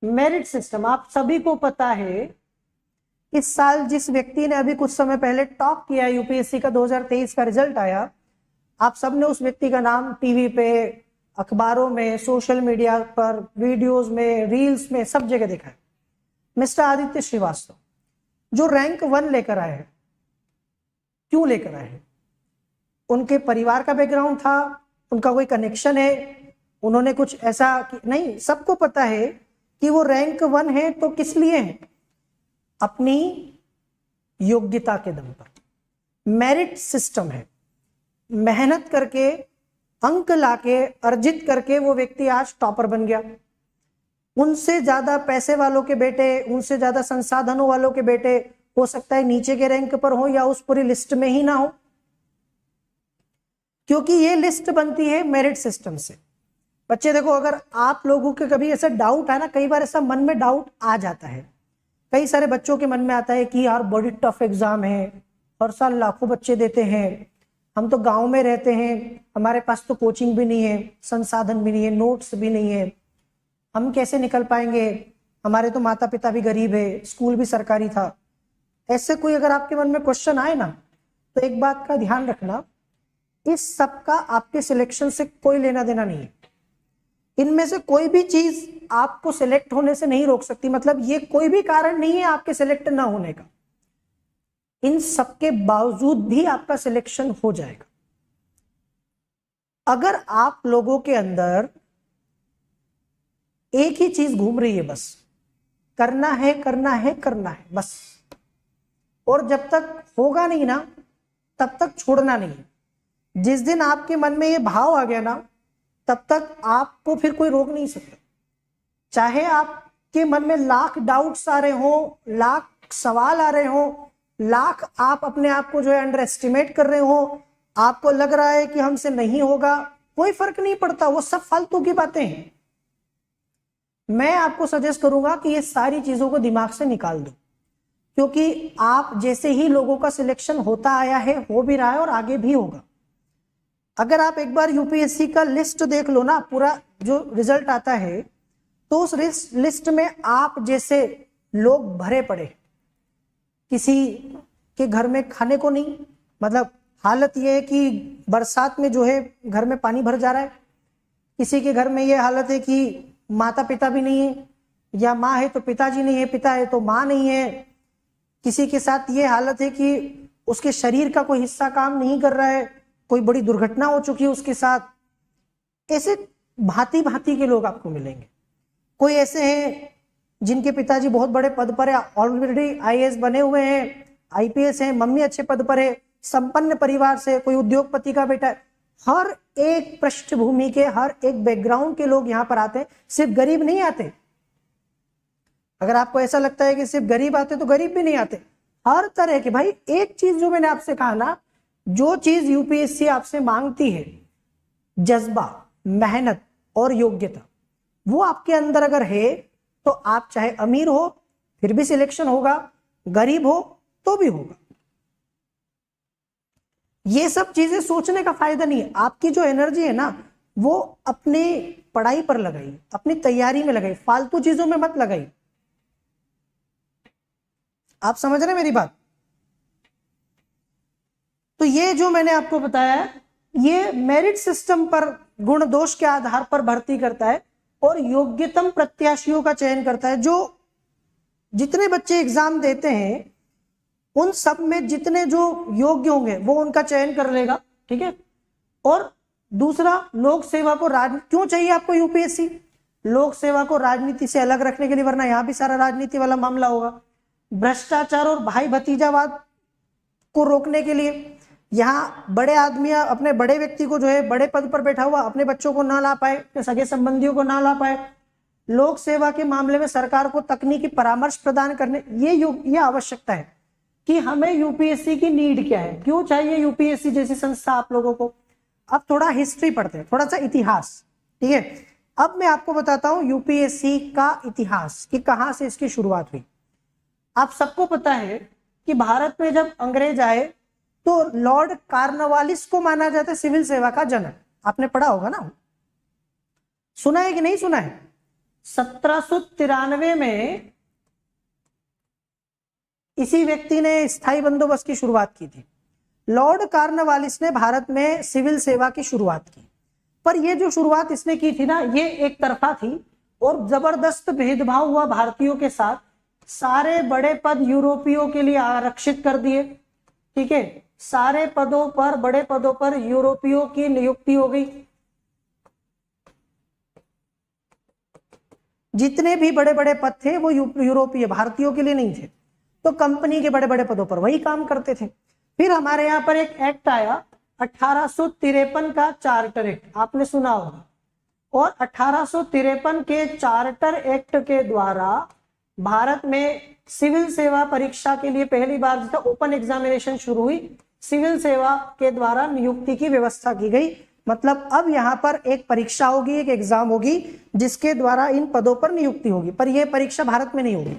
मेरिट सिस्टम आप सभी को पता है। इस साल जिस व्यक्ति ने अभी कुछ समय पहले टॉप किया यूपीएससी का, 2023 का रिजल्ट आया, आप सबने उस व्यक्ति का नाम टीवी पे, अखबारों में, सोशल मीडिया पर, वीडियोस में, रील्स में, सब जगह देखा है। मिस्टर आदित्य श्रीवास्तव जो रैंक 1 लेकर आए हैं, क्यों लेकर आए हैं? उनके परिवार का बैकग्राउंड था, उनका कोई कनेक्शन है, उन्होंने कुछ ऐसा नहीं, सबको पता है कि वो रैंक 1 है तो किस लिए है? अपनी योग्यता के दम पर। मेरिट सिस्टम है, मेहनत करके, अंक लाके, अर्जित करके वो व्यक्ति आज टॉपर बन गया। उनसे ज्यादा पैसे वालों के बेटे, उनसे ज्यादा संसाधनों वालों के बेटे हो सकता है नीचे के रैंक पर हो या उस पूरी लिस्ट में ही ना हो, क्योंकि ये लिस्ट बनती है मेरिट सिस्टम से। बच्चे देखो, अगर आप लोगों के कभी ऐसा डाउट है ना, कई बार ऐसा मन में डाउट आ जाता है, कई सारे बच्चों के मन में आता है कि यार बड़ी टफ एग्जाम है, हर साल लाखों बच्चे देते हैं, हम तो गांव में रहते हैं, हमारे पास तो कोचिंग भी नहीं है, संसाधन भी नहीं है, नोट्स भी नहीं है, हम कैसे निकल पाएंगे, हमारे तो माता पिता भी गरीब है, स्कूल भी सरकारी था। ऐसे कोई अगर आपके मन में क्वेश्चन आए ना, तो एक बात का ध्यान रखना, इस सब का आपके सिलेक्शन से कोई लेना देना नहीं है। इनमें से कोई भी चीज आपको सिलेक्ट होने से नहीं रोक सकती, मतलब ये कोई भी कारण नहीं है आपके सिलेक्ट ना होने का। इन सबके बावजूद भी आपका सिलेक्शन हो जाएगा अगर आप लोगों के अंदर एक ही चीज घूम रही है, बस करना है, करना है, करना है, बस। और जब तक होगा नहीं ना, तब तक छोड़ना नहीं है। जिस दिन आपके मन में ये भाव आ गया ना, तब तक आपको फिर कोई रोक नहीं सकता। चाहे आपके मन में लाख डाउट्स आ रहे हो, लाख सवाल आ रहे हो, लाख आप अपने आप को जो है अंडर एस्टिमेट कर रहे हो, आपको लग रहा है कि हमसे नहीं होगा, कोई फर्क नहीं पड़ता, वो सब फालतू की बातें हैं। मैं आपको सजेस्ट करूंगा कि ये सारी चीजों को दिमाग से निकाल दो, क्योंकि आप जैसे ही लोगों का सिलेक्शन होता आया है, हो भी रहा है और आगे भी होगा। अगर आप एक बार यूपीएससी का लिस्ट देख लो ना, पूरा जो रिजल्ट आता है, तो उस लिस्ट में आप जैसे लोग भरे पड़े, किसी के घर में खाने को नहीं, मतलब हालत यह है कि बरसात में जो है घर में पानी भर जा रहा है, किसी के घर में ये हालत है कि माता पिता भी नहीं है, या माँ है तो पिताजी नहीं है, पिता है तो माँ नहीं है, किसी के साथ ये हालत है कि उसके शरीर का कोई हिस्सा काम नहीं कर रहा है, कोई बड़ी दुर्घटना हो चुकी है उसके साथ। ऐसे भांति भांति के लोग आपको मिलेंगे। कोई ऐसे हैं जिनके पिताजी बहुत बड़े पद पर है, ऑलरेडी आईएएस बने हुए हैं, आईपीएस हैं, मम्मी अच्छे पद पर है, संपन्न परिवार से, कोई उद्योगपति का बेटा है। हर एक पृष्ठभूमि के, हर एक बैकग्राउंड के लोग यहाँ पर आते हैं, सिर्फ गरीब नहीं आते। अगर आपको ऐसा लगता है कि सिर्फ गरीब आते, तो गरीब भी नहीं आते, हर तरह के। भाई एक चीज जो मैंने आपसे कहा ना, जो चीज यूपीएससी आपसे मांगती है, जज्बा, मेहनत और योग्यता, वो आपके अंदर अगर है, तो आप चाहे अमीर हो फिर भी सिलेक्शन होगा, गरीब हो तो भी होगा। ये सब चीजें सोचने का फायदा नहीं है। आपकी जो एनर्जी है ना, वो अपने पढ़ाई पर लगाई, अपनी तैयारी में लगाई, फालतू चीजों में मत लगाई। आप समझ रहे हैं मेरी बात? तो ये जो मैंने आपको बताया, ये मेरिट सिस्टम पर, गुण दोष के आधार पर भर्ती करता है और योग्यतम प्रत्याशियों का चयन करता है। जो जितने बच्चे एग्जाम देते हैं, उन सब में जितने जो योग्य होंगे वो उनका चयन कर लेगा, ठीक है। और दूसरा, लोक सेवा को क्यों चाहिए आपको यूपीएससी? लोक सेवा को राजनीति से अलग रखने के लिए, वरना यहां भी सारा राजनीति वाला मामला होगा। भ्रष्टाचार और भाई भतीजावाद को रोकने के लिए, यहाँ बड़े आदमी अपने बड़े व्यक्ति को जो है बड़े पद पर बैठा हुआ अपने बच्चों को ना ला पाए, अपने सगे संबंधियों को ना ला पाए। लोक सेवा के मामले में सरकार को तकनीकी परामर्श प्रदान करने, ये आवश्यकता है कि हमें यूपीएससी की नीड क्या है, क्यों चाहिए यूपीएससी जैसी संस्था आप लोगों को। अब थोड़ा हिस्ट्री पढ़ते हैं, थोड़ा सा इतिहास, ठीक है। अब मैं आपको बताता हूं यूपीएससी का इतिहास कि कहां से इसकी शुरुआत हुई। आप सबको पता है कि भारत में जब अंग्रेज आए, तो लॉर्ड कार्नवालिस को माना जाता है सिविल सेवा का जनक। आपने पढ़ा होगा ना, सुना है कि नहीं सुना है? 1793 में इसी व्यक्ति ने स्थायी बंदोबस्त की शुरुआत की थी। लॉर्ड कार्नवालिस ने भारत में सिविल सेवा की शुरुआत की। पर ये जो शुरुआत इसने की थी ना, ये एक तरफा थी और जबरदस्त भेदभाव हुआ भारतीयों के साथ। सारे बड़े पद यूरोपियों के लिए आरक्षित कर दिए, ठीक है, सारे पदों पर, बड़े पदों पर यूरोपियों की नियुक्ति हो गई। जितने भी बड़े बड़े पद थे वो यूरोपीय, भारतीयों के लिए नहीं थे। तो कंपनी के बड़े बड़े पदों पर वही काम करते थे। फिर हमारे यहाँ पर एक एक्ट आया 1853 का चार्टर एक्ट, आपने सुना होगा। और 1853 के चार्टर एक्ट के द्वारा भारत में सिविल सेवा परीक्षा के लिए पहली बार जब ओपन एग्जामिनेशन शुरू हुई, सिविल सेवा के द्वारा नियुक्ति की व्यवस्था की गई। मतलब अब यहाँ पर एक परीक्षा होगी, एक एग्जाम होगी जिसके द्वारा इन पदों पर नियुक्ति होगी। पर यह परीक्षा भारत में नहीं होगी,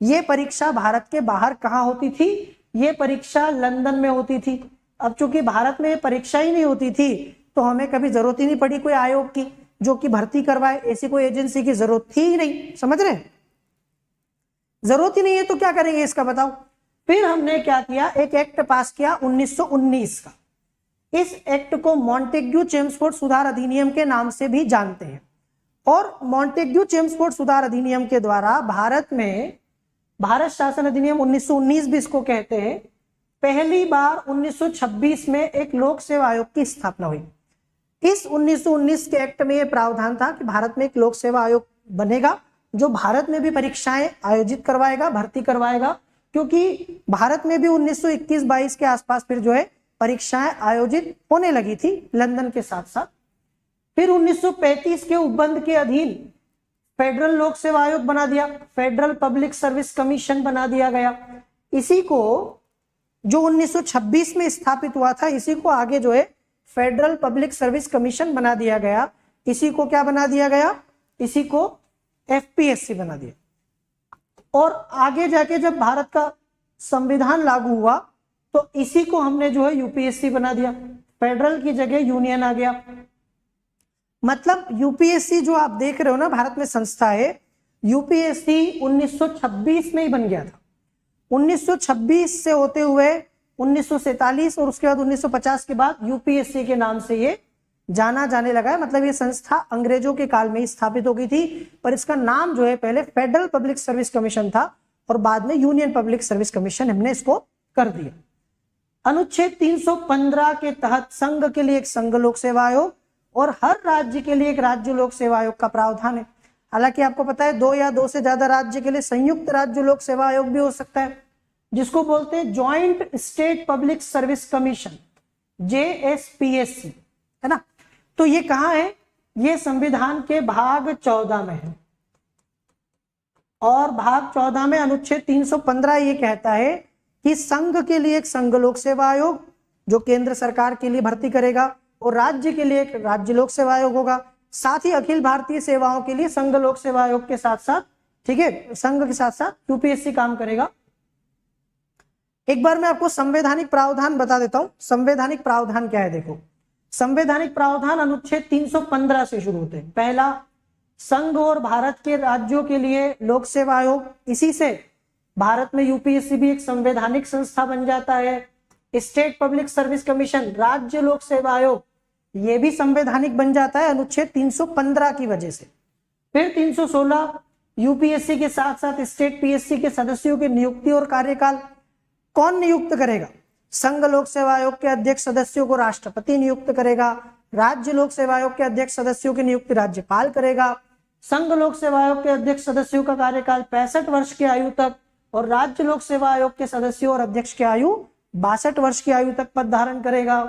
ये परीक्षा भारत के बाहर कहाँ होती थी? ये परीक्षा लंदन में होती थी। अब चूंकि भारत में परीक्षा ही नहीं होती थी तो हमें कभी जरूरत ही नहीं पड़ी कोई आयोग की जो कि भर्ती करवाए, ऐसी कोई एजेंसी की जरूरत थी ही नहीं। समझ रहे हैं? जरूरत ही नहीं है तो क्या करेंगे इसका, बताओ। फिर हमने क्या किया, एक एक्ट पास किया 1919 का। इस एक्ट को मॉन्टेग्यू चेम्सफोर्ड सुधार अधिनियम के नाम से भी जानते हैं। और मॉन्टेग्यू चेम्सफोर्ड सुधार अधिनियम के द्वारा भारत में, भारत शासन अधिनियम 1919 भी इसको कहते हैं, पहली बार 1926 में एक लोक सेवा आयोग की स्थापना हुई। इस 1919 के एक्ट में यह प्रावधान था कि भारत में एक लोक सेवा आयोग बनेगा जो भारत में भी परीक्षाएं आयोजित करवाएगा, भर्ती करवाएगा। क्योंकि भारत में भी 1921-22 के आसपास फिर जो है परीक्षाएं आयोजित होने लगी थी लंदन के साथ साथ। फिर 1935 के उपबंध के अधीन फेडरल लोक सेवा आयोग बना दिया, फेडरल पब्लिक सर्विस कमीशन बना दिया गया। इसी को जो 1926 में स्थापित हुआ था, इसी को आगे जो है फेडरल पब्लिक सर्विस कमीशन बना दिया गया। इसी को क्या बना दिया गया? इसी को एफपीएससी बना दिया। और आगे जाके जब भारत का संविधान लागू हुआ तो इसी को हमने जो है यूपीएससी बना दिया, फेडरल की जगह यूनियन आ गया। मतलब यूपीएससी जो आप देख रहे हो ना भारत में संस्था है, यूपीएससी 1926 में ही बन गया था। 1926 से होते हुए 1947 और उसके बाद 1950 के बाद यूपीएससी के नाम से ये जाना जाने लगा है। मतलब ये संस्था अंग्रेजों के काल में ही स्थापित हो गई थी, पर इसका नाम जो है पहले फेडरल पब्लिक सर्विस कमीशन था और बाद में यूनियन पब्लिक सर्विस कमीशन हमने इसको कर दिया। अनुच्छेद 315 के तहत संघ के लिए एक संघ लोक सेवा आयोग और हर राज्य के लिए एक राज्य लोक सेवा आयोग का प्रावधान है। हालांकि आपको पता है 2 या 2 से ज्यादा राज्य के लिए संयुक्त राज्य लोक सेवा आयोग भी हो सकता है, जिसको बोलते हैं joint state public service commission, JSPSC, है ना। तो ये कहां है? ये संविधान के भाग 14 में है। और भाग 14 में अनुच्छेद 315 ये कहता है कि संघ के लिए एक संघ लोक सेवा आयोग जो केंद्र सरकार के लिए भर्ती करेगा और राज्य के लिए एक राज्य लोक सेवा आयोग होगा। साथ ही अखिल भारतीय सेवाओं के लिए संघ लोक सेवा आयोग के साथ साथ, ठीक है, संघ के साथ साथ यूपीएससी काम करेगा। एक बार मैं आपको संवैधानिक प्रावधान बता देता हूं। संवैधानिक प्रावधान क्या है? देखो, संवैधानिक प्रावधान अनुच्छेद 315 से शुरू होते हैं। पहला, संघ और भारत के राज्यों के लिए लोक सेवा आयोग, इसी से भारत में यूपीएससी भी एक संवैधानिक संस्था बन जाता है। स्टेट पब्लिक सर्विस कमीशन, राज्य लोक सेवा आयोग, ये भी संवैधानिक बन जाता है अनुच्छेद 315 की वजह से। फिर 316, यूपीएससी के साथ साथ स्टेट पीएससी के सदस्यों की नियुक्ति और कार्यकाल कौन नियुक्त करेगा? संघ लोक सेवा आयोग के अध्यक्ष सदस्यों को राष्ट्रपति नियुक्त करेगा, राज्य लोक सेवा आयोग के अध्यक्ष सदस्यों की नियुक्ति राज्यपाल करेगा। संघ लोक सेवा आयोग के अध्यक्ष सदस्यों का कार्यकाल 65 वर्ष की आयु तक और राज्य लोक सेवा आयोग के सदस्यों और अध्यक्ष की आयु 62 वर्ष की आयु तक पद धारण करेगा।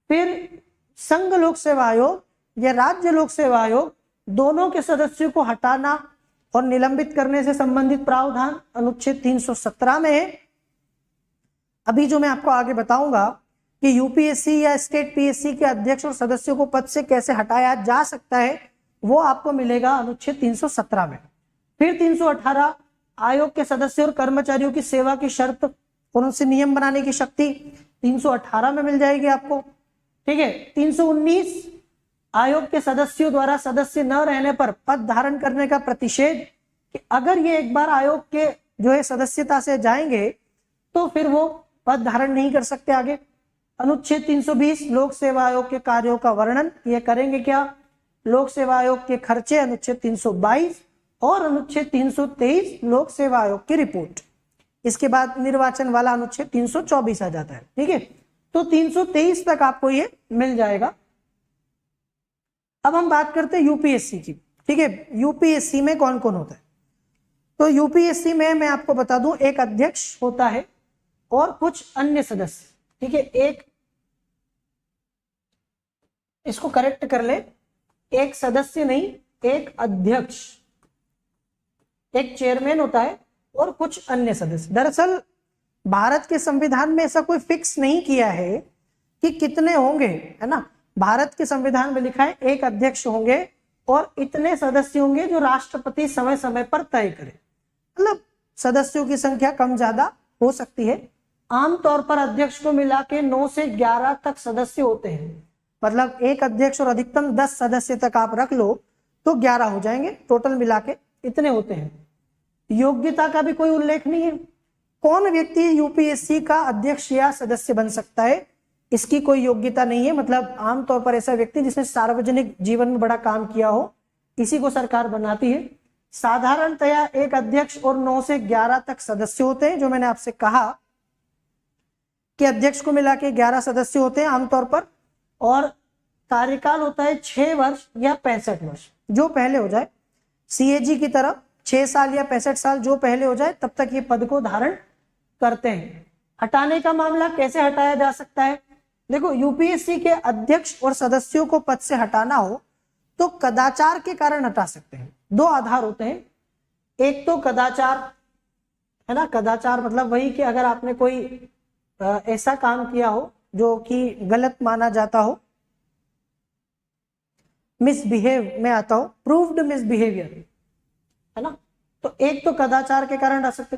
फिर संघ लोक सेवा आयोग या राज्य लोक सेवा आयोग दोनों के सदस्यों को हटाना और निलंबित करने से संबंधित प्रावधान अनुच्छेद 317 में है। अभी जो मैं आपको आगे बताऊंगा कि यूपीएससी या स्टेट पीएससी के अध्यक्ष और सदस्यों को पद से कैसे हटाया जा सकता है, वो आपको मिलेगा अनुच्छेद 317 में। फिर 318, आयोग के सदस्यों और कर्मचारियों की सेवा की शर्त और उनसे नियम बनाने की शक्ति 318 में मिल जाएगी आपको, ठीक है। 319, आयोग के सदस्यों द्वारा सदस्य न रहने पर पद धारण करने का प्रतिषेध, कि अगर ये एक बार आयोग के जो है सदस्यता से जाएंगे तो फिर वो पद धारण नहीं कर सकते आगे। अनुच्छेद 320 लोक सेवा आयोग के कार्यों का वर्णन, ये करेंगे क्या, लोक सेवा आयोग के खर्चे अनुच्छेद 322 और अनुच्छेद 323 लोक सेवा आयोग की रिपोर्ट। इसके बाद निर्वाचन वाला अनुच्छेद 324 आ जाता है, ठीक है। तो 323 तक आपको ये मिल जाएगा। अब हम बात करते हैं यूपीएससी की, ठीक है। यूपीएससी में कौन कौन होता है, तो यूपीएससी में मैं आपको बता दूं, एक अध्यक्ष होता है और कुछ अन्य सदस्य, ठीक है। एक, इसको करेक्ट कर ले, एक सदस्य नहीं, एक अध्यक्ष, एक चेयरमैन होता है और कुछ अन्य सदस्य। दरअसल भारत के संविधान में ऐसा कोई फिक्स नहीं किया है कि कितने होंगे, है ना। भारत के संविधान में लिखा है एक अध्यक्ष होंगे और इतने सदस्य होंगे जो राष्ट्रपति समय समय पर तय करे। मतलब सदस्यों की संख्या कम ज्यादा हो सकती है। आमतौर पर अध्यक्ष को मिला के 9 से 11 तक सदस्य होते हैं। मतलब एक अध्यक्ष और अधिकतम 10 सदस्य तक आप रख लो तो 11 हो जाएंगे, टोटल मिला के इतने होते हैं। योग्यता का भी कोई उल्लेख नहीं है, कौन व्यक्ति यूपीएससी का अध्यक्ष या सदस्य बन सकता है, इसकी कोई योग्यता नहीं है। मतलब आमतौर पर ऐसा व्यक्ति जिसने सार्वजनिक जीवन में बड़ा काम किया हो, इसी को सरकार बनाती है। साधारणतया एक अध्यक्ष और 9 से 11 तक सदस्य होते हैं। जो मैंने आपसे कहा कि अध्यक्ष को मिला के 11 सदस्य होते हैं आमतौर पर, और कार्यकाल होता है 6 वर्ष या 65 वर्ष, जो पहले हो जाए। सीएजी की तरह 6 साल या 65 साल जो पहले हो जाए तब तक ये पद को धारण करते हैं। हटाने का मामला कैसे हटाया जा सकता है, देखो यूपीएससी के अध्यक्ष और सदस्यों को पद से हटाना हो तो कदाचार के कारण हटा सकते हैं। 2 आधार होते हैं, एक तो कदाचार, है ना। कदाचार मतलब वही कि अगर आपने कोई ऐसा काम किया हो जो कि गलत माना जाता हो, मिसबिहेव में आता हो, प्रूव्ड मिसबिहेवियर, है ना। तो एक तो कदाचार के कारण हटा सकते,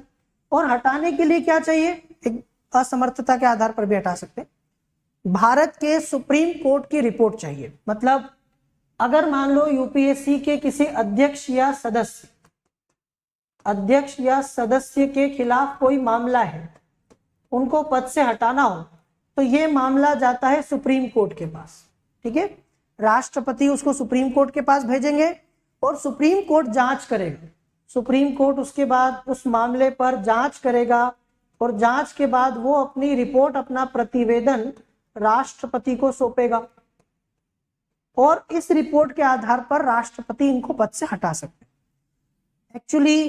और हटाने के लिए क्या चाहिए, एक असमर्थता के आधार पर भी हटा सकते। भारत के सुप्रीम कोर्ट की रिपोर्ट चाहिए। मतलब अगर मान लो यूपीएससी के किसी अध्यक्ष या सदस्य के खिलाफ कोई मामला है, उनको पद से हटाना हो तो ये मामला जाता है सुप्रीम कोर्ट के पास, ठीक है। राष्ट्रपति उसको सुप्रीम कोर्ट के पास भेजेंगे और सुप्रीम कोर्ट जांच करेगा। सुप्रीम कोर्ट उसके बाद उस मामले पर जांच करेगा और जांच के बाद वो अपनी रिपोर्ट, अपना प्रतिवेदन राष्ट्रपति को सौंपेगा और इस रिपोर्ट के आधार पर राष्ट्रपति इनको पद से हटा सकते हैं। एक्चुअली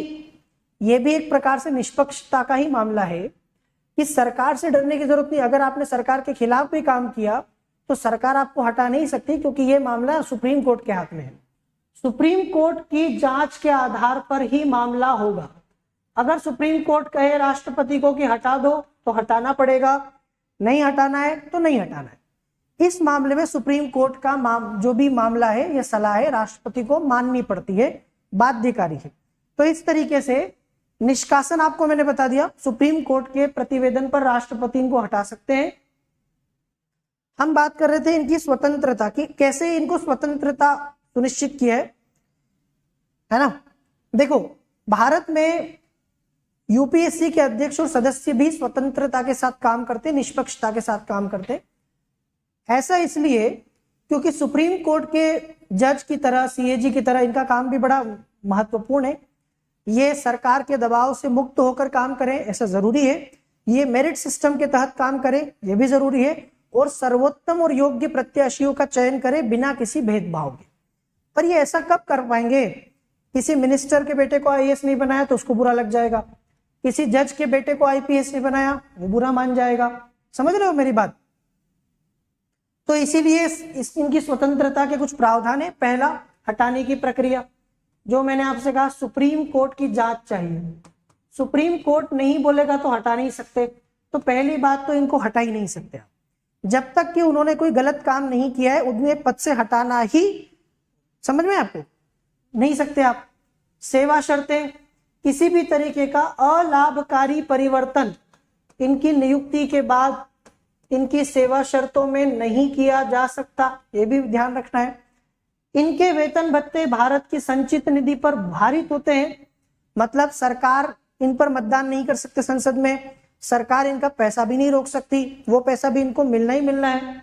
ये भी एक प्रकार से निष्पक्षता का ही मामला है कि सरकार से डरने की जरूरत नहीं। अगर आपने सरकार के खिलाफ भी काम किया तो सरकार आपको हटा नहीं सकती, क्योंकि ये मामला सुप्रीम कोर्ट के हाथ में है। सुप्रीम कोर्ट की जांच के आधार पर ही मामला होगा। अगर सुप्रीम कोर्ट कहे राष्ट्रपति को कि हटा दो तो हटाना पड़ेगा, नहीं हटाना है तो नहीं हटाना है। इस मामले में सुप्रीम कोर्ट का जो भी मामला है, यह सलाह है, राष्ट्रपति को माननी पड़ती है, बाध्यकारी है। तो इस तरीके से निष्कासन आपको मैंने बता दिया, सुप्रीम कोर्ट के प्रतिवेदन पर राष्ट्रपति इनको हटा सकते हैं। हम बात कर रहे थे इनकी स्वतंत्रता की, कैसे इनको स्वतंत्रता सुनिश्चित की है ना। देखो भारत में यूपीएससी के अध्यक्ष और सदस्य भी स्वतंत्रता के साथ काम करते, निष्पक्षता के साथ काम करते। ऐसा इसलिए क्योंकि सुप्रीम कोर्ट के जज की तरह, सीएजी की तरह इनका काम भी बड़ा महत्वपूर्ण है। ये सरकार के दबाव से मुक्त होकर काम करें, ऐसा जरूरी है। ये मेरिट सिस्टम के तहत काम करें, यह भी जरूरी है। और सर्वोत्तम और योग्य प्रत्याशियों का चयन करें बिना किसी भेदभाव के। पर ये ऐसा कब कर पाएंगे, किसी मिनिस्टर के बेटे को आईएएस नहीं बनाया तो उसको बुरा लग जाएगा, किसी जज के बेटे को आईपीएस नहीं बनाया वो बुरा मान जाएगा। समझ रहे हो मेरी बात। तो इसीलिए इनकी स्वतंत्रता के कुछ प्रावधान है। पहला, हटाने की प्रक्रिया, जो मैंने आपसे कहा सुप्रीम कोर्ट की जांच चाहिए। सुप्रीम कोर्ट नहीं बोलेगा तो हटा नहीं सकते। तो पहली बात तो इनको हटा ही नहीं सकते आप, जब तक कि उन्होंने कोई गलत काम नहीं किया है उन्हें पद से हटाना ही, समझ में आपको, नहीं सकते आप। सेवा शर्तें, किसी भी तरीके का अलाभकारी परिवर्तन इनकी नियुक्ति के बाद इनकी सेवा शर्तों में नहीं किया जा सकता, ये भी ध्यान रखना है। इनके वेतन भत्ते भारत की संचित निधि पर भारित होते हैं। मतलब सरकार इन पर मतदान नहीं कर सकते संसद में, सरकार इनका पैसा भी नहीं रोक सकती, वो पैसा भी इनको मिलना ही मिलना है।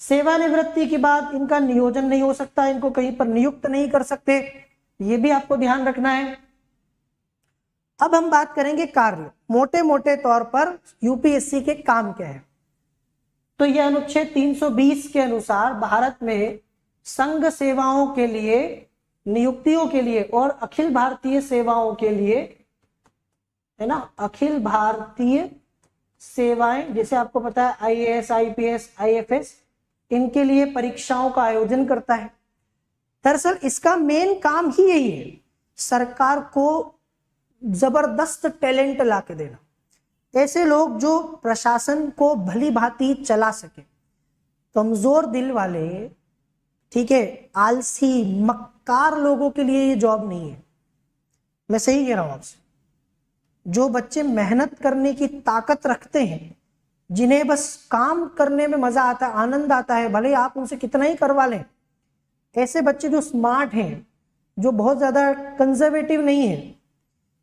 सेवानिवृत्ति के बाद इनका नियोजन नहीं हो सकता, इनको कहीं पर नियुक्त नहीं कर सकते, ये भी आपको ध्यान रखना है। अब हम बात करेंगे कार्य, मोटे मोटे तौर पर यूपीएससी के काम क्या है। तो यह अनुच्छेद 320 के अनुसार भारत में संघ सेवाओं के लिए, नियुक्तियों के लिए और अखिल भारतीय सेवाओं के लिए, है ना, अखिल भारतीय सेवाएं, जैसे आपको पता है आईएएस, आईपीएस, आईएफएस, इनके लिए परीक्षाओं का आयोजन करता है। दरअसल इसका मेन काम ही यही है, सरकार को जबरदस्त टैलेंट ला के देना, ऐसे लोग जो प्रशासन को भली भांति चला सके। कमजोर दिल वाले, ठीक है, आलसी मक्कार लोगों के लिए ये जॉब नहीं है। मैं सही कह रहा हूं आपसे। जो बच्चे मेहनत करने की ताकत रखते हैं, जिन्हें बस काम करने में मजा आता है, आनंद आता है, भले आप उनसे कितना ही करवा लें, ऐसे बच्चे जो स्मार्ट हैं, जो बहुत ज्यादा कंजर्वेटिव नहीं है,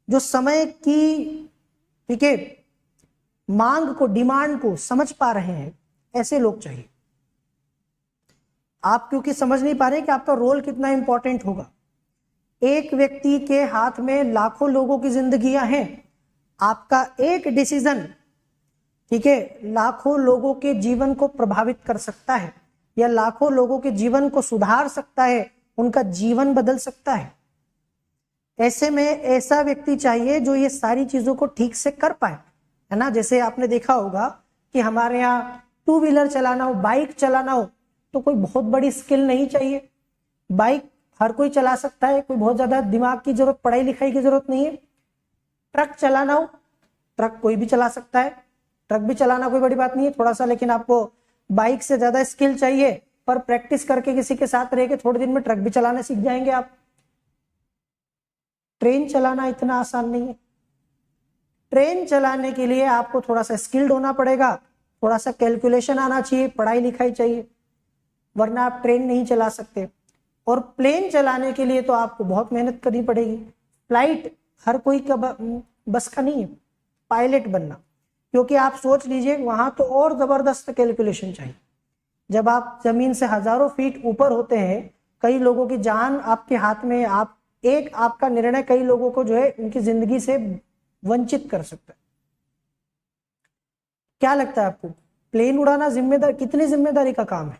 जो समय की, ठीक है, मांग को, डिमांड को समझ पा रहे हैं, ऐसे लोग चाहिए। आप क्योंकि समझ नहीं पा रहे कि आपका रोल कितना इंपॉर्टेंट होगा। एक व्यक्ति के हाथ में लाखों लोगों की जिंदगियां हैं। आपका एक डिसीजन, ठीक है, लाखों लोगों के जीवन को प्रभावित कर सकता है या लाखों लोगों के जीवन को सुधार सकता है, उनका जीवन बदल सकता है। ऐसे में ऐसा व्यक्ति चाहिए जो ये सारी चीजों को ठीक से कर पाए, है ना। जैसे आपने देखा होगा कि हमारे यहाँ टू व्हीलर चलाना हो, बाइक चलाना हो, तो कोई बहुत बड़ी स्किल नहीं चाहिए। बाइक हर कोई चला सकता है, कोई बहुत ज्यादा दिमाग की जरूरत, पढ़ाई लिखाई की जरूरत नहीं है। ट्रक चलाना हो, ट्रक कोई भी चला सकता है, ट्रक भी चलाना कोई बड़ी बात नहीं है थोड़ा सा, लेकिन आपको बाइक से ज्यादा स्किल चाहिए, पर प्रैक्टिस करके किसी के साथ रह के थोड़े दिन में ट्रक भी चलाना सीख जाएंगे आप। ट्रेन चलाना इतना आसान नहीं है। ट्रेन चलाने के लिए आपको थोड़ा सा स्किल्ड होना पड़ेगा, थोड़ा सा कैलकुलेशन आना चाहिए, पढ़ाई लिखाई चाहिए, वरना आप ट्रेन नहीं चला सकते। और प्लेन चलाने के लिए तो आपको बहुत मेहनत करनी पड़ेगी। फ्लाइट हर कोई का बस का नहीं है पायलट बनना, क्योंकि आप सोच लीजिए वहां तो और जबरदस्त कैलकुलेशन चाहिए। जब आप जमीन से हजारों फीट ऊपर होते हैं, कई लोगों की जान आपके हाथ में, आप एक आपका निर्णय कई लोगों को जो है उनकी जिंदगी से वंचित कर सकता है। क्या लगता है आपको, प्लेन उड़ाना कितनी जिम्मेदारी का काम है?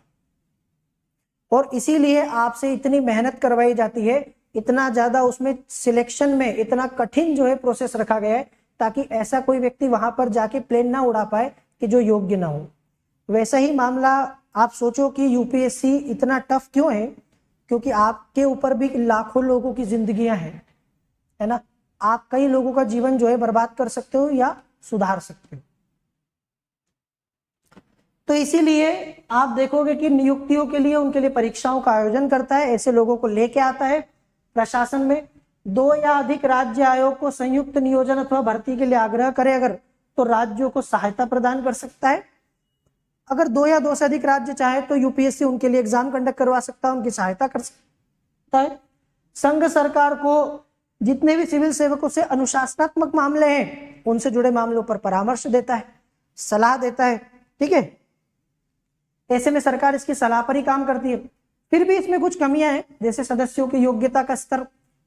और इसीलिए आपसे इतनी मेहनत करवाई जाती है, इतना ज्यादा उसमें सिलेक्शन में इतना कठिन जो है प्रोसेस रखा गया है, ताकि ऐसा कोई व्यक्ति वहां पर जाके प्लेन ना उड़ा पाए कि जो योग्य ना हो। वैसा ही मामला आप सोचो कि यूपीएससी इतना टफ क्यों है, क्योंकि आपके ऊपर भी लाखों लोगों की जिंदगियां हैं, है ना। आप कई लोगों का जीवन जो है बर्बाद कर सकते हो या सुधार सकते हो। तो इसीलिए आप देखोगे कि नियुक्तियों के लिए, उनके लिए परीक्षाओं का आयोजन करता है, ऐसे लोगों को लेके आता है प्रशासन में। 2 या अधिक राज्य आयोग को संयुक्त नियोजन अथवा भर्ती के लिए आग्रह करे अगर, तो राज्यों को सहायता प्रदान कर सकता है। अगर 2 या 2 से अधिक राज्य चाहे तो यूपीएससी उनके लिए एग्जाम कंडक्ट करवा सकता है, उनकी सहायता कर सकता है। संघ सरकार को जितने भी सिविल सेवकों से अनुशासनात्मक मामले हैं, उनसे जुड़े मामलों पर परामर्श देता है, सलाह देता है, ठीक है। ऐसे में सरकार इसकी सलाह पर ही काम करती है। फिर भी इसमें कुछ कमियां हैं, जैसे सदस्यों की योग्यता का स्तर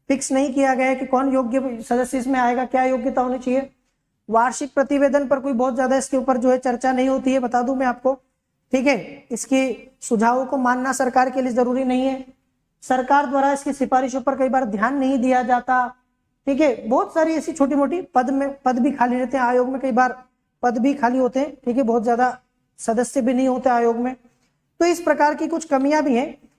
फिक्स नहीं किया गया है कि कौन योग्य सदस्य इसमें आएगा, क्या योग्यता होनी चाहिए। वार्षिक प्रतिवेदन पर कोई बहुत ज्यादा इसके ऊपर जो है चर्चा नहीं होती है, बता दूं मैं आपको, ठीक है। इसके सुझावों को मानना सरकार के लिए जरूरी नहीं है। सरकार द्वारा इसकी सिफारिशों पर कई बार ध्यान नहीं दिया जाता, ठीक है। बहुत सारी ऐसी छोटी मोटी पद भी खाली रहते हैं आयोग में, कई बार पद भी खाली होते हैं, ठीक है। बहुत ज्यादा सदस्य भी नहीं होते आयोग में, तो इस प्रकार की कुछ कमियां भी हैं।